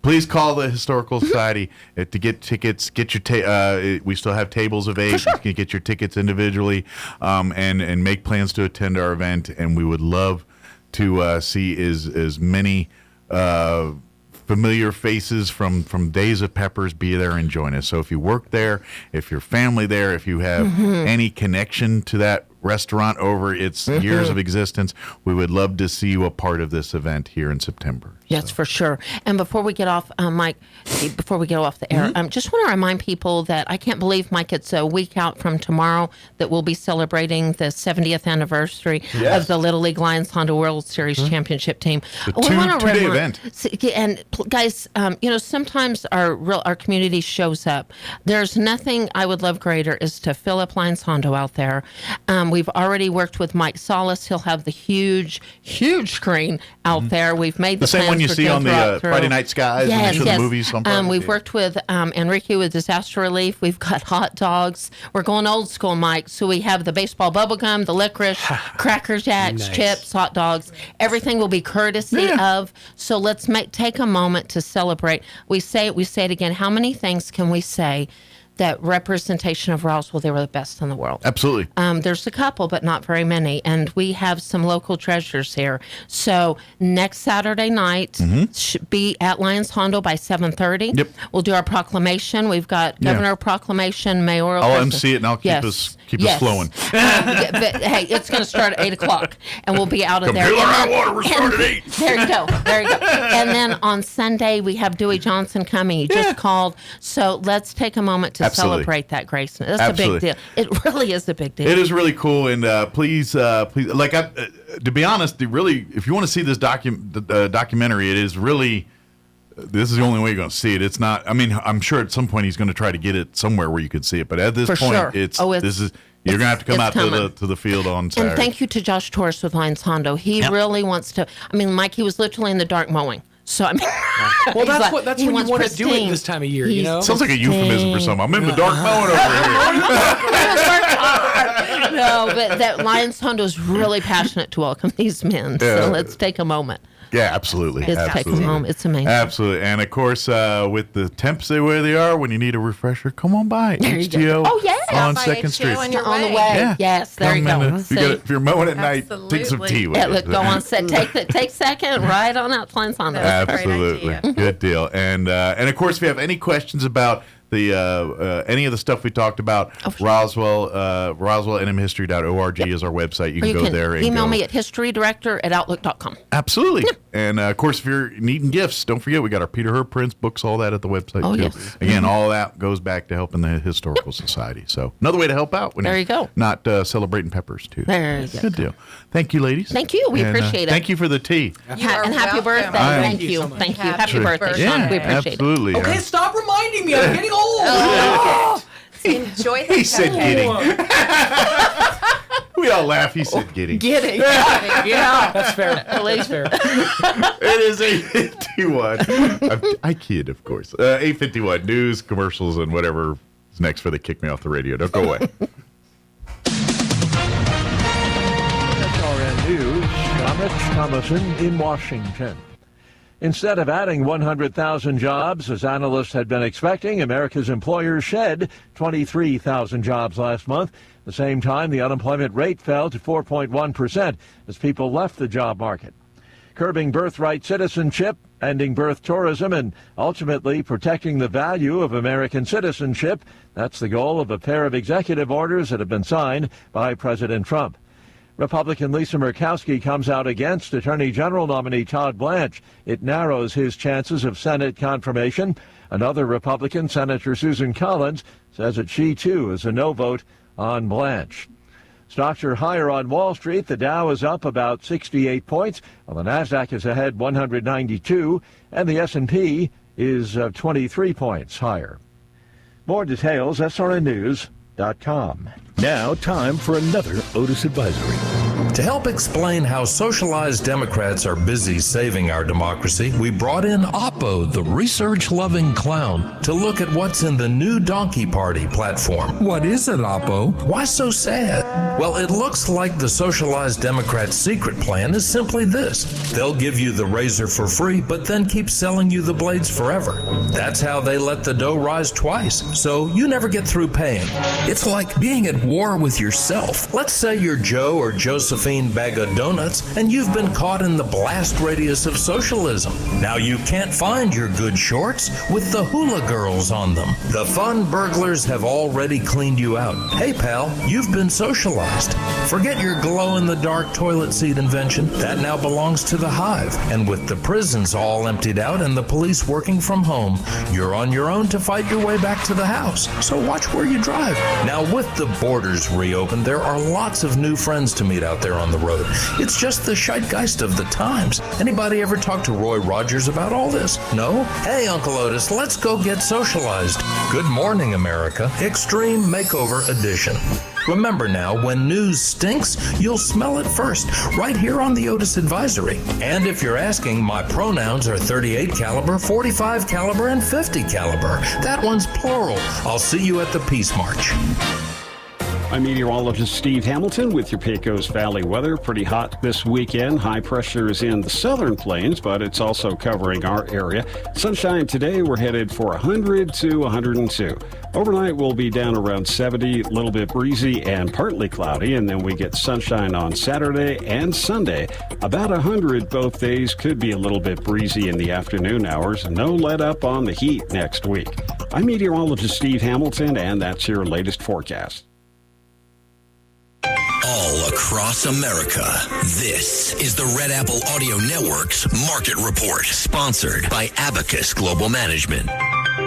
Please call the Historical Society to get tickets. Get your we still have tables of 8. Sure. You can get your tickets individually, and make plans to attend our event. And we would love to see as many familiar faces from Days of Peppers be there and join us. So if you work there, if your family there, if you have any connection to that restaurant over its years of existence, we would love to see you a part of this event here in September. Yes, for sure. And before we get off, Mike, before we get off the air, just want to remind people that I can't believe, Mike, it's a week out from tomorrow that we'll be celebrating the 70th anniversary of the Little League Lions Honda World Series Championship team. The two-day event. And guys, sometimes our community shows up. There's nothing I would love greater is to fill up Lions Hondo out there. We've already worked with Mike Solis. He'll have the huge screen out there. We've made the same one you see on the Friday Night Skies when they show the movies. We've worked with Enrique with Disaster Relief. We've got hot dogs. We're going old school, Mike. So we have the baseball bubble gum, the licorice, Cracker Jacks, chips, hot dogs. Everything will be courtesy of. So let's take a moment to celebrate. We say it again. How many things can we say that representation of Roswell, they were the best in the world? Absolutely. There's a couple, but not very many. And we have some local treasures here. So next Saturday night, should be at Lions Hondo by 7:30. Yep. We'll do our proclamation. We've got governor proclamation, mayoral. I'll MC it, and I'll keep us flowing. But hey, it's going to start at 8 o'clock, and we'll be out of there. We're starting at 8. There you go. And then on Sunday, we have Dewey Johnson coming. He just called. So let's take a moment to celebrate that, Grayson. That's a big deal. It really is a big deal. It is really cool, and please, to be honest, if you want to see this documentary, it is really. This is the only way you're going to see it. It's not. I mean, I'm sure at some point he's going to try to get it somewhere where you can see it, but at this point, you're going to have to come out to the field on Saturday. And thank you to Josh Torres with Lions Hondo. He really wants to. I mean, Mike, he was literally in the dark mowing. So I mean, well, that's when you want to do it this time of year. You know, sounds like a euphemism for something. I'm in the dark mowing over here. No, but that Lions Hondo is really passionate to welcome these men. So let's take a moment. Yeah, absolutely. Take them home. It's amazing. Absolutely. And, of course, with the temps the way they are, when you need a refresher, come on by. HTO on 2nd Street. On the way. Yeah. Yes, there you go. If you're mowing at night, take some tea with you. Look, go on set. Take second, right on out to Lions Hondo. Absolutely. Good deal. And, of course, if you have any questions about any of the stuff we talked about, Roswell, RoswellNMHistory.org is our website. You can go there and email me at historydirector@outlook.com. Absolutely. Yeah. And, of course, if you're needing gifts, don't forget we got our Peter Herb prints, books, all that at the website, too. Yes. Again, all that goes back to helping the Historical Society. So another way to help out when you're not celebrating peppers, too. There you go. Good deal. Thank you, ladies. Thank you. We appreciate it. Thank you for the tea. And happy birthday. Thank you. Thank you. Happy birthday, Sean. We appreciate it. Absolutely. Okay, stop reminding me. I'm getting old. Enjoy the He said getting. We all laugh. He said getting. Getting. Yeah, that's fair. That's fair. It is 8:51. I kid, of course. 8:51 news, commercials, and whatever is next for the Kick Me Off the Radio. Don't go away. SRN News. I'm Rich Thomason in Washington. Instead of adding 100,000 jobs, as analysts had been expecting, America's employers shed 23,000 jobs last month. At the same time, the unemployment rate fell to 4.1% as people left the job market. Curbing birthright citizenship, ending birth tourism, and ultimately protecting the value of American citizenship, that's the goal of a pair of executive orders that have been signed by President Trump. Republican Lisa Murkowski comes out against Attorney General nominee Todd Blanche. It narrows his chances of Senate confirmation. Another Republican, Senator Susan Collins, says that she, too, is a no vote on Blanche. Stocks are higher on Wall Street. The Dow is up about 68 points, while the NASDAQ is ahead 192, and the S&P is 23 points higher. More details, srnnews.com. Now, time for another Otis Advisory. To help explain how socialized Democrats are busy saving our democracy, we brought in Oppo, the research-loving clown, to look at what's in the new Donkey Party platform. What is it, Oppo? Why so sad? Well, it looks like the socialized Democrats' secret plan is simply this. They'll give you the razor for free, but then keep selling you the blades forever. That's how they let the dough rise twice, so you never get through paying. It's like being at war with yourself. Let's say you're Joe or Josephine Bag of Donuts, and you've been caught in the blast radius of socialism. Now you can't find your good shorts with the hula girls on them. The fun burglars have already cleaned you out. Hey pal, you've been socialized. Forget your glow-in-the-dark toilet seat invention. That now belongs to the hive. And with the prisons all emptied out and the police working from home, you're on your own to fight your way back to the house. So watch where you drive. Now with the borders reopened, there are lots of new friends to meet out there on the road. It's just the zeitgeist of the times. Anybody ever talk to Roy Rogers about all this? No? Hey, Uncle Otis, let's go get socialized. Good morning, America. Extreme Makeover Edition. Remember now, when news stinks, you'll smell it first, right here on the Otis Advisory. And if you're asking, my pronouns are 38 caliber, 45 caliber, and 50 caliber. That one's plural. I'll see you at the Peace March. I'm meteorologist Steve Hamilton with your Pecos Valley weather. Pretty hot this weekend. High pressure is in the southern plains, but it's also covering our area. Sunshine today, we're headed for 100 to 102. Overnight, we'll be down around 70, a little bit breezy and partly cloudy, and then we get sunshine on Saturday and Sunday. About 100 both days, could be a little bit breezy in the afternoon hours. No let up on the heat next week. I'm meteorologist Steve Hamilton, and that's your latest forecast. All across America, this is the Red Apple Audio Network's Market Report, sponsored by Abacus Global Management.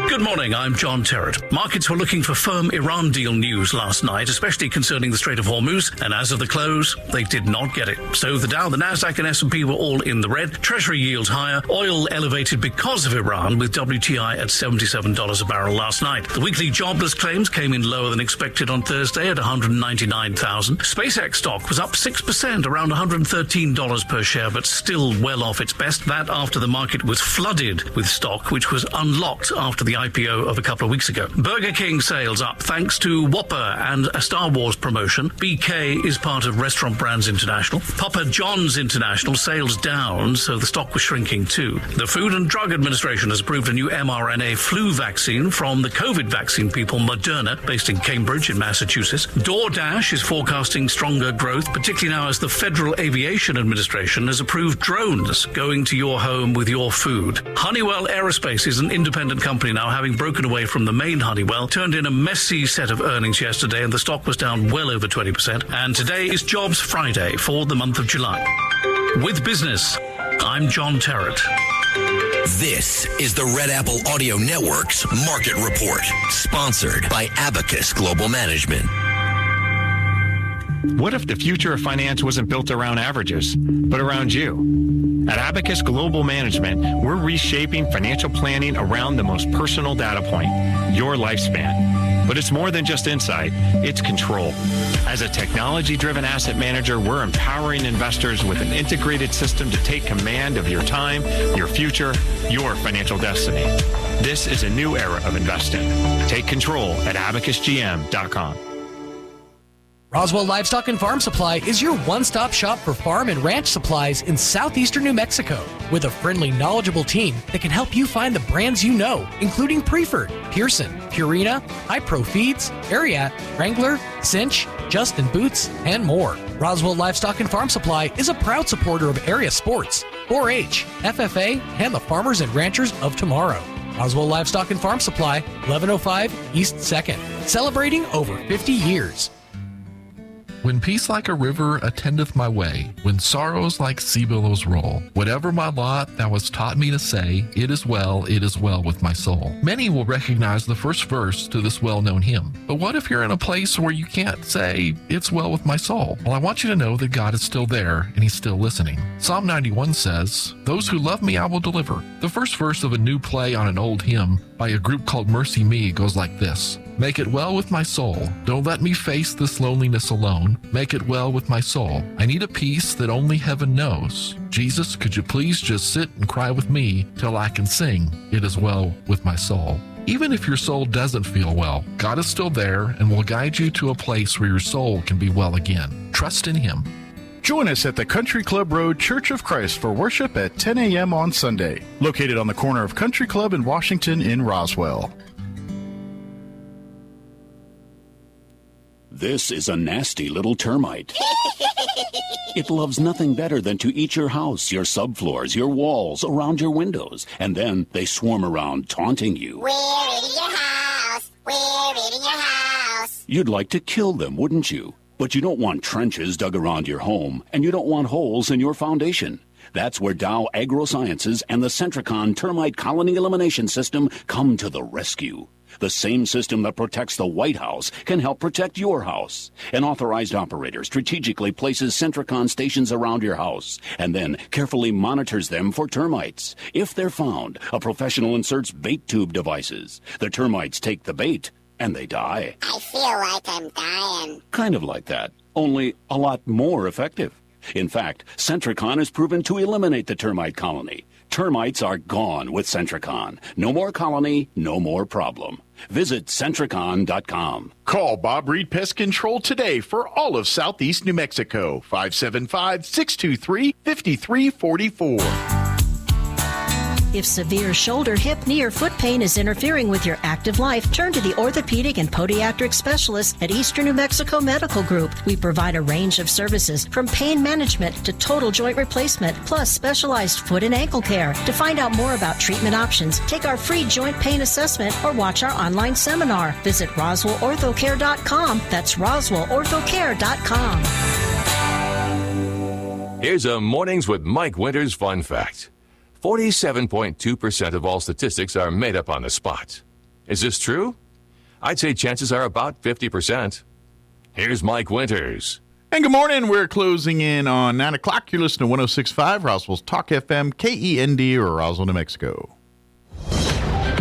Good morning, I'm John Terrett. Markets were looking for firm Iran deal news last night, especially concerning the Strait of Hormuz, and as of the close, they did not get it. So the Dow, the Nasdaq, and S&P were all in the red. Treasury yields higher, oil elevated because of Iran, with WTI at $77 a barrel last night. The weekly jobless claims came in lower than expected on Thursday at 199,000. SpaceX stock was up 6%, around $113 per share, but still well off its best. That after the market was flooded with stock, which was unlocked after the IPO of a couple of weeks ago. Burger King sales up thanks to Whopper and a Star Wars promotion. BK is part of Restaurant Brands International. Papa John's International sales down, so the stock was shrinking too. The Food and Drug Administration has approved a new mRNA flu vaccine from the COVID vaccine people Moderna, based in Cambridge in Massachusetts. DoorDash is forecasting stronger growth, particularly now as the Federal Aviation Administration has approved drones going to your home with your food. Honeywell Aerospace is an independent company now, having broken away from the main Honeywell, turned in a messy set of earnings yesterday, and the stock was down well over 20%. And today is Jobs Friday for the month of July. With business, I'm John Terrett. This is the Red Apple Audio Network's Market Report, sponsored by Abacus Global Management. What if the future of finance wasn't built around averages, but around you? At Abacus Global Management, we're reshaping financial planning around the most personal data point, your lifespan. But it's more than just insight, it's control. As a technology-driven asset manager, we're empowering investors with an integrated system to take command of your time, your future, your financial destiny. This is a new era of investing. Take control at abacusgm.com. Roswell Livestock and Farm Supply is your one-stop shop for farm and ranch supplies in southeastern New Mexico, with a friendly, knowledgeable team that can help you find the brands you know, including Preferred, Pearson, Purina, High Pro Feeds, Ariat, Wrangler, Cinch, Justin Boots, and more. Roswell Livestock and Farm Supply is a proud supporter of area sports, 4-H, FFA, and the farmers and ranchers of tomorrow. Roswell Livestock and Farm Supply, 1105 East 2nd, celebrating over 50 years. When peace like a river attendeth my way, when sorrows like sea billows roll, whatever my lot thou hast taught me to say, it is well with my soul. Many will recognize the first verse to this well-known hymn. But what if you're in a place where you can't say, it's well with my soul? Well, I want you to know that God is still there and he's still listening. Psalm 91 says, those who love me I will deliver. The first verse of a new play on an old hymn by a group called Mercy Me goes like this. Make it well with my soul. Don't let me face this loneliness alone. Make it well with my soul. I need a peace that only heaven knows. Jesus, could you please just sit and cry with me till I can sing, it is well with my soul. Even if your soul doesn't feel well, God is still there and will guide you to a place where your soul can be well again. Trust in Him. Join us at the Country Club Road Church of Christ for worship at 10 a.m. on Sunday, located on the corner of Country Club and Washington in Roswell. This is a nasty little termite. It loves nothing better than to eat your house, your subfloors, your walls, around your windows, and then they swarm around taunting you. We're eating your house. We're eating your house. You'd like to kill them, wouldn't you? But you don't want trenches dug around your home, and you don't want holes in your foundation. That's where Dow AgroSciences and the Centricon Termite Colony Elimination System come to the rescue. The same system that protects the White House can help protect your house. An authorized operator strategically places Centricon stations around your house and then carefully monitors them for termites. If they're found, a professional inserts bait tube devices. The termites take the bait and they die. I feel like I'm dying. Kind of like that, only a lot more effective. In fact, Centricon is proven to eliminate the termite colony. Termites are gone with Centricon. No more colony, no more problem. Visit Centricon.com. Call Bob Reed Pest Control today for all of Southeast New Mexico. 575-623-5344. If severe shoulder, hip, knee, or foot pain is interfering with your active life, turn to the orthopedic and podiatric specialists at Eastern New Mexico Medical Group. We provide a range of services from pain management to total joint replacement, plus specialized foot and ankle care. To find out more about treatment options, take our free joint pain assessment or watch our online seminar. Visit RoswellOrthoCare.com. That's RoswellOrthoCare.com. Here's a Mornings with Mike Winters fun fact. 47.2% of all statistics are made up on the spot. Is this true? I'd say chances are about 50%. Here's Mike Winters. And good morning. We're closing in on 9 o'clock. You're listening to 106.5 Roswell's Talk FM, KEND, or Roswell, New Mexico.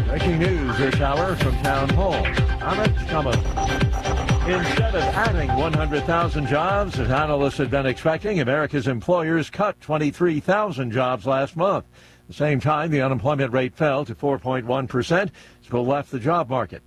Breaking news this hour from Town Hall. Amit Kamal. Instead of adding 100,000 jobs, as analysts had been expecting, America's employers cut 23,000 jobs last month. At the same time, the unemployment rate fell to 4.1%. People left the job market.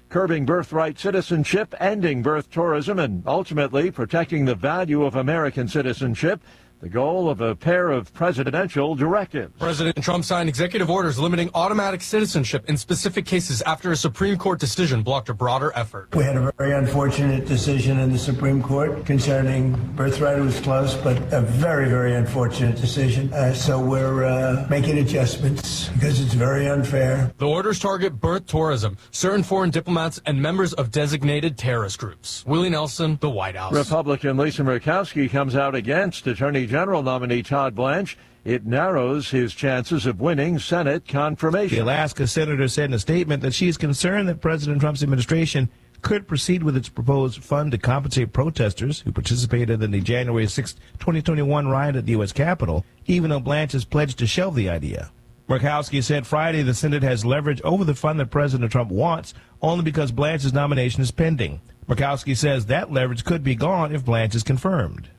Curbing birthright citizenship, ending birth tourism, and ultimately protecting the value of American citizenship, the goal of a pair of presidential directives. President Trump signed executive orders limiting automatic citizenship in specific cases after a Supreme Court decision blocked a broader effort. We had a very unfortunate decision in the Supreme Court concerning birthright. It was close, but a very, very unfortunate decision. So we're making adjustments because it's very unfair. The orders target birth tourism, certain foreign diplomats, and members of designated terrorist groups. Willie Nelson, the White House. Republican Lisa Murkowski comes out against Attorney General nominee Todd Blanche. It narrows his chances of winning Senate confirmation. The Alaska senator said in a statement that she is concerned that President Trump's administration could proceed with its proposed fund to compensate protesters who participated in the January 6, 2021 riot at the U.S. Capitol, even though Blanche has pledged to shelve the idea. Murkowski said Friday the Senate has leverage over the fund that President Trump wants only because Blanche's nomination is pending. Murkowski says that leverage could be gone if Blanche is confirmed.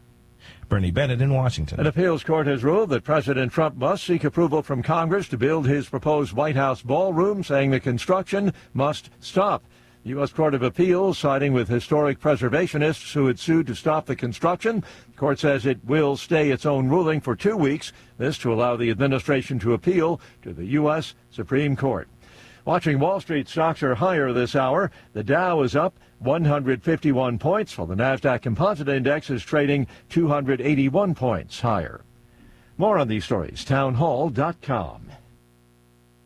Bernie Bennett in Washington. An appeals court has ruled that President Trump must seek approval from Congress to build his proposed White House ballroom, saying the construction must stop. The U.S. Court of Appeals, siding with historic preservationists who had sued to stop the construction. The court says it will stay its own ruling for 2 weeks, this to allow the administration to appeal to the U.S. Supreme Court. Watching Wall Street, stocks are higher this hour. The Dow is up 151 points, while the NASDAQ Composite Index is trading 281 points higher. More on these stories, townhall.com.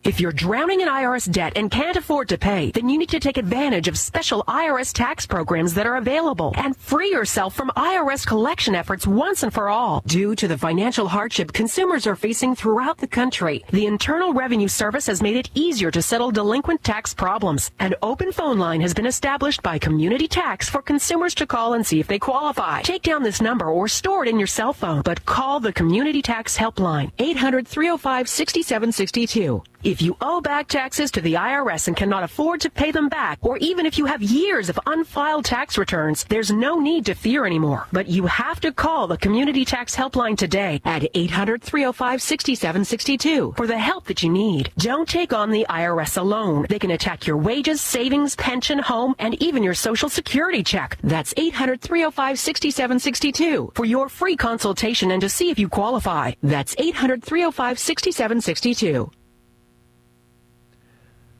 If you're drowning in IRS debt and can't afford to pay, then you need to take advantage of special IRS tax programs that are available and free yourself from IRS collection efforts once and for all. Due to the financial hardship consumers are facing throughout the country, the Internal Revenue Service has made it easier to settle delinquent tax problems. An open phone line has been established by Community Tax for consumers to call and see if they qualify. Take down this number or store it in your cell phone, but call the Community Tax Helpline, 800-305-6762. If you owe back taxes to the IRS and cannot afford to pay them back, or even if you have years of unfiled tax returns, there's no need to fear anymore. But you have to call the Community Tax Helpline today at 800-305-6762 for the help that you need. Don't take on the IRS alone. They can attack your wages, savings, pension, home, and even your Social Security check. That's 800-305-6762 for your free consultation and to see if you qualify. That's 800-305-6762.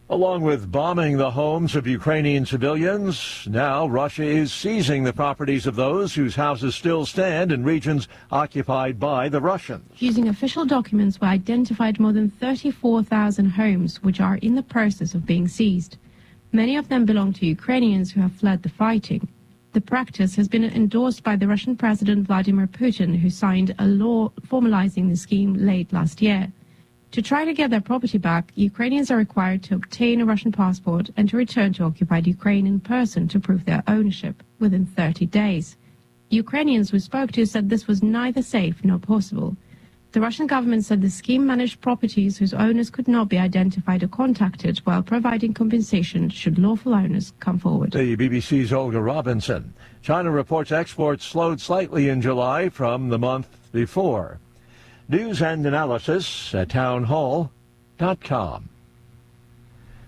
Along with bombing the homes of Ukrainian civilians, now Russia is seizing the properties of those whose houses still stand in regions occupied by the Russians. Using official documents, we identified more than 34,000 homes which are in the process of being seized. Many of them belong to Ukrainians who have fled the fighting. The practice has been endorsed by the Russian President Vladimir Putin, who signed a law formalizing the scheme late last year. To try to get their property back, Ukrainians are required to obtain a Russian passport and to return to occupied Ukraine in person to prove their ownership within 30 days. Ukrainians we spoke to said this was neither safe nor possible. The Russian government said the scheme managed properties whose owners could not be identified or contacted while providing compensation should lawful owners come forward. The BBC's Olga Robinson. China reports exports slowed slightly in July from the month before. News and analysis at townhall.com.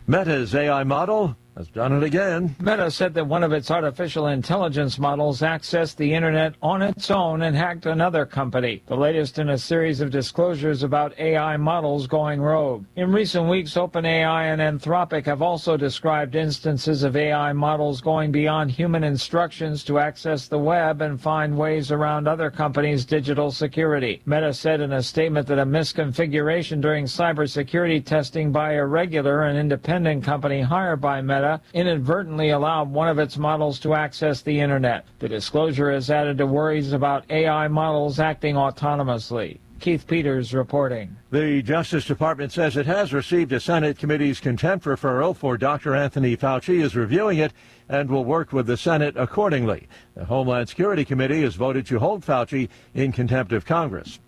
Meta's AI model has done it again. Meta said that one of its artificial intelligence models accessed the internet on its own and hacked another company. The latest in a series of disclosures about AI models going rogue. In recent weeks, OpenAI and Anthropic have also described instances of AI models going beyond human instructions to access the web and find ways around other companies' digital security. Meta said in a statement that a misconfiguration during cybersecurity testing by Irregular, an independent company hired by Meta, inadvertently allowed one of its models to access the internet. The disclosure has added to worries about AI models acting autonomously. Keith Peters reporting. The Justice Department says it has received a Senate committee's contempt referral for Dr. Anthony Fauci, is reviewing it and will work with the Senate accordingly. The Homeland Security Committee has voted to hold Fauci in contempt of Congress.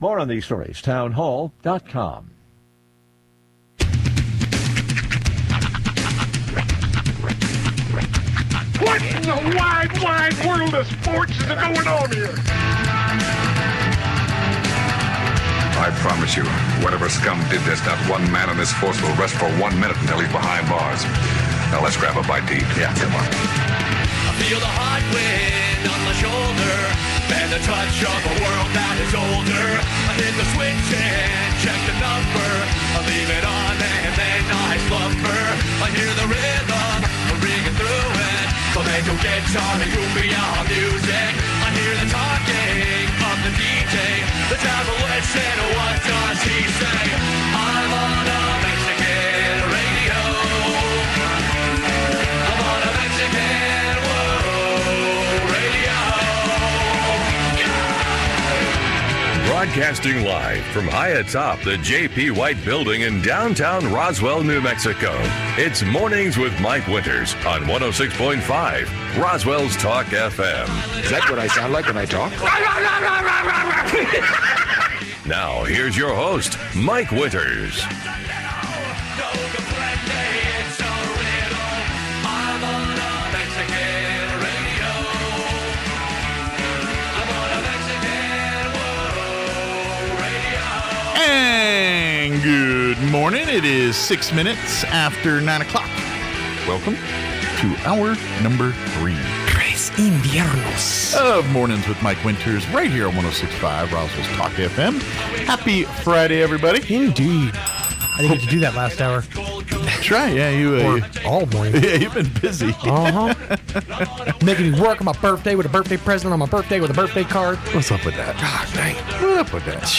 More on these stories, townhall.com. What in the wide, wide world of sports is going on here? I promise you, whatever scum did this, not one man in this force will rest for 1 minute until he's behind bars. Now let's grab a bite to eat. Yeah, come on. I feel the hot wind on my shoulder and the touch of a world that is older. I hit the switch and check the number. I leave it on and then I slumber. I hear the rhythm ringing through it. Flamenco guitar and cumbia music. I hear the talking of the DJ. The devil listen, what does he say? I'm on a Mexican radio. I'm on a Mexican radio. Broadcasting live from high atop the J.P. White Building in downtown Roswell, New Mexico. It's Mornings with Mike Winters on 106.5 Roswell's Talk FM. Is that what I sound like when I talk? Now, here's your host, Mike Winters. And good morning. It is 6 minutes after 9 o'clock. Welcome to hour number 3. Tres Inviernos of Mornings with Mike Winters, right here on 106.5 Roswell's Talk FM. Happy Friday, everybody. Indeed. I didn't get to do that last hour. That's right. Yeah, you all morning. Yeah, you've been busy. Making me work on my birthday with a birthday present on my birthday with a birthday card. What's up with that? God dang. What's up with that?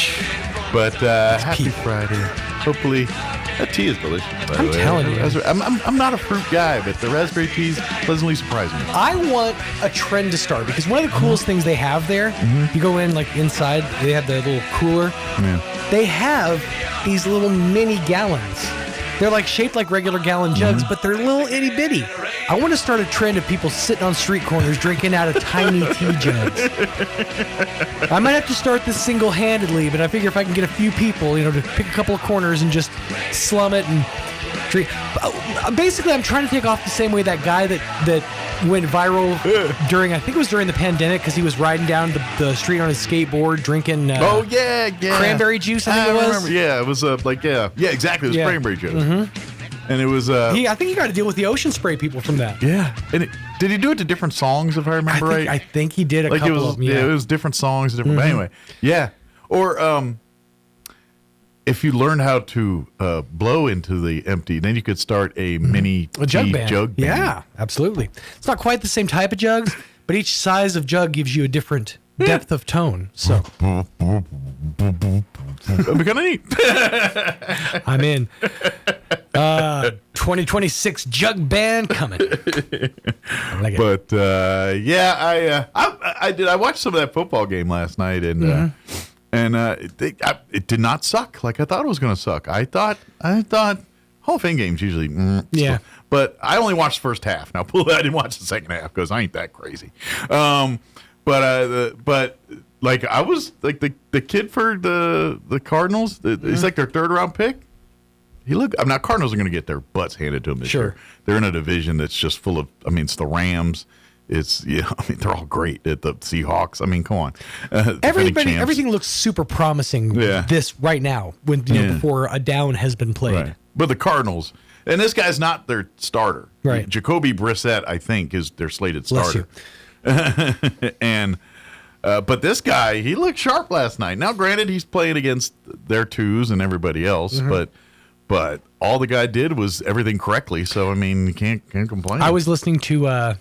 But happy Friday. Hopefully, that tea is delicious. I'm telling you. I'm not a fruit guy, but the raspberry tea is pleasantly surprising me. I want a trend to start because one of the coolest things they have there, you go in like inside, they have the little cooler. Yeah. They have these little mini gallons They're like shaped like regular gallon jugs, but they're little itty bitty. I want to start a trend of people sitting on street corners drinking out of tiny tea jugs. I might have to start this single-handedly, but I figure if I can get a few people, to pick a couple of corners and just slum it and drink. Basically, I'm trying to take off the same way that guy that went viral during, I think it was during the pandemic, because he was riding down the street on his skateboard drinking cranberry juice, I think it was. Remember. Yeah, it was yeah, exactly. It was cranberry juice. Mm-hmm. And it was... I think he got to deal with the ocean spray people from that. Yeah. And did he do it to different songs, if I remember right? I think he did a couple of them, Yeah, it was different songs. Different. But anyway, yeah. Or if you learned how to blow into the empty, then you could start a mini jug band. Yeah, absolutely. It's not quite the same type of jugs, but each size of jug gives you a different depth of tone. So... It'd be kind of neat. I'm in. 2026 jug band coming. I like it. But I did. I watched some of that football game last night, and it did not suck like I thought it was going to suck. I thought Hall of Fame games usually yeah. But I only watched the first half. Now I didn't watch the second half because I ain't that crazy. But like I was like the kid for the Cardinals. He's like their third round pick. I'm not. Cardinals are going to get their butts handed to them this year. They're in a division that's just full of. I mean, it's the Rams. They're all great at the Seahawks. I mean, come on. Everything looks super promising. This right now when before a down has been played. Right. But the Cardinals, and this guy's not their starter. Right. Jacoby Brissett, I think, is their slated starter. And. But this guy, he looked sharp last night. Now, granted, he's playing against their twos and everybody else, but all the guy did was everything correctly. So, I mean, you can't complain. I was listening to, as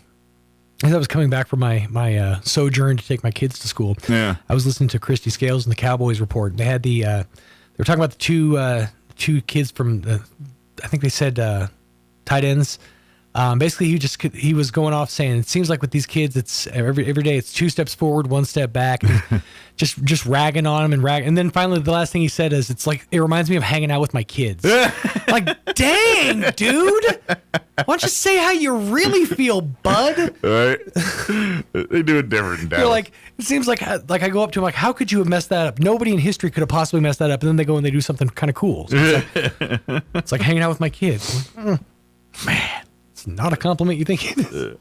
I was coming back from my sojourn to take my kids to school. Yeah. I was listening to Christy Scales and the Cowboys Report. They had they were talking about the two kids from I think they said tight ends. Basically, he was going off saying it seems like with these kids, it's every day it's 2 steps forward, 1 step back, and just ragging on them and then finally the last thing he said is it's like it reminds me of hanging out with my kids. Like, dang, dude, why don't you say how you really feel, bud? Right? They do it different in Dallas. You're like, it seems like I go up to him like, how could you have messed that up? Nobody in history could have possibly messed that up, and then they go and they do something kind of cool. So it's like hanging out with my kids. Like, man. Not a compliment you think it is.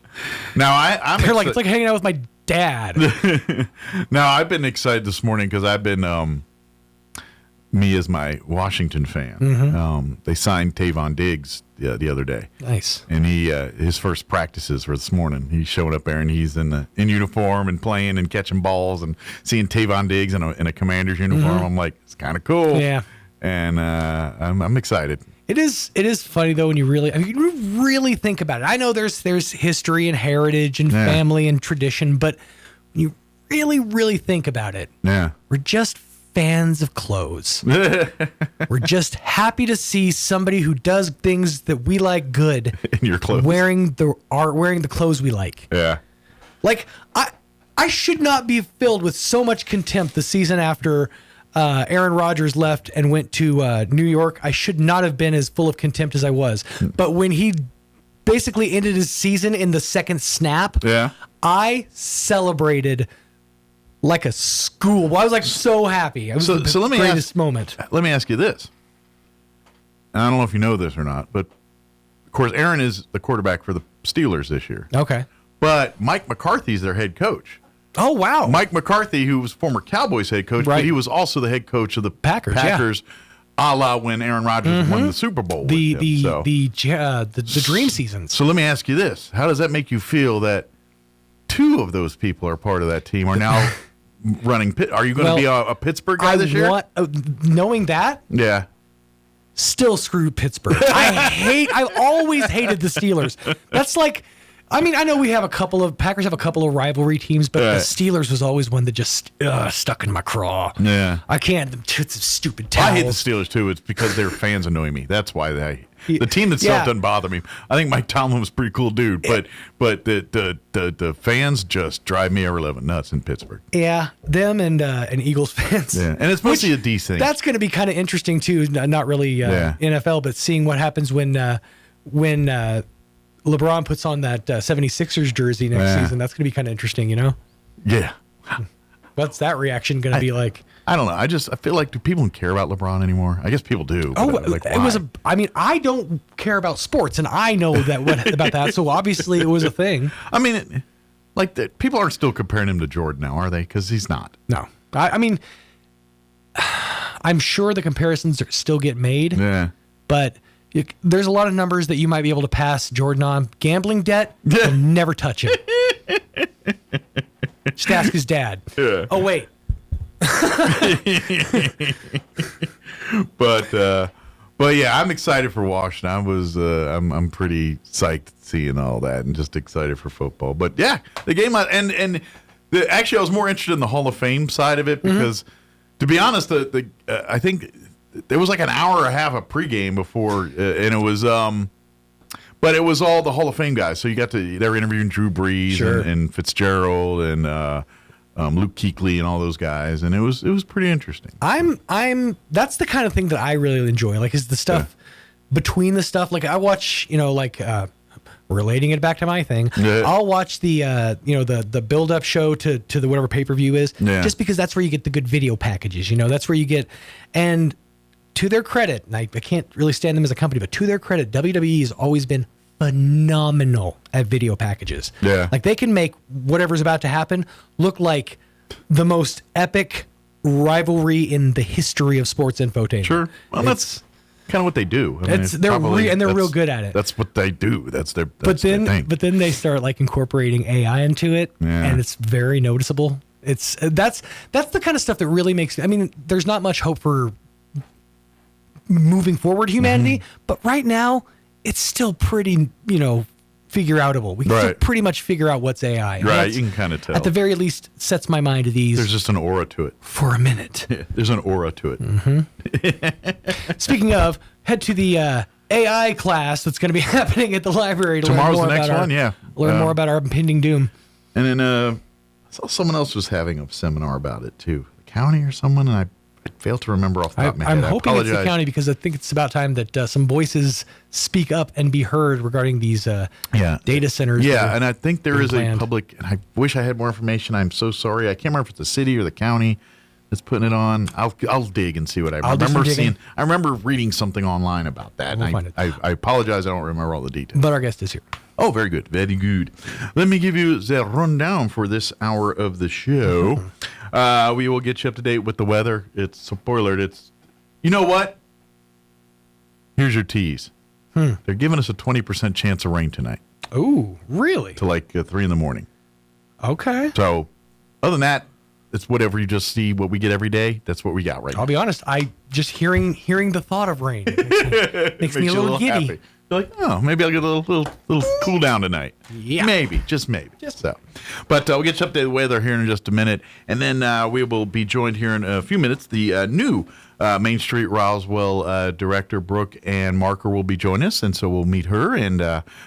Now I'm They're like, it's like hanging out with my dad. Now I've been excited this morning because I've been me as my Washington fan. They signed Tavon Diggs the other day. Nice. And he his first practices were this morning. He showed up there and he's in uniform and playing and catching balls and seeing Tavon Diggs in a Commander's uniform. I'm like, it's kind of cool. Yeah. And I'm excited. It is funny though when you really think about it. I know there's history and heritage and family and tradition, but when you really think about it, we're just fans of clothes. We're just happy to see somebody who does things that we like good in your clothes, wearing the clothes we like. Yeah, like I should not be filled with so much contempt the season after. Aaron Rodgers left and went to New York. I should not have been as full of contempt as I was. But when he basically ended his season in the second snap, I celebrated like a school. Well, I was like so happy. It was the greatest moment. Let me ask you this. I don't know if you know this or not, but of course Aaron is the quarterback for the Steelers this year. Okay. But Mike McCarthy's their head coach. Oh, wow. Mike McCarthy, who was former Cowboys head coach, but he was also the head coach of the Packers a la when Aaron Rodgers won the Super Bowl. The dream seasons. So let me ask you this. How does that make you feel that 2 of those people are part of that team are now running Pitt? Are you going to be a Pittsburgh guy this year? Knowing that? Yeah. Still screw Pittsburgh. I always hated the Steelers. That's like... I mean, I know Packers have a couple of rivalry teams, but the Steelers was always one that just stuck in my craw. Yeah. I can't. It's stupid towels. I hate the Steelers, too. It's because their fans annoy me. That's why the team itself doesn't bother me. I think Mike Tomlin was a pretty cool dude, but the fans just drive me ever living nuts in Pittsburgh. Yeah, them and Eagles fans. Yeah, and it's mostly a D thing. That's going to be kind of interesting, too. Not really NFL, but seeing what happens when LeBron puts on that 76ers jersey next season. That's going to be kind of interesting, you know? Yeah. What's that reaction going to be like? I don't know. I feel like, do people care about LeBron anymore? I guess people do. I don't care about sports, and I know about that, so obviously it was a thing. I mean, people aren't still comparing him to Jordan now, are they? Because he's not. No. I mean, I'm sure the comparisons still get made. Yeah. But there's a lot of numbers that you might be able to pass Jordan on. Gambling debt, you'll never touch him. Just ask his dad. Yeah. Oh, wait. But yeah, I'm excited for Washington. I'm pretty psyched seeing all that and just excited for football. But yeah, the game actually I was more interested in the Hall of Fame side of it because to be honest, I think there was like an hour and a half of pregame before, and it was but it was all the Hall of Fame guys. So they were interviewing Drew Brees and Fitzgerald and Luke Kuechly and all those guys, and it was pretty interesting. That's the kind of thing that I really enjoy. Like, is the stuff between the stuff. Like, I watch, relating it back to my thing. Yeah. I'll watch the build up show to the whatever pay per view is, just because that's where you get the good video packages. That's where you get, and to their credit, and I can't really stand them as a company, but to their credit, WWE has always been phenomenal at video packages. Yeah. Like, they can make whatever's about to happen look like the most epic rivalry in the history of sports infotainment. Sure. Well, that's kind of what they do. They're real good at it. That's what they do. That's their thing. But then they start incorporating AI into it, and it's very noticeable. That's the kind of stuff that really makes. I mean, there's not much hope for moving forward humanity, but right now it's still pretty, figure outable. We can still pretty much figure out what's AI. Right, you can kind of tell. At the very least, sets my mind at ease. There's just an aura to it. For a minute. Yeah, there's an aura to it. Mm-hmm. Speaking of, head to the AI class that's going to be happening at the library to tomorrow's learn more the next about one. Learn more about our impending doom. And then I saw someone else was having a seminar about it too. The county or someone, and I fail to remember off the top of my head. I'm hoping it's the county because I think it's about time that some voices speak up and be heard regarding these data centers. Yeah, and I think there is a public, and I wish I had more information. I'm so sorry. I can't remember if it's the city or the county that's putting it on. I'll dig and see what I remember seeing. I remember reading something online about that. We'll find it. I apologize. I don't remember all the details. But our guest is here. Oh, very good. Very good. Let me give you the rundown for this hour of the show. We will get you up to date with the weather. It's spoiler. You know what? Here's your tease. They're giving us a 20% chance of rain tonight. Oh, really? To 3 in the morning. Okay. So, other than that, it's whatever you just see what we get every day. That's what we got right now. I'll be honest. I just hearing the thought of rain makes me a little giddy. Happy. You're like, oh, maybe I'll get a little cool down tonight. Yeah. Maybe, just maybe. So, but we'll get you updated weather here in just a minute. And then we will be joined here in a few minutes. The new Main Street Roswell director, Brooke Ann Marker, will be joining us. And so we'll meet her and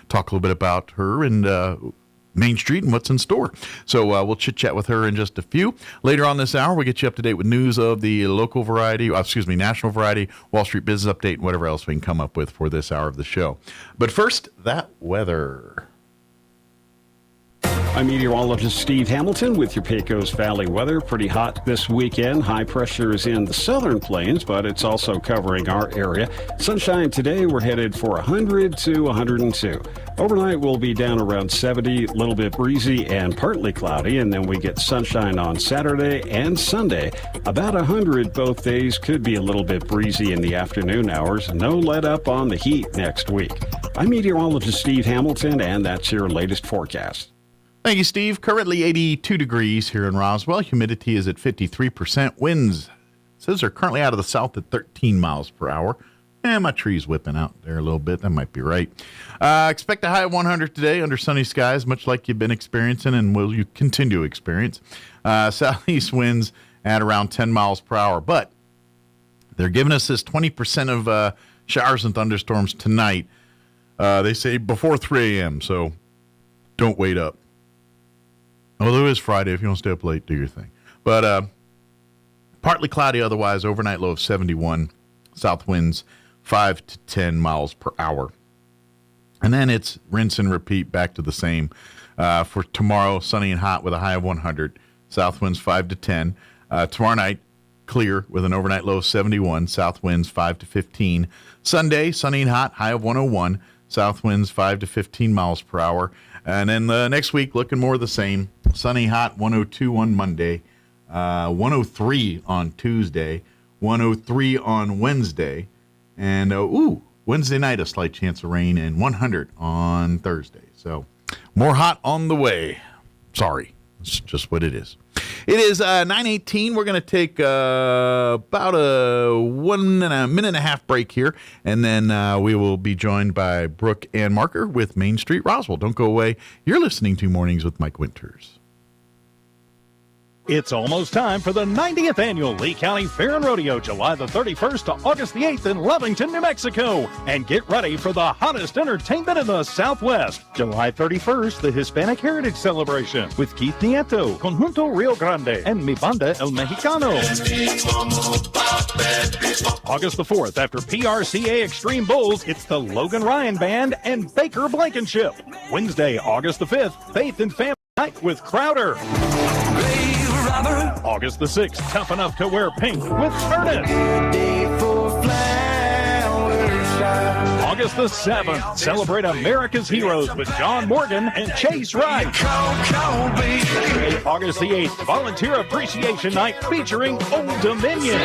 talk a little bit about her and Main Street and what's in store. So we'll chit-chat with her in just a few. Later on this hour, we'll get you up to date with news of the national variety, Wall Street business update, and whatever else we can come up with for this hour of the show. But first, that weather. I'm meteorologist Steve Hamilton with your Pecos Valley weather. Pretty hot this weekend. High pressure is in the southern plains, but it's also covering our area. Sunshine today, we're headed for 100 to 102. Overnight, we'll be down around 70, a little bit breezy and partly cloudy, and then we get sunshine on Saturday and Sunday. About 100 both days, could be a little bit breezy in the afternoon hours. No let up on the heat next week. I'm meteorologist Steve Hamilton, and that's your latest forecast. Thank you, Steve. Currently 82 degrees here in Roswell. Humidity is at 53%. Winds says they're currently out of the south at 13 miles per hour. My tree's whipping out there a little bit. That might be right. Expect a high of 100 today under sunny skies, much like you've been experiencing and will you continue to experience. Southeast winds at around 10 miles per hour. But they're giving us this 20% of showers and thunderstorms tonight. They say before 3 a.m., so don't wait up. Although it is Friday, if you want to stay up late, do your thing. But partly cloudy otherwise, overnight low of 71, south winds 5 to 10 miles per hour. And then it's rinse and repeat back to the same. For tomorrow, sunny and hot with a high of 100, south winds 5 to 10. Tomorrow night, clear with an overnight low of 71, south winds 5 to 15. Sunday, sunny and hot, high of 101, south winds 5 to 15 miles per hour. And then next week, looking more of the same. Sunny, hot, 102 on Monday, 103 on Tuesday, 103 on Wednesday, and Wednesday night, a slight chance of rain, and 100 on Thursday. So more hot on the way. Sorry, it's just what it is. It is 9:18. We're going to take about a 1 minute and a half break here, and then we will be joined by Brooke and Marker with Main Street Roswell. Don't go away. You're listening to Mornings with Mike Winters. It's almost time for the 90th Annual Lee County Fair and Rodeo, July the 31st to August the 8th in Lovington, New Mexico. And get ready for the hottest entertainment in the Southwest. July 31st, the Hispanic Heritage Celebration with Keith Nieto, Conjunto Rio Grande, and Mi Banda El Mexicano. August the 4th, after PRCA Extreme Bulls, it's the Logan Ryan Band and Baker Blankenship. Wednesday, August the 5th, Faith and Family Night with Crowder. August the 6th, Tough Enough to Wear Pink with Ernest. August the 7th, celebrate America's Heroes with John Morgan and Chase Wright. August the 8th, Volunteer Appreciation Night featuring Old Dominion.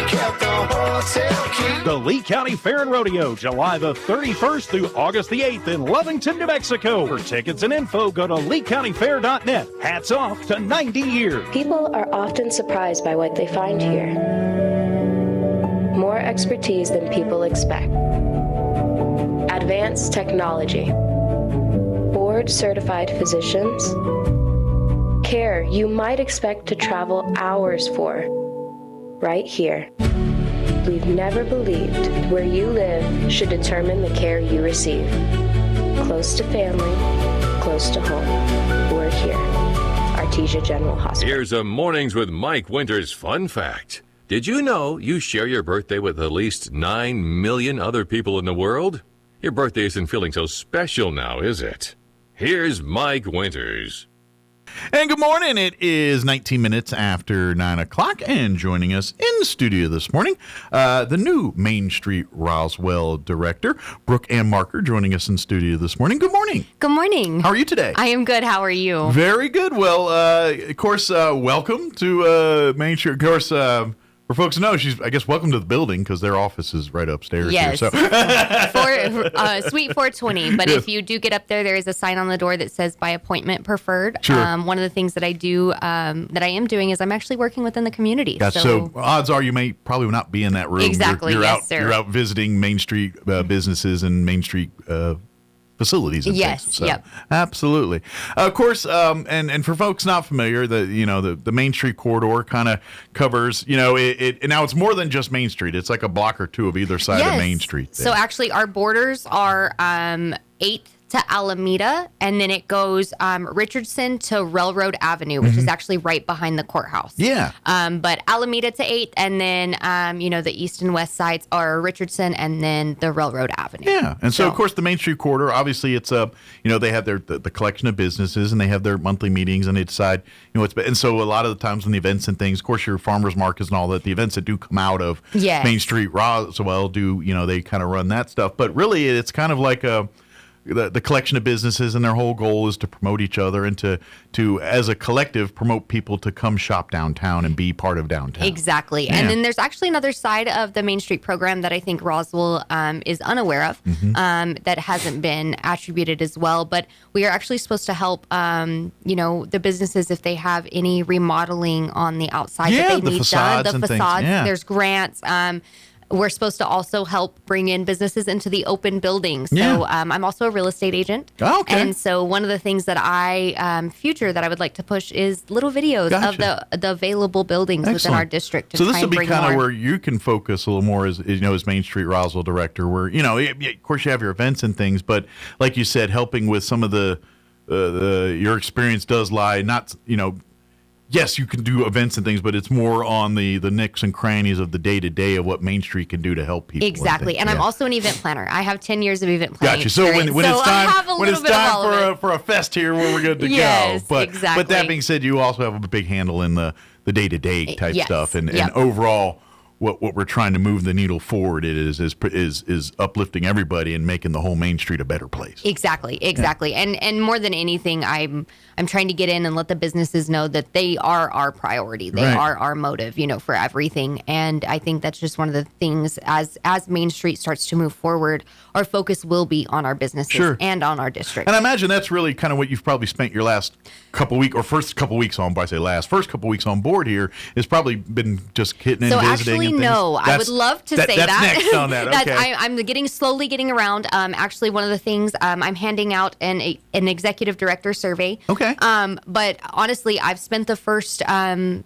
The Lee County Fair and Rodeo, July the 31st through August the 8th in Lovington, New Mexico. For tickets and info, go to LeeCountyFair.net. Hats off to 90 years. People are often surprised by what they find here. More expertise than people expect. Advanced technology. Board-certified physicians. Care you might expect to travel hours for. Right here. We've never believed where you live should determine the care you receive. Close to family, close to home. We're here. Artesia General Hospital. Here's a Mornings with Mike Winters fun fact. Did you know you share your birthday with at least 9 million other people in the world? Your birthday isn't feeling so special now, is it? Here's Mike Winters. And good morning. It is 19 minutes after 9 o'clock, and joining us in the studio this morning, the new Main Street Roswell director, Brooke Ann Marker, joining us in studio this morning. Good morning. Good morning. How are you today? I am good. How are you? Very good. Well, of course, welcome to Main Street. Of course, for folks to know, I guess, welcome to the building because their office is right upstairs. Yes. Here, so. Suite 420. But if you do get up there is a sign on the door that says by appointment preferred. Sure. One of the things that I do, that I am doing is I'm actually working within the community. Yeah, so odds are you may probably not be in that room. Exactly. You're yes, out, sir. You're out visiting Main Street businesses and Main Street facilities and yes, things. So, yep. Absolutely. Of course, and for folks not familiar, the Main Street corridor kind of covers, and now it's more than just Main Street. It's like a block or two of either side of Main Street. So actually our borders are 8th to Alameda, and then it goes Richardson to Railroad Avenue, which is actually right behind the courthouse. Yeah. But Alameda to 8th, and then, the east and west sides are Richardson and then the Railroad Avenue. Yeah. And so of course, the Main Street corridor, obviously it's, they have the collection of businesses and they have their monthly meetings and they decide, and so a lot of the times when the events and things, of course, your farmers markets and all that, the events that do come out of Main Street Roswell they kind of run that stuff. But really, it's kind of like the collection of businesses, and their whole goal is to promote each other and to as a collective promote people to come shop downtown and be part of downtown. Exactly. Yeah. And then there's actually another side of the Main Street program that I think Roswell is unaware of, that hasn't been attributed as well. But we are actually supposed to help the businesses if they have any remodeling on the outside that they need done. The facades. Yeah. There's grants. we're supposed to also help bring in businesses into the open buildings. So I'm also a real estate agent. Oh, okay. And so one of the things that future that I would like to push is little videos of the available buildings within our district. So this will be kind of where you can focus a little more as Main Street Roswell director, where, of course you have your events and things, but like you said, helping with some of your experience does lie not, yes, you can do events and things, but it's more on the nicks and crannies of the day-to-day of what Main Street can do to help people. Exactly. And I'm also an event planner. I have 10 years of event planning. Gotcha. So when it's time for a fest here where we're good to go. But exactly. But that being said, you also have a big handle in the day-to-day type stuff. And overall, what we're trying to move the needle forward is uplifting everybody and making the whole Main Street a better place. Exactly. Yeah. And more than anything, I'm trying to get in and let the businesses know that they are our priority. They are our motive, for everything. And I think that's just one of the things as Main Street starts to move forward, our focus will be on our businesses and on our district. And I imagine that's really kind of what you've probably spent your last couple weeks or first couple weeks on. First couple weeks on board here has probably been just hitting and visiting. No, I would love to say that. That's next on that. Okay. I'm slowly getting around. Actually, one of the things I'm handing out an executive director survey. Okay. But honestly, I've spent the first. I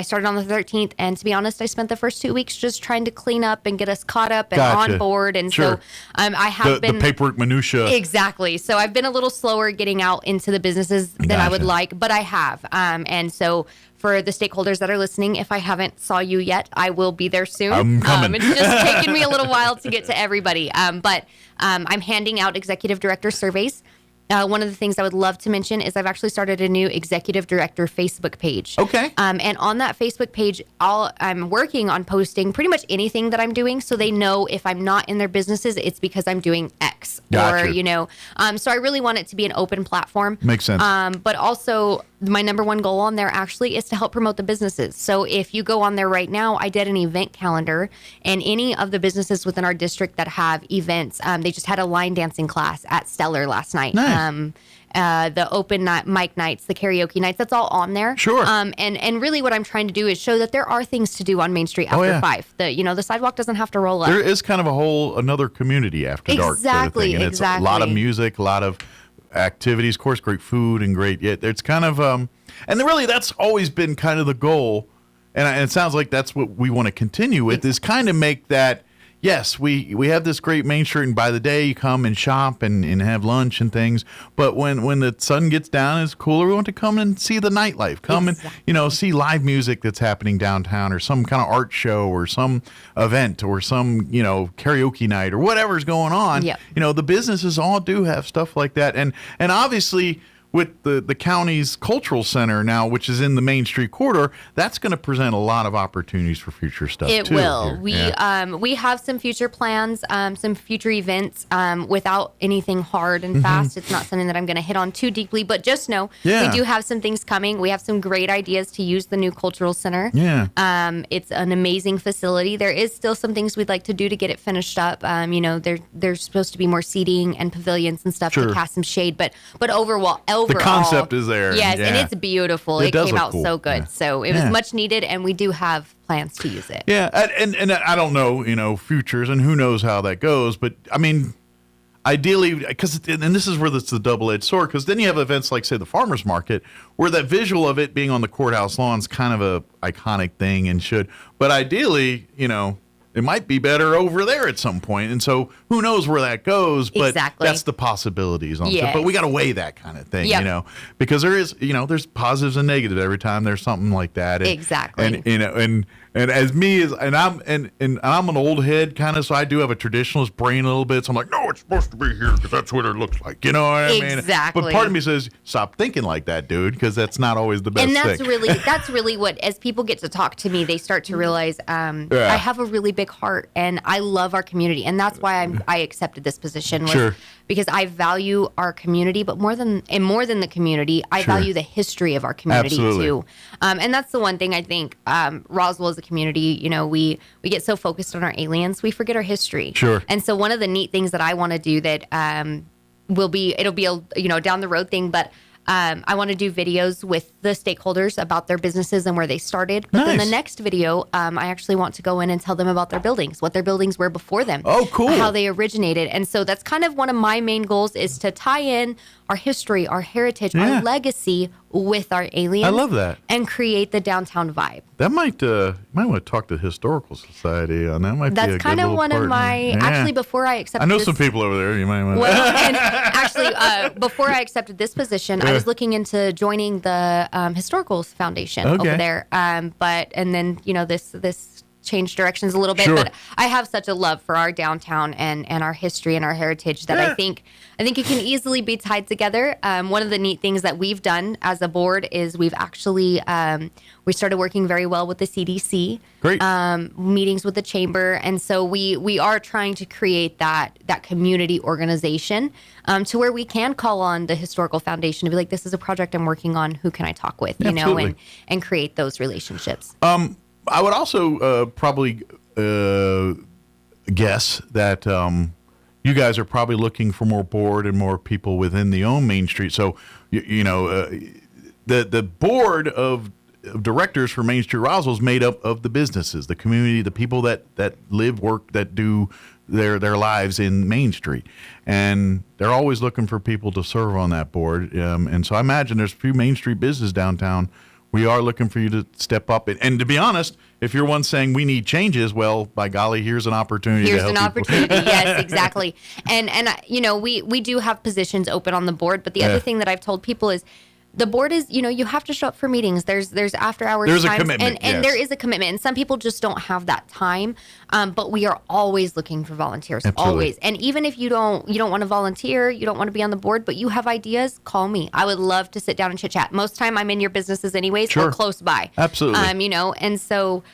started on the 13th, and to be honest, I spent the first 2 weeks just trying to clean up and get us caught up and on board. And so I have been the paperwork minutia. Exactly. So I've been a little slower getting out into the businesses than I would like, but I have. And so. For the stakeholders that are listening, if I haven't saw you yet, I will be there soon. I'm coming. It's just taken me a little while to get to everybody. But I'm handing out executive director surveys. One of the things I would love to mention is I've actually started a new executive director Facebook page. Okay. And on that Facebook page, I'm working on posting pretty much anything that I'm doing, so they know if I'm not in their businesses, it's because I'm doing X. Gotcha. Or, so I really want it to be an open platform. Makes sense. But also, my number one goal on there actually is to help promote the businesses. So if you go on there right now, I did an event calendar, and any of the businesses within our district that have events, they just had a line dancing class at Stellar last night. Nice. The open mic nights, the karaoke nights, that's all on there. Sure. And really what I'm trying to do is show that there are things to do on Main Street after 5. The sidewalk doesn't have to roll up. There is kind of another community after dark sort of thing. And it's a lot of music, a lot of activities, of course, great food and it's kind of, and really that's always been kind of the goal. And it sounds like that's what we want to continue with is kind of make that, yes, we have this great Main Street, and by the day you come and shop and have lunch and things. But when the sun gets down, it's cooler. We want to come and see the nightlife. Come and see live music that's happening downtown, or some kind of art show, or some event, or some karaoke night, or whatever's going on. Yep. The businesses all do have stuff like that, and obviously. With the county's cultural center now, which is in the Main Street corridor, that's going to present a lot of opportunities for future stuff. It will. We have some future plans, some future events without anything hard and fast. It's not something that I'm going to hit on too deeply, but just know we do have some things coming. We have some great ideas to use the new cultural center. Yeah. It's an amazing facility. There is still some things we'd like to do to get it finished up. There's supposed to be more seating and pavilions and stuff to cast some shade, but overall. The concept is there. Yes, and it's beautiful. It came out so good. Yeah. So it was much needed, and we do have plans to use it. Yeah, and I don't know, futures, and who knows how that goes. But, I mean, ideally, and this is where it's the double-edged sword, because then you have events like, say, the farmer's market, where that visual of it being on the courthouse lawn is kind of a iconic thing and should. But ideally, it might be better over there at some point. And so who knows where that goes, but that's the possibilities on stuff. But we got to weigh that kind of thing, because there is, there's positives and negatives every time there's something like that. And, exactly. And as me as I'm an old head kind of, so I do have a traditionalist brain a little bit. So I'm like, no, it's supposed to be here because that's what it looks like. You know what I mean? Exactly. But part of me says, stop thinking like that, dude, because that's not always the best thing. And that's really what, as people get to talk to me, they start to realize I have a really big heart and I love our community, and that's why I accepted this position. Because I value our community, but more than the community, I value the history of our community too. And that's the one thing I think Roswell as a community, we get so focused on our aliens, we forget our history. Sure. And so one of the neat things that I want to do that it'll be a down the road thing, but I want to do videos with the stakeholders about their businesses and where they started. But then the next video, I actually want to go in and tell them about their buildings, what their buildings were before them. Oh, cool. How they originated. And so that's kind of one of my main goals, is to tie in our history, our heritage, our legacy with our aliens. I love that. And create the downtown vibe. That might you might want to talk to the Historical Society on that. Might That's be a kind good of little one of partner. my actually before I accepted. I know this, some people over there. You might want. Well, and actually, before I accepted this position, I was looking into joining the Historical Foundation over there. And then this changed directions a little bit. But I have such a love for our downtown and our history and our heritage that I think it can easily be tied together. One of the neat things that we've done as a board is we've actually we started working very well with the CDC. Great. Meetings with the chamber, and so we are trying to create that community organization to where we can call on the Historical Foundation to be like, this is a project I'm working on. Who can I talk with? And create those relationships. I would also probably guess that you guys are probably looking for more board and more people within the own Main Street. So, the board of directors for Main Street Roswell is made up of the businesses, the community, the people that live, work, that do their lives in Main Street. And they're always looking for people to serve on that board. And so I imagine there's a few Main Street businesses downtown. We are looking for you to step up. And to be honest, if you're one saying we need changes, well, by golly, here's an opportunity to help opportunity. Yes, exactly. And we do have positions open on the board. But the other thing that I've told people is the board is, you have to show up for meetings. There's after hours times. There's a commitment. And there is a commitment. And some people just don't have that time. But we are always looking for volunteers. Absolutely. Always. And even if you don't want to volunteer, you don't want to be on the board, but you have ideas, call me. I would love to sit down and chit chat. Most time I'm in your businesses anyways, or close by. Absolutely. And so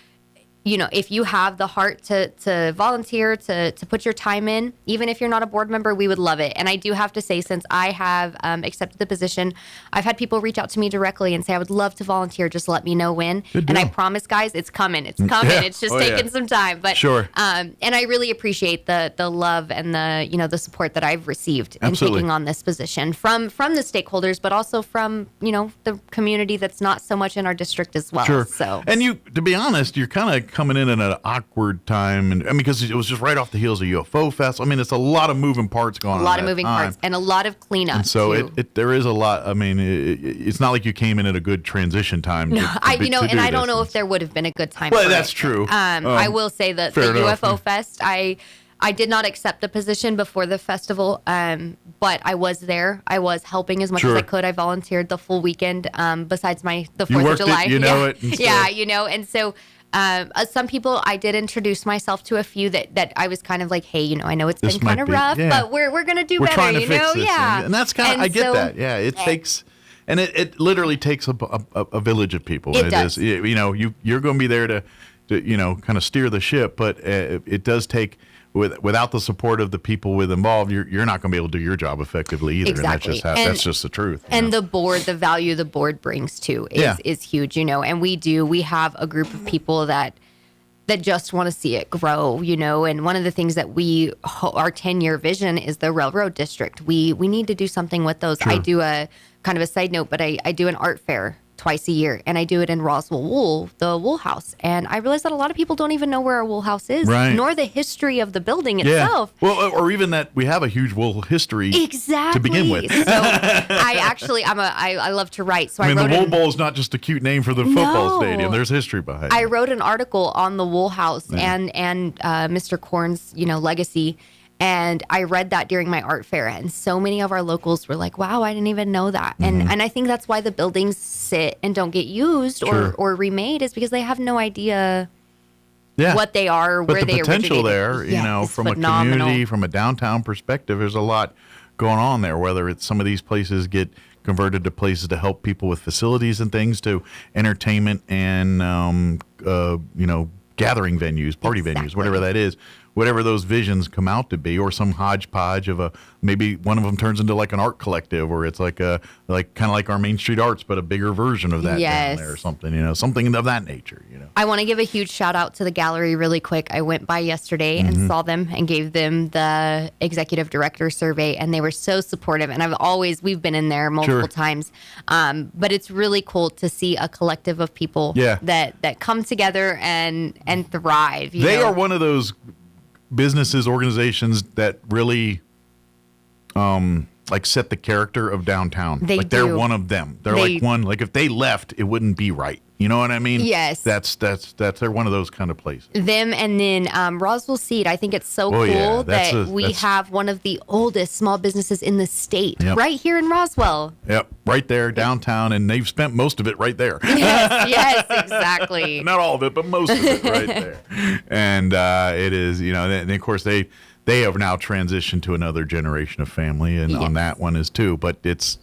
if you have the heart to volunteer, to put your time in, even if you're not a board member, we would love it. And I do have to say, since I have accepted the position, I've had people reach out to me directly and say, I would love to volunteer. Just let me know when. And I promise, guys, it's coming. It's coming. Yeah. It's just taking some time. But and I really appreciate the love and the support that I've received in taking on this position from the stakeholders, but also from the community that's not so much in our district as well. Sure. So, and to be honest, you're kind of coming in at an awkward time, and because it was just right off the heels of UFO Fest. I mean, it's a lot of moving parts going on. A lot of moving parts and a lot of cleanup. And so there is a lot. I mean, it's not like you came in at a good transition time. No, I don't know if there would have been a good time. Well, that's true. I will say that the UFO Fest, I did not accept the position before the festival, but I was there. I was helping as much as I could. I volunteered the full weekend, besides the 4th of July. And so some people, I did introduce myself to a few that I was kind of like, hey, I know it's been kind of rough, but we're going to do better, trying to fix this. And that's kind of, I get that. Yeah, it takes, and it literally takes a village of people. It does. You're going to be there to kind of steer the ship, but it does take, without the support of the people involved, you're not going to be able to do your job effectively either. Exactly. And that's just the truth. And the value the board brings too is huge, and we have a group of people that just want to see it grow, and one of the things that our 10-year vision is the railroad district. We need to do something with those. Sure. I do a kind of a side note, but I do an art fair twice a year, and I do it in Roswell Wool, the Wool House. And I realize that a lot of people don't even know where our Wool House is, nor the history of the building itself. Well, or even that we have a huge wool history to begin with. So I love to write. So I mean, the Wool Bowl is not just a cute name for the football stadium. There's history behind it. I wrote an article on the Wool House and Mr. Korn's legacy. And I read that during my art fair, and so many of our locals were like, wow, I didn't even know that. And I think that's why the buildings sit and don't get used or remade, is because they have no idea what they are, where they originated. But the potential there, from phenomenal. A community, from a downtown perspective, there's a lot going on there, whether it's some of these places get converted to places to help people with facilities and things, to entertainment and, gathering venues, party venues, whatever that is. whatever those visions come out to be, or some hodgepodge of maybe one of them turns into like an art collective, or it's like kind of like our Main Street Arts, but a bigger version of that down there or something, something of that nature, I want to give a huge shout out to the gallery really quick. I went by yesterday and saw them and gave them the executive director survey, and they were so supportive. And we've been in there multiple times. But it's really cool to see a collective of people that come together and thrive. They are one of those businesses, organizations that really set the character of downtown. They're one of them. They're like if they left, it wouldn't be right. You know what I mean? Yes. They're one of those kind of places. Them, and then Roswell Seed. I think it's so cool that we have one of the oldest small businesses in the state right here in Roswell. Yep, right there downtown, and they've spent most of it right there. Yes, exactly. Not all of it, but most of it right there. And it is, and of course they have now transitioned to another generation of family, and on that one is too. But it's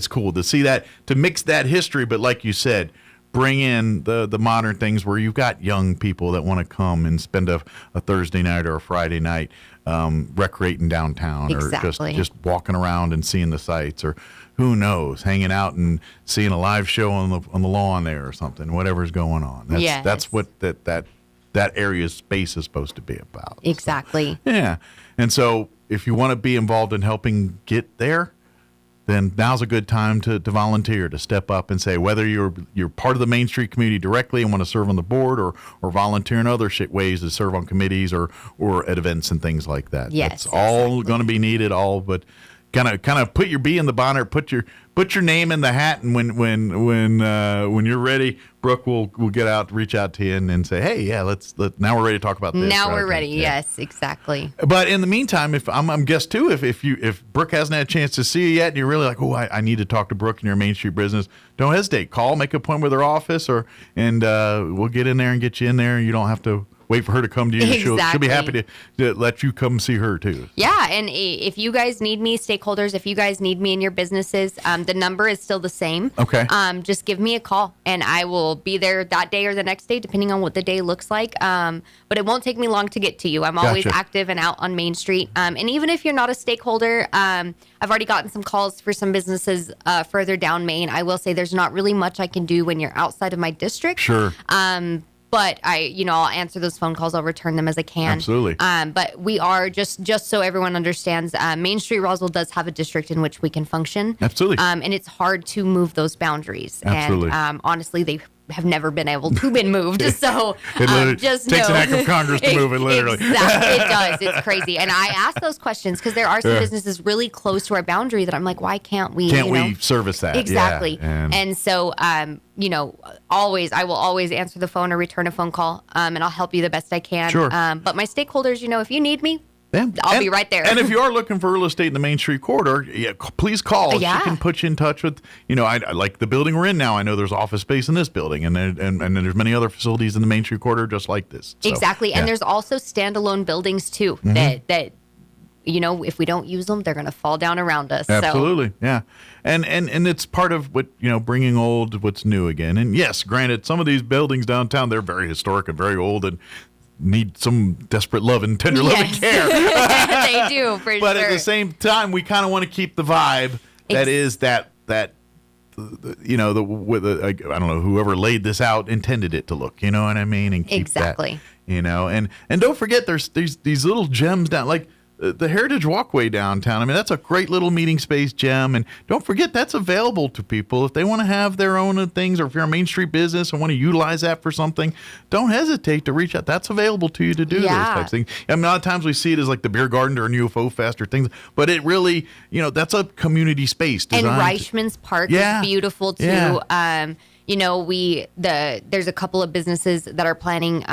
cool to see that, to mix that history, but like you said, bring in the modern things where you've got young people that want to come and spend a Thursday night or a Friday night recreating downtown, or just walking around and seeing the sights, or who knows, hanging out and seeing a live show on the lawn there or something, whatever's going on. That's what that area's space is supposed to be about. Exactly. So, yeah. And so if you want to be involved in helping get there, then now's a good time to volunteer, to step up and say, whether you're part of the Main Street community directly and want to serve on the board, or volunteer in other ways to serve on committees or at events and things like that. Yes, it's all going to be needed. But kind of put your bee in the bonnet, put your name in the hat, and when you're ready, Brooke will reach out to you and say, hey, now we're ready to talk about this. Now we're ready. Yes, exactly. But in the meantime, if I'm guest too, if Brooke hasn't had a chance to see you yet, and you're really like, I need to talk to Brooke in your Main Street business, don't hesitate. Call, make an appointment with her office, and we'll get in there and get you in there. You don't have to wait for her to come to you. Exactly. She'll be happy to let you come see her too. Yeah, and if you guys need me, stakeholders, if you guys need me in your businesses, the number is still the same. Okay. Just give me a call, and I will be there that day or the next day, depending on what the day looks like. But it won't take me long to get to you. I'm always active and out on Main Street. And even if you're not a stakeholder, I've already gotten some calls for some businesses further down Main. I will say there's not really much I can do when you're outside of my district. Sure. But I'll answer those phone calls. I'll return them as I can. Absolutely. But we are just so everyone understands, Main Street Roswell does have a district in which we can function. Absolutely. And it's hard to move those boundaries. Absolutely. And honestly, they have never been able to be moved. So it just takes know. an act of Congress to move it, literally. Exactly. It does. It's crazy. And I ask those questions because there are some businesses really close to our boundary that I'm like, why can't we? We service that? Exactly. Yeah. And so, I will always answer the phone or return a phone call, and I'll help you the best I can. Sure. But my stakeholders, if you need me, I'll be right there. And if you are looking for real estate in the Main Street corridor, please call. Yeah. She can put you in touch with, I like the building we're in now. I know there's office space in this building, and there's many other facilities in the Main Street corridor just like this. So, exactly. And there's also standalone buildings too that if we don't use them, they're going to fall down around us. Absolutely. So. Yeah. And it's part of what, bringing old, what's new again. And yes, granted, some of these buildings downtown, they're very historic and very old and need some desperate love and tender love and care. They do, for but sure. At the same time, we kind of want to keep the vibe that is that I don't know, whoever laid this out intended it to look, you know what I mean? And keep exactly. That, and don't forget, there's these little gems down, like the Heritage Walkway downtown. I mean, that's a great little meeting space gem. And don't forget, that's available to people if they want to have their own things, or if you're a Main Street business and want to utilize that for something, don't hesitate to reach out. That's available to you to do those types of things. I mean, a lot of times we see it as like the Beer Garden or a UFO Fest or things, but it really, that's a community space designed. And Reichman's Park is beautiful too. Yeah. There's a couple of businesses that are planning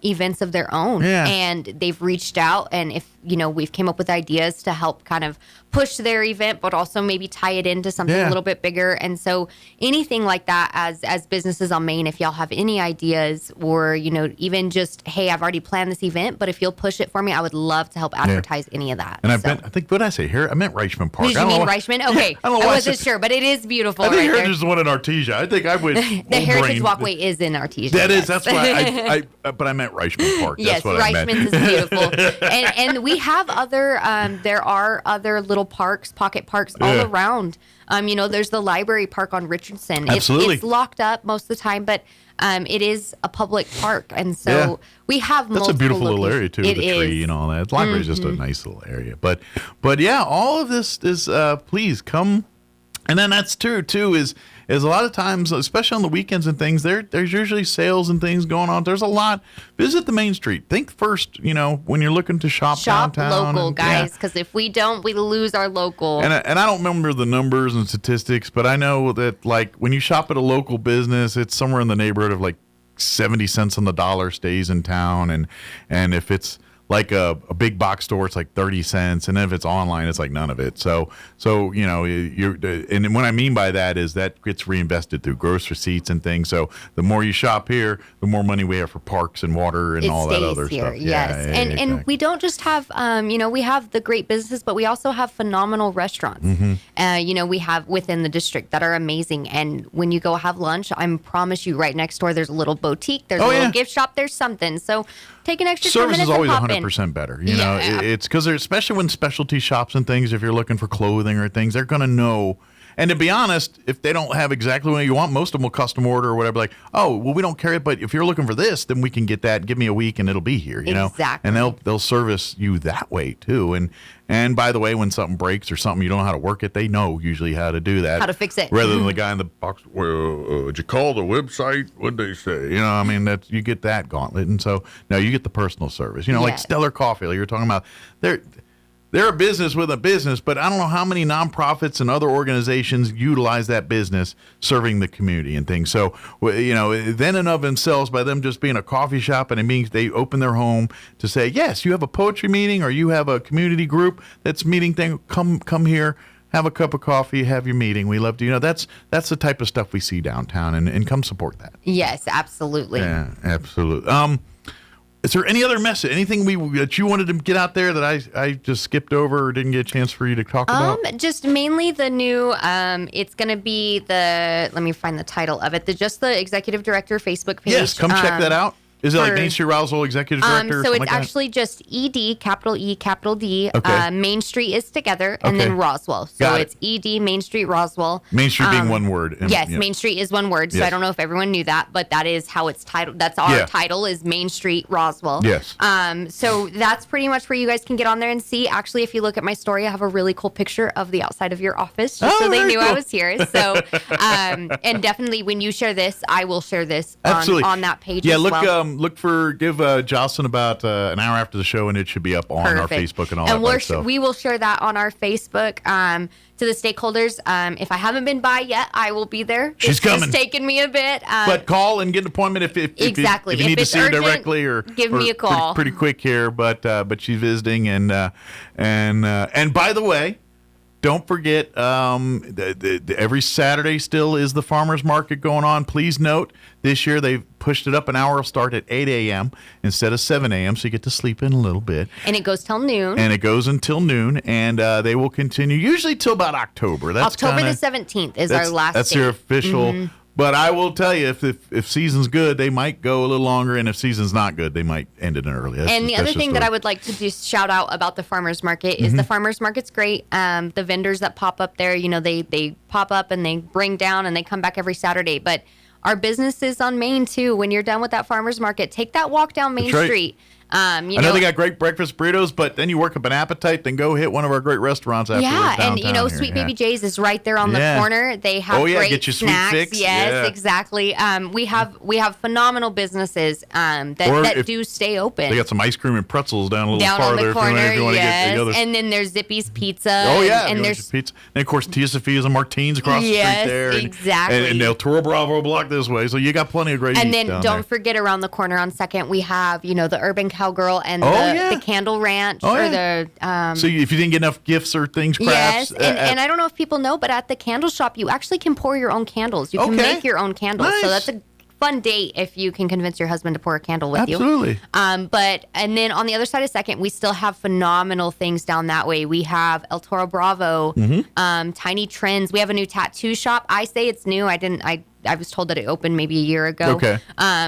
events of their own, and they've reached out, and if we've came up with ideas to help kind of push their event, but also maybe tie it into something a little bit bigger. And so anything like that as businesses on Main, if y'all have any ideas or, even just, hey, I've already planned this event, but if you'll push it for me, I would love to help advertise any of that. And I think, what did I say here? I meant Reichman Park. Did you mean Reichman? Okay. I wasn't sure, but it is beautiful. I think right Heritage is the one in Artesia. I think I would. The Heritage Walkway is in Artesia. That's why but I meant Reichman Park. That's yes, what I meant. Reichman's is beautiful. and we have other, there are other little parks, pocket parks all around. There's the library park on Richardson. Absolutely. It's locked up most of the time, but it is a public park. And so we have multiple That's a beautiful locations. little area, too, with the tree and all that. The library is just a nice little area. But yeah, all of this is, please come. And then that's true, too, is a lot of times, especially on the weekends and things, there's usually sales and things going on. There's a lot. Visit the Main Street. Think first, when you're looking to shop downtown. Local, guys, because if we don't, we lose our local. And I don't remember the numbers and statistics, but I know that, like, when you shop at a local business, it's somewhere in the neighborhood of, like, 70 cents on the dollar stays in town. And if it's like a big box store, it's like 30 cents. And then if it's online, it's like none of it. So and what I mean by that is that gets reinvested through gross receipts and things. So the more you shop here, the more money we have for parks and water and all that other here, stuff. Yes. And we don't just have, we have the great businesses, but we also have phenomenal restaurants. We have within the district that are amazing. And when you go have lunch, I promise you right next door, there's a little boutique, there's a little gift shop, there's something. So take an extra 10 minutes and pop in. Service is always 100% better. It's because especially when specialty shops and things, if you're looking for clothing or things, they're going to know. And to be honest, if they don't have exactly what you want, most of them will custom order or whatever. Like, oh, well, we don't carry it, but if you're looking for this, then we can get that. Give me a week and it'll be here. Exactly. And they'll service you that way too. And by the way, when something breaks or something you don't know how to work it, they know usually how to do that. How to fix it. Rather than the guy in the box. Well, did you call the website? What'd they say? That you get that gauntlet, and so now you get the personal service. Like Stellar Coffee, like you were talking about. They're a business with a business, but I don't know how many nonprofits and other organizations utilize that business serving the community and things. So, then and of themselves, by them just being a coffee shop, and it means they open their home to say, yes, you have a poetry meeting or you have a community group that's meeting thing. Come here, have a cup of coffee, have your meeting. We love to, that's the type of stuff we see downtown, and come support that. Yes, absolutely. Yeah, absolutely. Is there any other message, anything that you wanted to get out there that I just skipped over or didn't get a chance for you to talk about? Just mainly the new, it's going to be let me find the title of it, the Executive Director Facebook page. Yes, come check that out. Is it like Main Street Roswell Executive Director? So it's like actually just ED, capital E, capital D. Okay. Main Street is together, and then Roswell. So it's ED, Main Street, Roswell. Main Street being one word. Yes, Main Street is one word. So I don't know if everyone knew that, but that is how it's titled. That's our title is Main Street, Roswell. Yes. So that's pretty much where you guys can get on there and see. Actually, if you look at my story, I have a really cool picture of the outside of your office, just so they knew I was here. So, and definitely when you share this, I will share this on that page as well. Look for... Give Jocelyn about an hour after the show, and it should be up on our Facebook and all that. And we will share that on our Facebook to the stakeholders. If I haven't been by yet, I will be there. She's coming. It's taken me a bit. But call and get an appointment if you need to see her directly, or give me a call. Pretty quick here, but she's visiting, and by the way, don't forget, every Saturday still is the farmers market going on. Please note, this year they've pushed it up an hour. It'll start at 8 a.m. instead of 7 a.m., so you get to sleep in a little bit. And it goes till noon. And they will continue usually till about October. October the 17th is our last That's date. their official... But I will tell you, if season's good, they might go a little longer, and if season's not good, they might end it early. And the other thing that I would like to just shout out about the farmers market is the farmers market's great. The vendors that pop up there, they pop up and they bring down, and they come back every Saturday. But our businesses on Main too, when you're done with that farmers market, take that walk down Main Street. I know they got great breakfast burritos, but then you work up an appetite, then go hit one of our great restaurants afterwards. Yeah, and Sweet Baby Jay's is right there on the corner. They have great get your snacks. Sweet fix. Yes, exactly. We have phenomenal businesses that do stay open. They got some ice cream and pretzels down a little farther. On the corner, if you want to get the other. And then there's Zippy's Pizza. Oh yeah, and there's pizza. And of course, Tia Sophia's and Martine's across the street there. Exactly. And El Toro Bravo block this way, so you got plenty of great. And then don't forget, around the corner on 2nd, we have the Urban Cowgirl and the Candle Ranch or the. So if you didn't get enough gifts or things, crafts. Yes, and I don't know if people know, but at the candle shop, you actually can pour your own candles. You can make your own candles. Nice. So that's a fun date if you can convince your husband to pour a candle with you. Absolutely. And then on the other side of Second, we still have phenomenal things down that way. We have El Toro Bravo, Tiny Trends. We have a new tattoo shop. I say it's new. I was told that it opened maybe a year ago. Okay.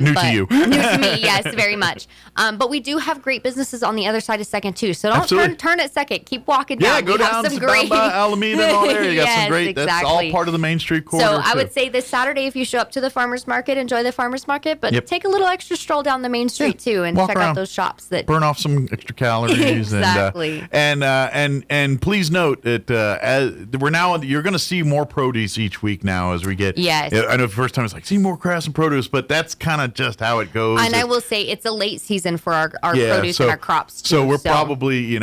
New to you. New to me, yes, very much. But we do have great businesses on the other side of Second, too. So don't turn at Second. Keep walking down. Yeah, go down by Alameda and all there. You got some great, that's all part of the Main Street corridor. So I would say this Saturday, if you show up to the farmer's market, enjoy the farmer's market, but take a little extra stroll down the Main Street, too, and check out those shops. Burn off some extra calories. Exactly. And please note that you're going to see more produce each week now as we get. Yes. I know the first time it's like, see more crafts and produce, but that's kind of just how it goes. And I will say it's a late season for our produce and our crops too. So we're probably,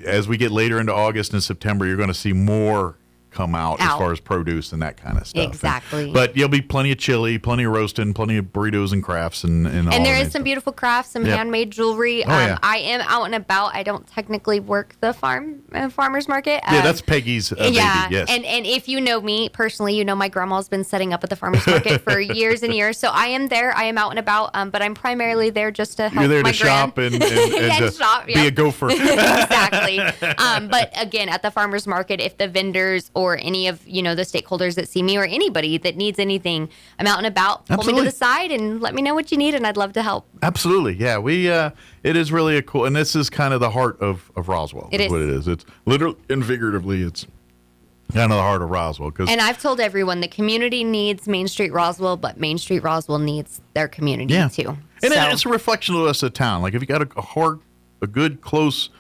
as we get later into August and September, you're going to see more come out as far as produce and that kind of stuff. Exactly. But you'll be plenty of chili, plenty of roasting, plenty of burritos and crafts and all. And there is some beautiful crafts, some handmade jewelry. I am out and about. I don't technically work the farmer's market. That's Peggy's baby. Yes. And if you know me personally, you know my grandma's been setting up at the farmer's market for years and years. So I am there. I am out and about. But I'm primarily there just to help. You're there my to shop and to shop, be a gopher. Exactly. But again, at the farmer's market, if the vendors or any of the stakeholders that see me or anybody that needs anything, I'm out and about. Pull me to the side and let me know what you need, and I'd love to help. Absolutely, yeah. It is really a cool, and this is kind of the heart of Roswell. It is what it is. It's literally and figuratively, it's kind of the heart of Roswell. And I've told everyone the community needs Main Street Roswell, but Main Street Roswell needs their community too. And it's a reflection of us, a town. Like if you got a good, close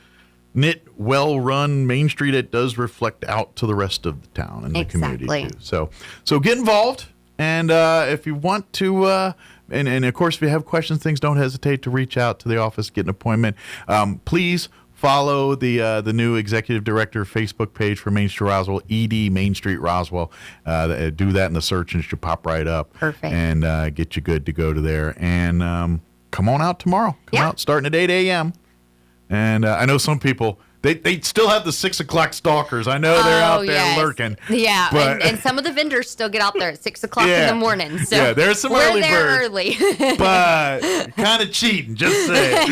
knit, well-run Main Street, it does reflect out to the rest of the town and the community too. So get involved, and if you want to, and of course if you have questions, things, don't hesitate to reach out to the office, get an appointment. Please follow the new executive director Facebook page for Main Street Roswell, ED Main Street Roswell. Do that in the search and it should pop right up. Perfect. And get you good to go to there. And come on out tomorrow. Come out starting at 8 a.m. And I know some people, they still have the 6 o'clock stalkers. I know they're out there lurking. Yeah, but, and some of the vendors still get out there at 6 o'clock in the morning. So yeah, there's some early birds. We're there early. But kind of cheating, just saying.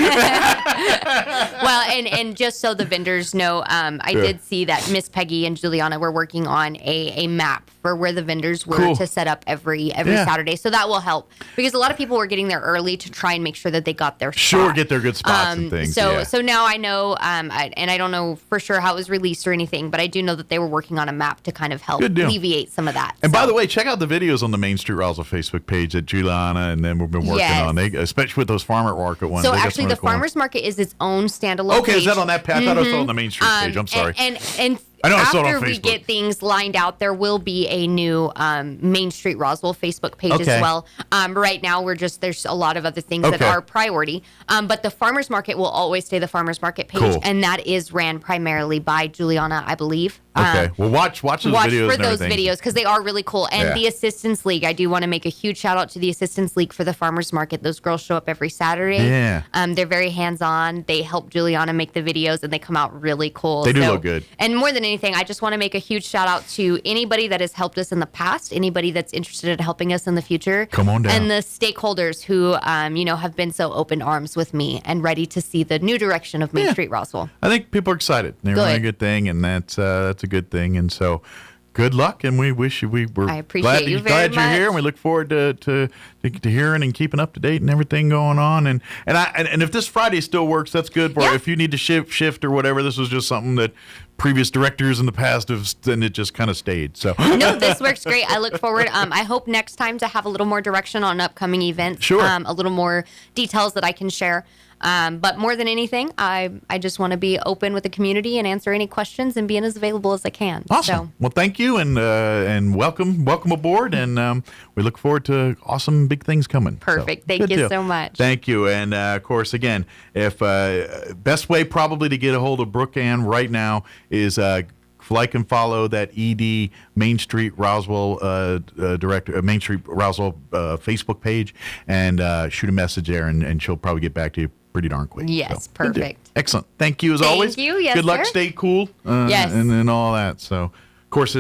Well, and just so the vendors know, I did see that Miss Peggy and Juliana were working on a map for where the vendors were to set up every Saturday. So that will help, because a lot of people were getting there early to try and make sure that they got their spot. Get their good spots and things. So now I know, and I don't know for sure how it was released or anything, but I do know that they were working on a map to kind of help alleviate some of that. And by the way, check out the videos on the Main Street Roswell Facebook page that Juliana and then we've been working on. Especially with those farmer market ones. So actually, the farmer's market is its own standalone page. Is that on that page? I thought I saw on the Main Street page. I'm sorry. And I know after we get things lined out, there will be a new Main Street Roswell Facebook page as well. Right now, there's a lot of other things that are priority. But the farmer's market will always stay the farmer's market page, and that is ran primarily by Juliana, I believe. Okay. Well, watch those videos. Watch for those videos because they are really cool. And the Assistance League, I do want to make a huge shout out to the Assistance League for the farmer's market. Those girls show up every Saturday. Yeah. They're very hands-on. They help Juliana make the videos, and they come out really cool. They do look good. And more than anything, I just want to make a huge shout out to anybody that has helped us in the past, anybody that's interested in helping us in the future. Come on down. And the stakeholders who, have been so open arms with me and ready to see the new direction of Main Street Roswell. I think people are excited. They're doing a good thing, and that's a good thing. And so, good luck, and we wish you. We're glad you're here, and we look forward to hearing and keeping up to date and everything going on. And if this Friday still works, that's good. If you need to shift or whatever, this was just something that previous directors in the past have, and it just kind of stayed. So no, this works great. I look forward. I hope next time to have a little more direction on upcoming events. Sure. A little more details that I can share. But more than anything, I just want to be open with the community and answer any questions and being as available as I can. Awesome. Well, thank you and welcome aboard. And we look forward to awesome big things coming. Perfect. Thank you so much. Thank you. And of course, again, if best way probably to get a hold of Brooke Ann right now is like and follow that ED Main Street Roswell director, Main Street Roswell Facebook page, and shoot a message there, and she'll probably get back to you pretty darn quick. Yes, so, perfect. Excellent. Thank you as always. Thank you. Yes, good luck. sir. Stay cool. Yes. And all that. So, of course,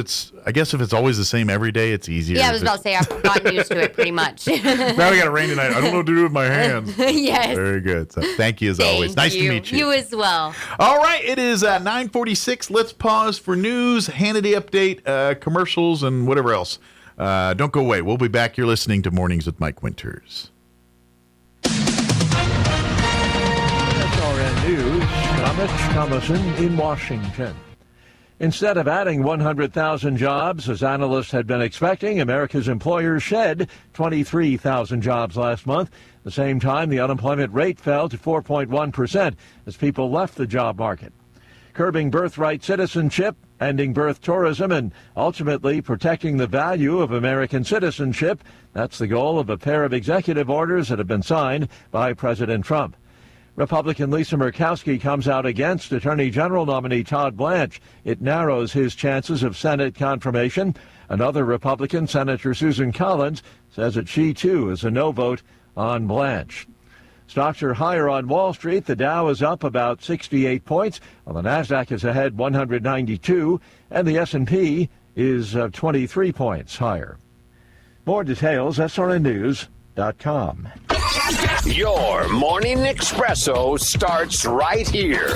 I guess if it's always the same every day, it's easier. Yeah, I was about to say I've gotten used to it pretty much. Now we got a rain tonight. I don't know what to do with my hands. Yes. Very good. So thank you as always. Nice to meet you. You as well. All right. It is 9:46. Let's pause for news, Hannity update, commercials, and whatever else. Don't go away. We'll be back. You're listening to Mornings with Mike Winters. SRN News, Thomas Thomason in Washington. Instead of adding 100,000 jobs, as analysts had been expecting, America's employers shed 23,000 jobs last month. At the same time, the unemployment rate fell to 4.1% as people left the job market. Curbing birthright citizenship, ending birth tourism, and ultimately protecting the value of American citizenship. That's the goal of a pair of executive orders that have been signed by President Trump. Republican Lisa Murkowski comes out against Attorney General nominee Todd Blanche. It narrows his chances of Senate confirmation. Another Republican, Senator Susan Collins, says that she, too, is a no vote on Blanche. Stocks are higher on Wall Street. The Dow is up about 68 points, while the NASDAQ is ahead 192, and the S&P is 23 points higher. More details, srnnews.com. Your morning espresso starts right here.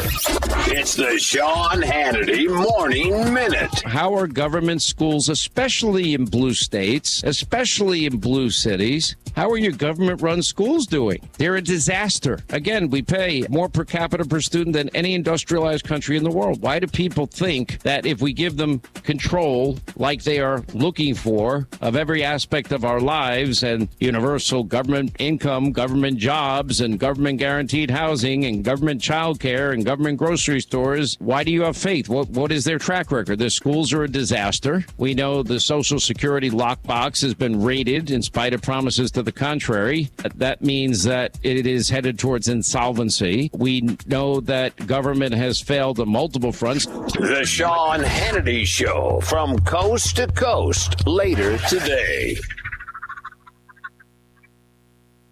It's the Sean Hannity Morning Minute. How are government schools, especially in blue states, especially in blue cities, how are your government-run schools doing? They're a disaster. Again, we pay more per capita per student than any industrialized country in the world. Why do people think that if we give them control, like they are looking for, of every aspect of our lives and universal government income, government jobs, and government guaranteed housing, and government child care, and government grocery stores, why do you have faith? What is their track record? Their schools are a disaster. We know the Social Security lockbox has been raided in spite of promises to the contrary. That means that it is headed towards insolvency. We know that government has failed on multiple fronts. The Sean Hannity Show from coast to coast later today.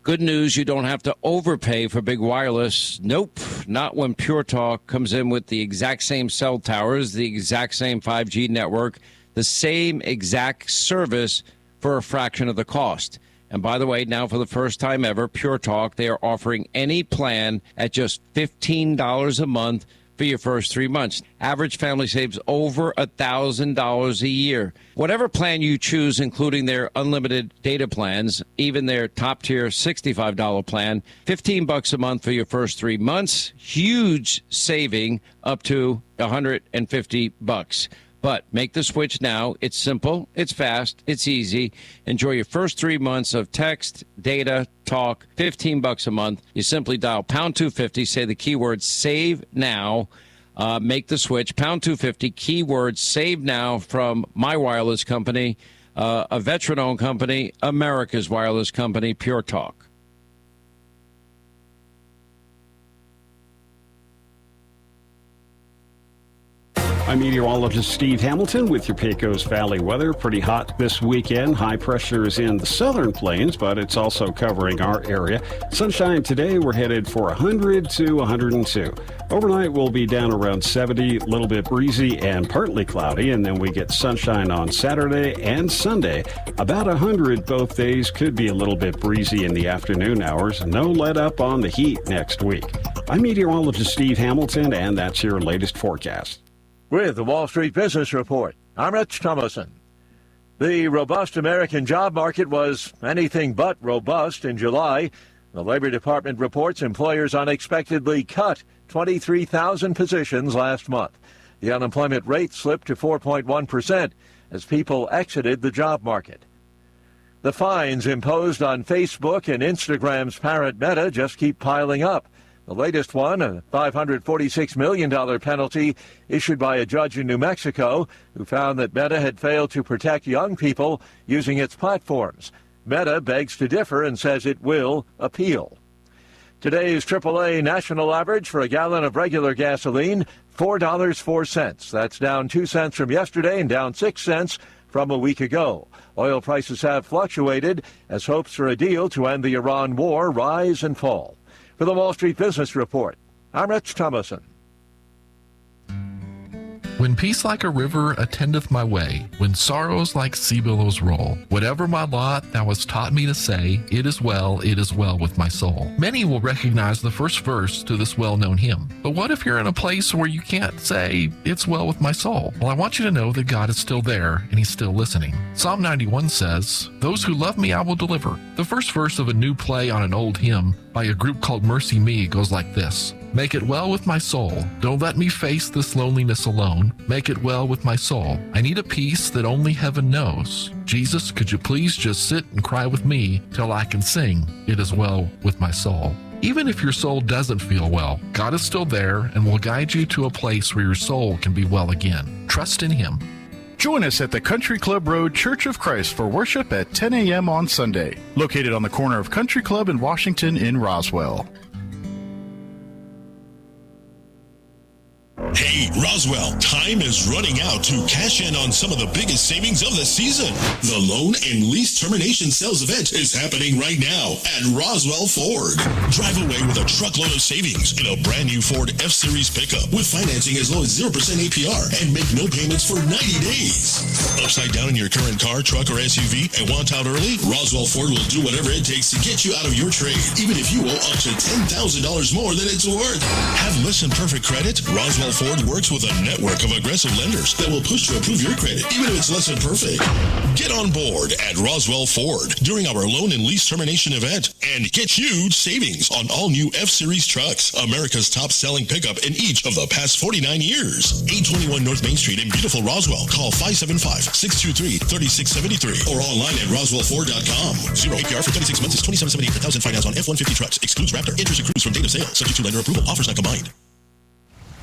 Good news, you don't have to overpay for big wireless. Nope, not when Pure Talk comes in with the exact same cell towers, the exact same 5G network, the same exact service for a fraction of the cost. And by the way, now for the first time ever, Pure Talk, they are offering any plan at just $15 a month for your first 3 months. Average family saves over $1,000 a year. Whatever plan you choose, including their unlimited data plans, even their top-tier $65 plan, $15 a month for your first 3 months. Huge saving up to $150. But make the switch now. It's simple, it's fast, it's easy. Enjoy your first 3 months of text, data, talk, $15 a month. You simply dial pound 250, say the keyword save now. Make the switch, pound 250, keyword save now from my wireless company, a veteran-owned company, America's wireless company, Pure Talk. I'm meteorologist Steve Hamilton with your Pecos Valley weather. Pretty hot this weekend. High pressure is in the southern plains, but it's also covering our area. Sunshine today, we're headed for 100 to 102. Overnight, we'll be down around 70, a little bit breezy and partly cloudy, and then we get sunshine on Saturday and Sunday. About 100 both days, could be a little bit breezy in the afternoon hours. No let up on the heat next week. I'm meteorologist Steve Hamilton, and that's your latest forecast. With the Wall Street Business Report, I'm Rich Thomason. The robust American job market was anything but robust in July. The Labor Department reports employers unexpectedly cut 23,000 positions last month. The unemployment rate slipped to 4.1% as people exited the job market. The fines imposed on Facebook and Instagram's parent Meta just keep piling up. The latest one, a $546 million penalty issued by a judge in New Mexico who found that Meta had failed to protect young people using its platforms. Meta begs to differ and says it will appeal. Today's AAA national average for a gallon of regular gasoline, $4.04. That's down 2 cents from yesterday and down 6 cents from a week ago. Oil prices have fluctuated as hopes for a deal to end the Iran war rise and fall. For the Wall Street Business Report, I'm Rich Thomason. When peace like a river attendeth my way, when sorrows like sea billows roll, whatever my lot thou hast taught me to say, it is well with my soul. Many will recognize the first verse to this well-known hymn. But what if you're in a place where you can't say, it's well with my soul? Well, I want you to know that God is still there and he's still listening. Psalm 91 says, those who love me I will deliver. The first verse of a new play on an old hymn by a group called Mercy Me goes like this. Make it well with my soul. Don't let me face this loneliness alone. Make it well with my soul. I need a peace that only heaven knows. Jesus, could you please just sit and cry with me till I can sing, it is well with my soul. Even if your soul doesn't feel well, God is still there and will guide you to a place where your soul can be well again. Trust in him. Join us at the Country Club Road Church of Christ for worship at 10 a.m. on Sunday, located on the corner of Country Club and Washington in Roswell. Hey, Roswell, time is running out to cash in on some of the biggest savings of the season. The Loan and Lease Termination Sales Event is happening right now at Roswell Ford. Drive away with a truckload of savings in a brand new Ford F-Series pickup with financing as low as 0% APR and make no payments for 90 days. Upside down in your current car, truck, or SUV and want out early? Roswell Ford will do whatever it takes to get you out of your trade, even if you owe up to $10,000 more than it's worth. Have Listen Perfect credit? Roswell Ford works with a network of aggressive lenders that will push to approve your credit, even if it's less than perfect. Get on board at Roswell Ford during our loan and lease termination event and get huge savings on all new F-Series trucks, America's top-selling pickup in each of the past 49 years. 821 North Main Street in beautiful Roswell. Call 575-623-3673 or online at roswellford.com. 0 APR for 36 months is $27.78 per thousand finance on F-150 trucks. Excludes Raptor. Interest accrues from date of sale. Subject to lender approval. Offers not combined.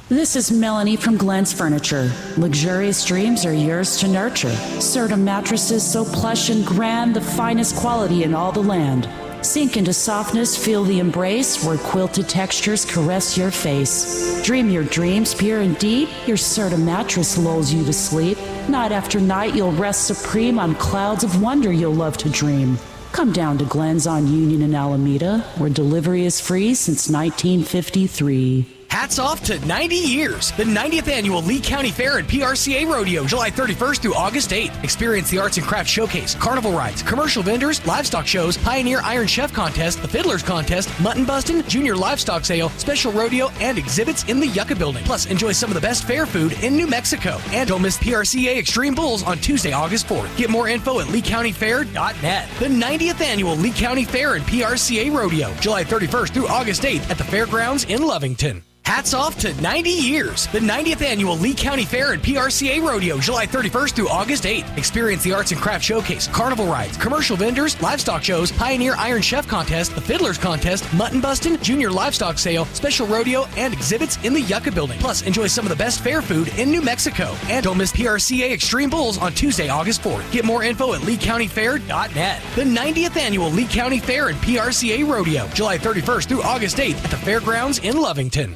This is Melanie from Glenn's Furniture. Luxurious dreams are yours to nurture. Serta mattresses so plush and grand, the finest quality in all the land. Sink into softness, feel the embrace, where quilted textures caress your face. Dream your dreams pure and deep, your Serta mattress lulls you to sleep. Night after night, you'll rest supreme on clouds of wonder you'll love to dream. Come down to Glenn's on Union and Alameda, where delivery is free since 1953. Hats off to 90 years. The 90th Annual Lee County Fair and PRCA Rodeo, July 31st through August 8th. Experience the Arts and Crafts Showcase, carnival rides, commercial vendors, livestock shows, Pioneer Iron Chef Contest, the Fiddlers Contest, Mutton Bustin', Junior Livestock Sale, special rodeo, and exhibits in the Yucca Building. Plus, enjoy some of the best fair food in New Mexico. And don't miss PRCA Extreme Bulls on Tuesday, August 4th. Get more info at LeeCountyFair.net. The 90th Annual Lee County Fair and PRCA Rodeo, July 31st through August 8th at the Fairgrounds in Lovington. Hats off to 90 years. The 90th Annual Lee County Fair and PRCA Rodeo, July 31st through August 8th. Experience the Arts and Crafts Showcase, carnival rides, commercial vendors, livestock shows, Pioneer Iron Chef Contest, the Fiddlers Contest, Mutton Bustin', Junior Livestock Sale, special rodeo, and exhibits in the Yucca Building. Plus, enjoy some of the best fair food in New Mexico. And don't miss PRCA Extreme Bulls on Tuesday, August 4th. Get more info at LeeCountyFair.net. The 90th Annual Lee County Fair and PRCA Rodeo, July 31st through August 8th at the Fairgrounds in Lovington.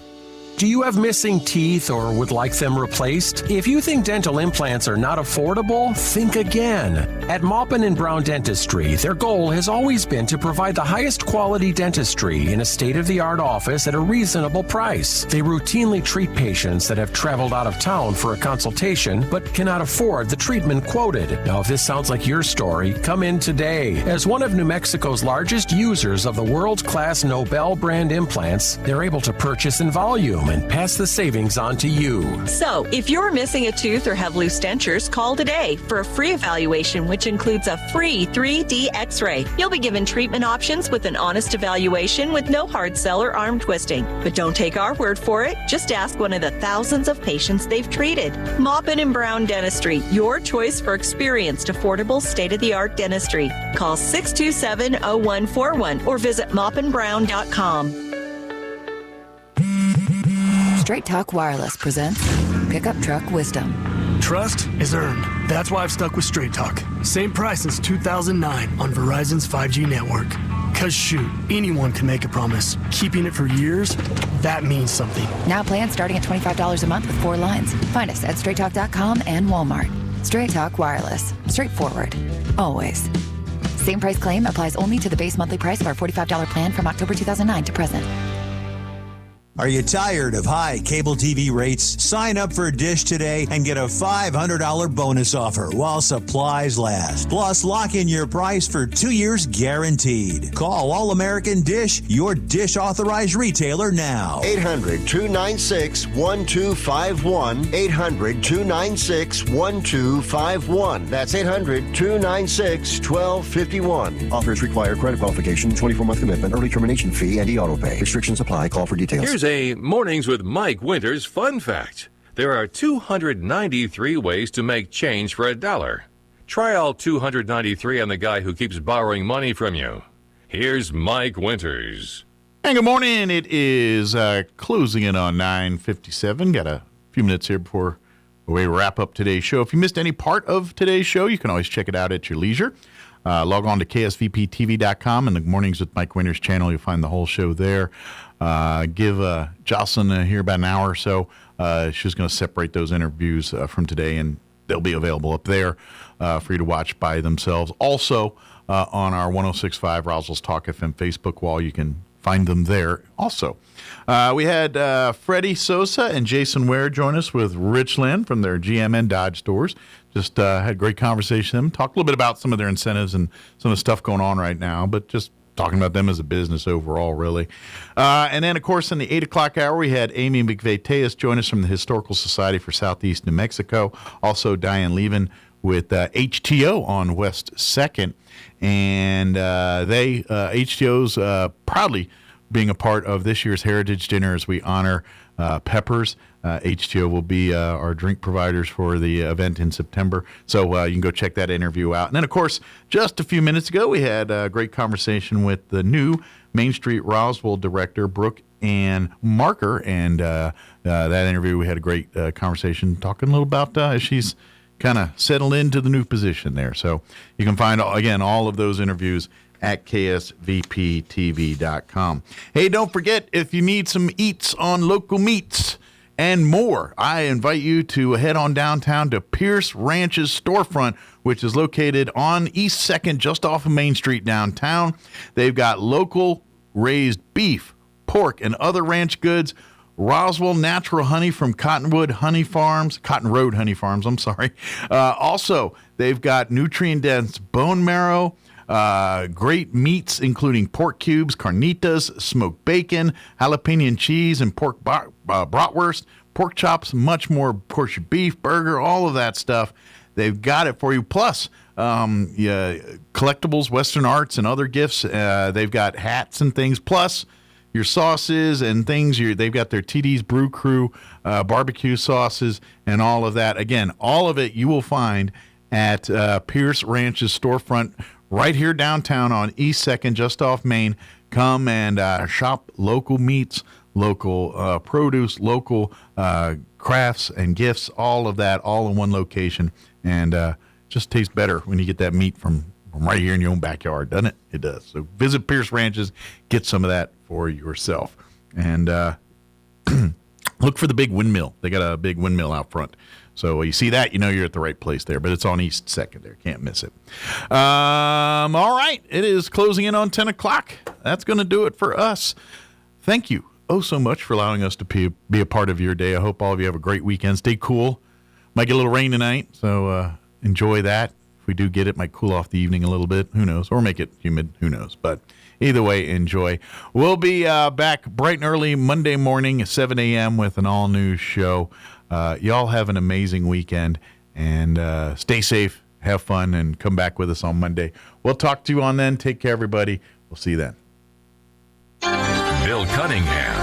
Do you have missing teeth or would like them replaced? If you think dental implants are not affordable, think again. At Maupin & Brown Dentistry, their goal has always been to provide the highest quality dentistry in a state-of-the-art office at a reasonable price. They routinely treat patients that have traveled out of town for a consultation but cannot afford the treatment quoted. Now, if this sounds like your story, come in today. As one of New Mexico's largest users of the world-class Nobel brand implants, they're able to purchase in volume and pass the savings on to you. So, if you're missing a tooth or have loose dentures, call today for a free evaluation, which includes a free 3D x-ray. You'll be given treatment options with an honest evaluation with no hard sell or arm twisting. But don't take our word for it. Just ask one of the thousands of patients they've treated. Maupin & Brown Dentistry, your choice for experienced, affordable, state-of-the-art dentistry. Call 627-0141 or visit maupinbrown.com. Straight Talk Wireless presents Pickup Truck Wisdom. Trust is earned. That's why I've stuck with Straight Talk. Same price since 2009 on Verizon's 5G network. Cause shoot, anyone can make a promise. Keeping it for years, that means something. Now plans starting at $25 a month with 4 lines. Find us at straighttalk.com and Walmart. Straight Talk Wireless. Straightforward. Always. Same price claim applies only to the base monthly price of our $45 plan from October 2009 to present. Are you tired of high cable TV rates? Sign up for Dish today and get a $500 bonus offer while supplies last. Plus, lock in your price for 2 years guaranteed. Call All American Dish, your Dish authorized retailer now. 800-296-1251. 800-296-1251. That's 800-296-1251. Offers require credit qualification, 24-month commitment, early termination fee, and e-auto pay. Restrictions apply. Call for details. Here's a Mornings with Mike Winters fun fact. There are 293 ways to make change for $1. Try all 293 on the guy who keeps borrowing money from you. Here's Mike Winters. And good morning. It is closing in on 9:57. Got a few minutes here before we wrap up today's show. If you missed any part of today's show, you can always check it out at your leisure. Log on to ksvptv.com and the Mornings with Mike Winters channel. You'll find the whole show there. Give Jocelyn here about an hour or so. She's going to separate those interviews from today, and they'll be available up there for you to watch by themselves. Also, on our 106.5 Roswell's Talk FM Facebook wall, you can find them there also. We had Freddie Sosa and Jason Ware join us with Richland from their GM and Dodge stores. Just had a great conversation with them. Talked a little bit about some of their incentives and some of the stuff going on right now, but just talking about them as a business overall, really. And then, of course, in the 8 o'clock hour, we had Amy McVeigh-Tejas join us from the Historical Society for Southeast New Mexico. Also, Diane Levin with HTO on West 2nd. And HTO's proudly being a part of this year's Heritage Dinner as we honor Peppers. HTO will be our drink providers for the event in September. So you can go check that interview out. And then, of course, just a few minutes ago, we had a great conversation with the new Main Street Roswell director, Brooke Ann Marker. And that interview, we had a great conversation talking a little about as she's kind of settled into the new position there. So you can find, again, all of those interviews at ksvptv.com. Hey, don't forget, if you need some eats on local meats and more, I invite you to head on downtown to Pierce Ranch's storefront, which is located on East 2nd, just off of Main Street downtown. They've got local raised beef, pork, and other ranch goods. Roswell natural honey from Cotton Road Honey Farms. Also, they've got nutrient-dense bone marrow, great meats, including pork cubes, carnitas, smoked bacon, jalapeno cheese, and pork bratwurst, pork chops, much more, of course, your beef, burger, all of that stuff. They've got it for you. Plus, collectibles, Western arts, and other gifts. They've got hats and things. Plus, your sauces and things. They've got their TD's Brew Crew barbecue sauces and all of that. Again, all of it you will find at Pierce Ranch's storefront right here downtown on East 2nd, just off Main. Come and shop local meats, local produce, local crafts and gifts, all of that, all in one location. And just tastes better when you get that meat from right here in your own backyard, doesn't it? It does. So visit Pierce Ranches, get some of that for yourself. And look for the big windmill. They got a big windmill out front. So you see that, you know you're at the right place there. But it's on East 2nd there. Can't miss it. All right. It is closing in on 10 o'clock. That's going to do it for us. Thank you so much for allowing us to be a part of your day. I hope all of you have a great weekend. Stay cool. Might get a little rain tonight, so enjoy that. If we do get it, might cool off the evening a little bit. Who knows? Or make it humid. Who knows? But either way, enjoy. We'll be back bright and early Monday morning at 7 a.m. with an all-new show. Y'all have an amazing weekend, and stay safe, have fun, and come back with us on Monday. We'll talk to you on then. Take care, everybody. We'll see you then. Bill Cunningham.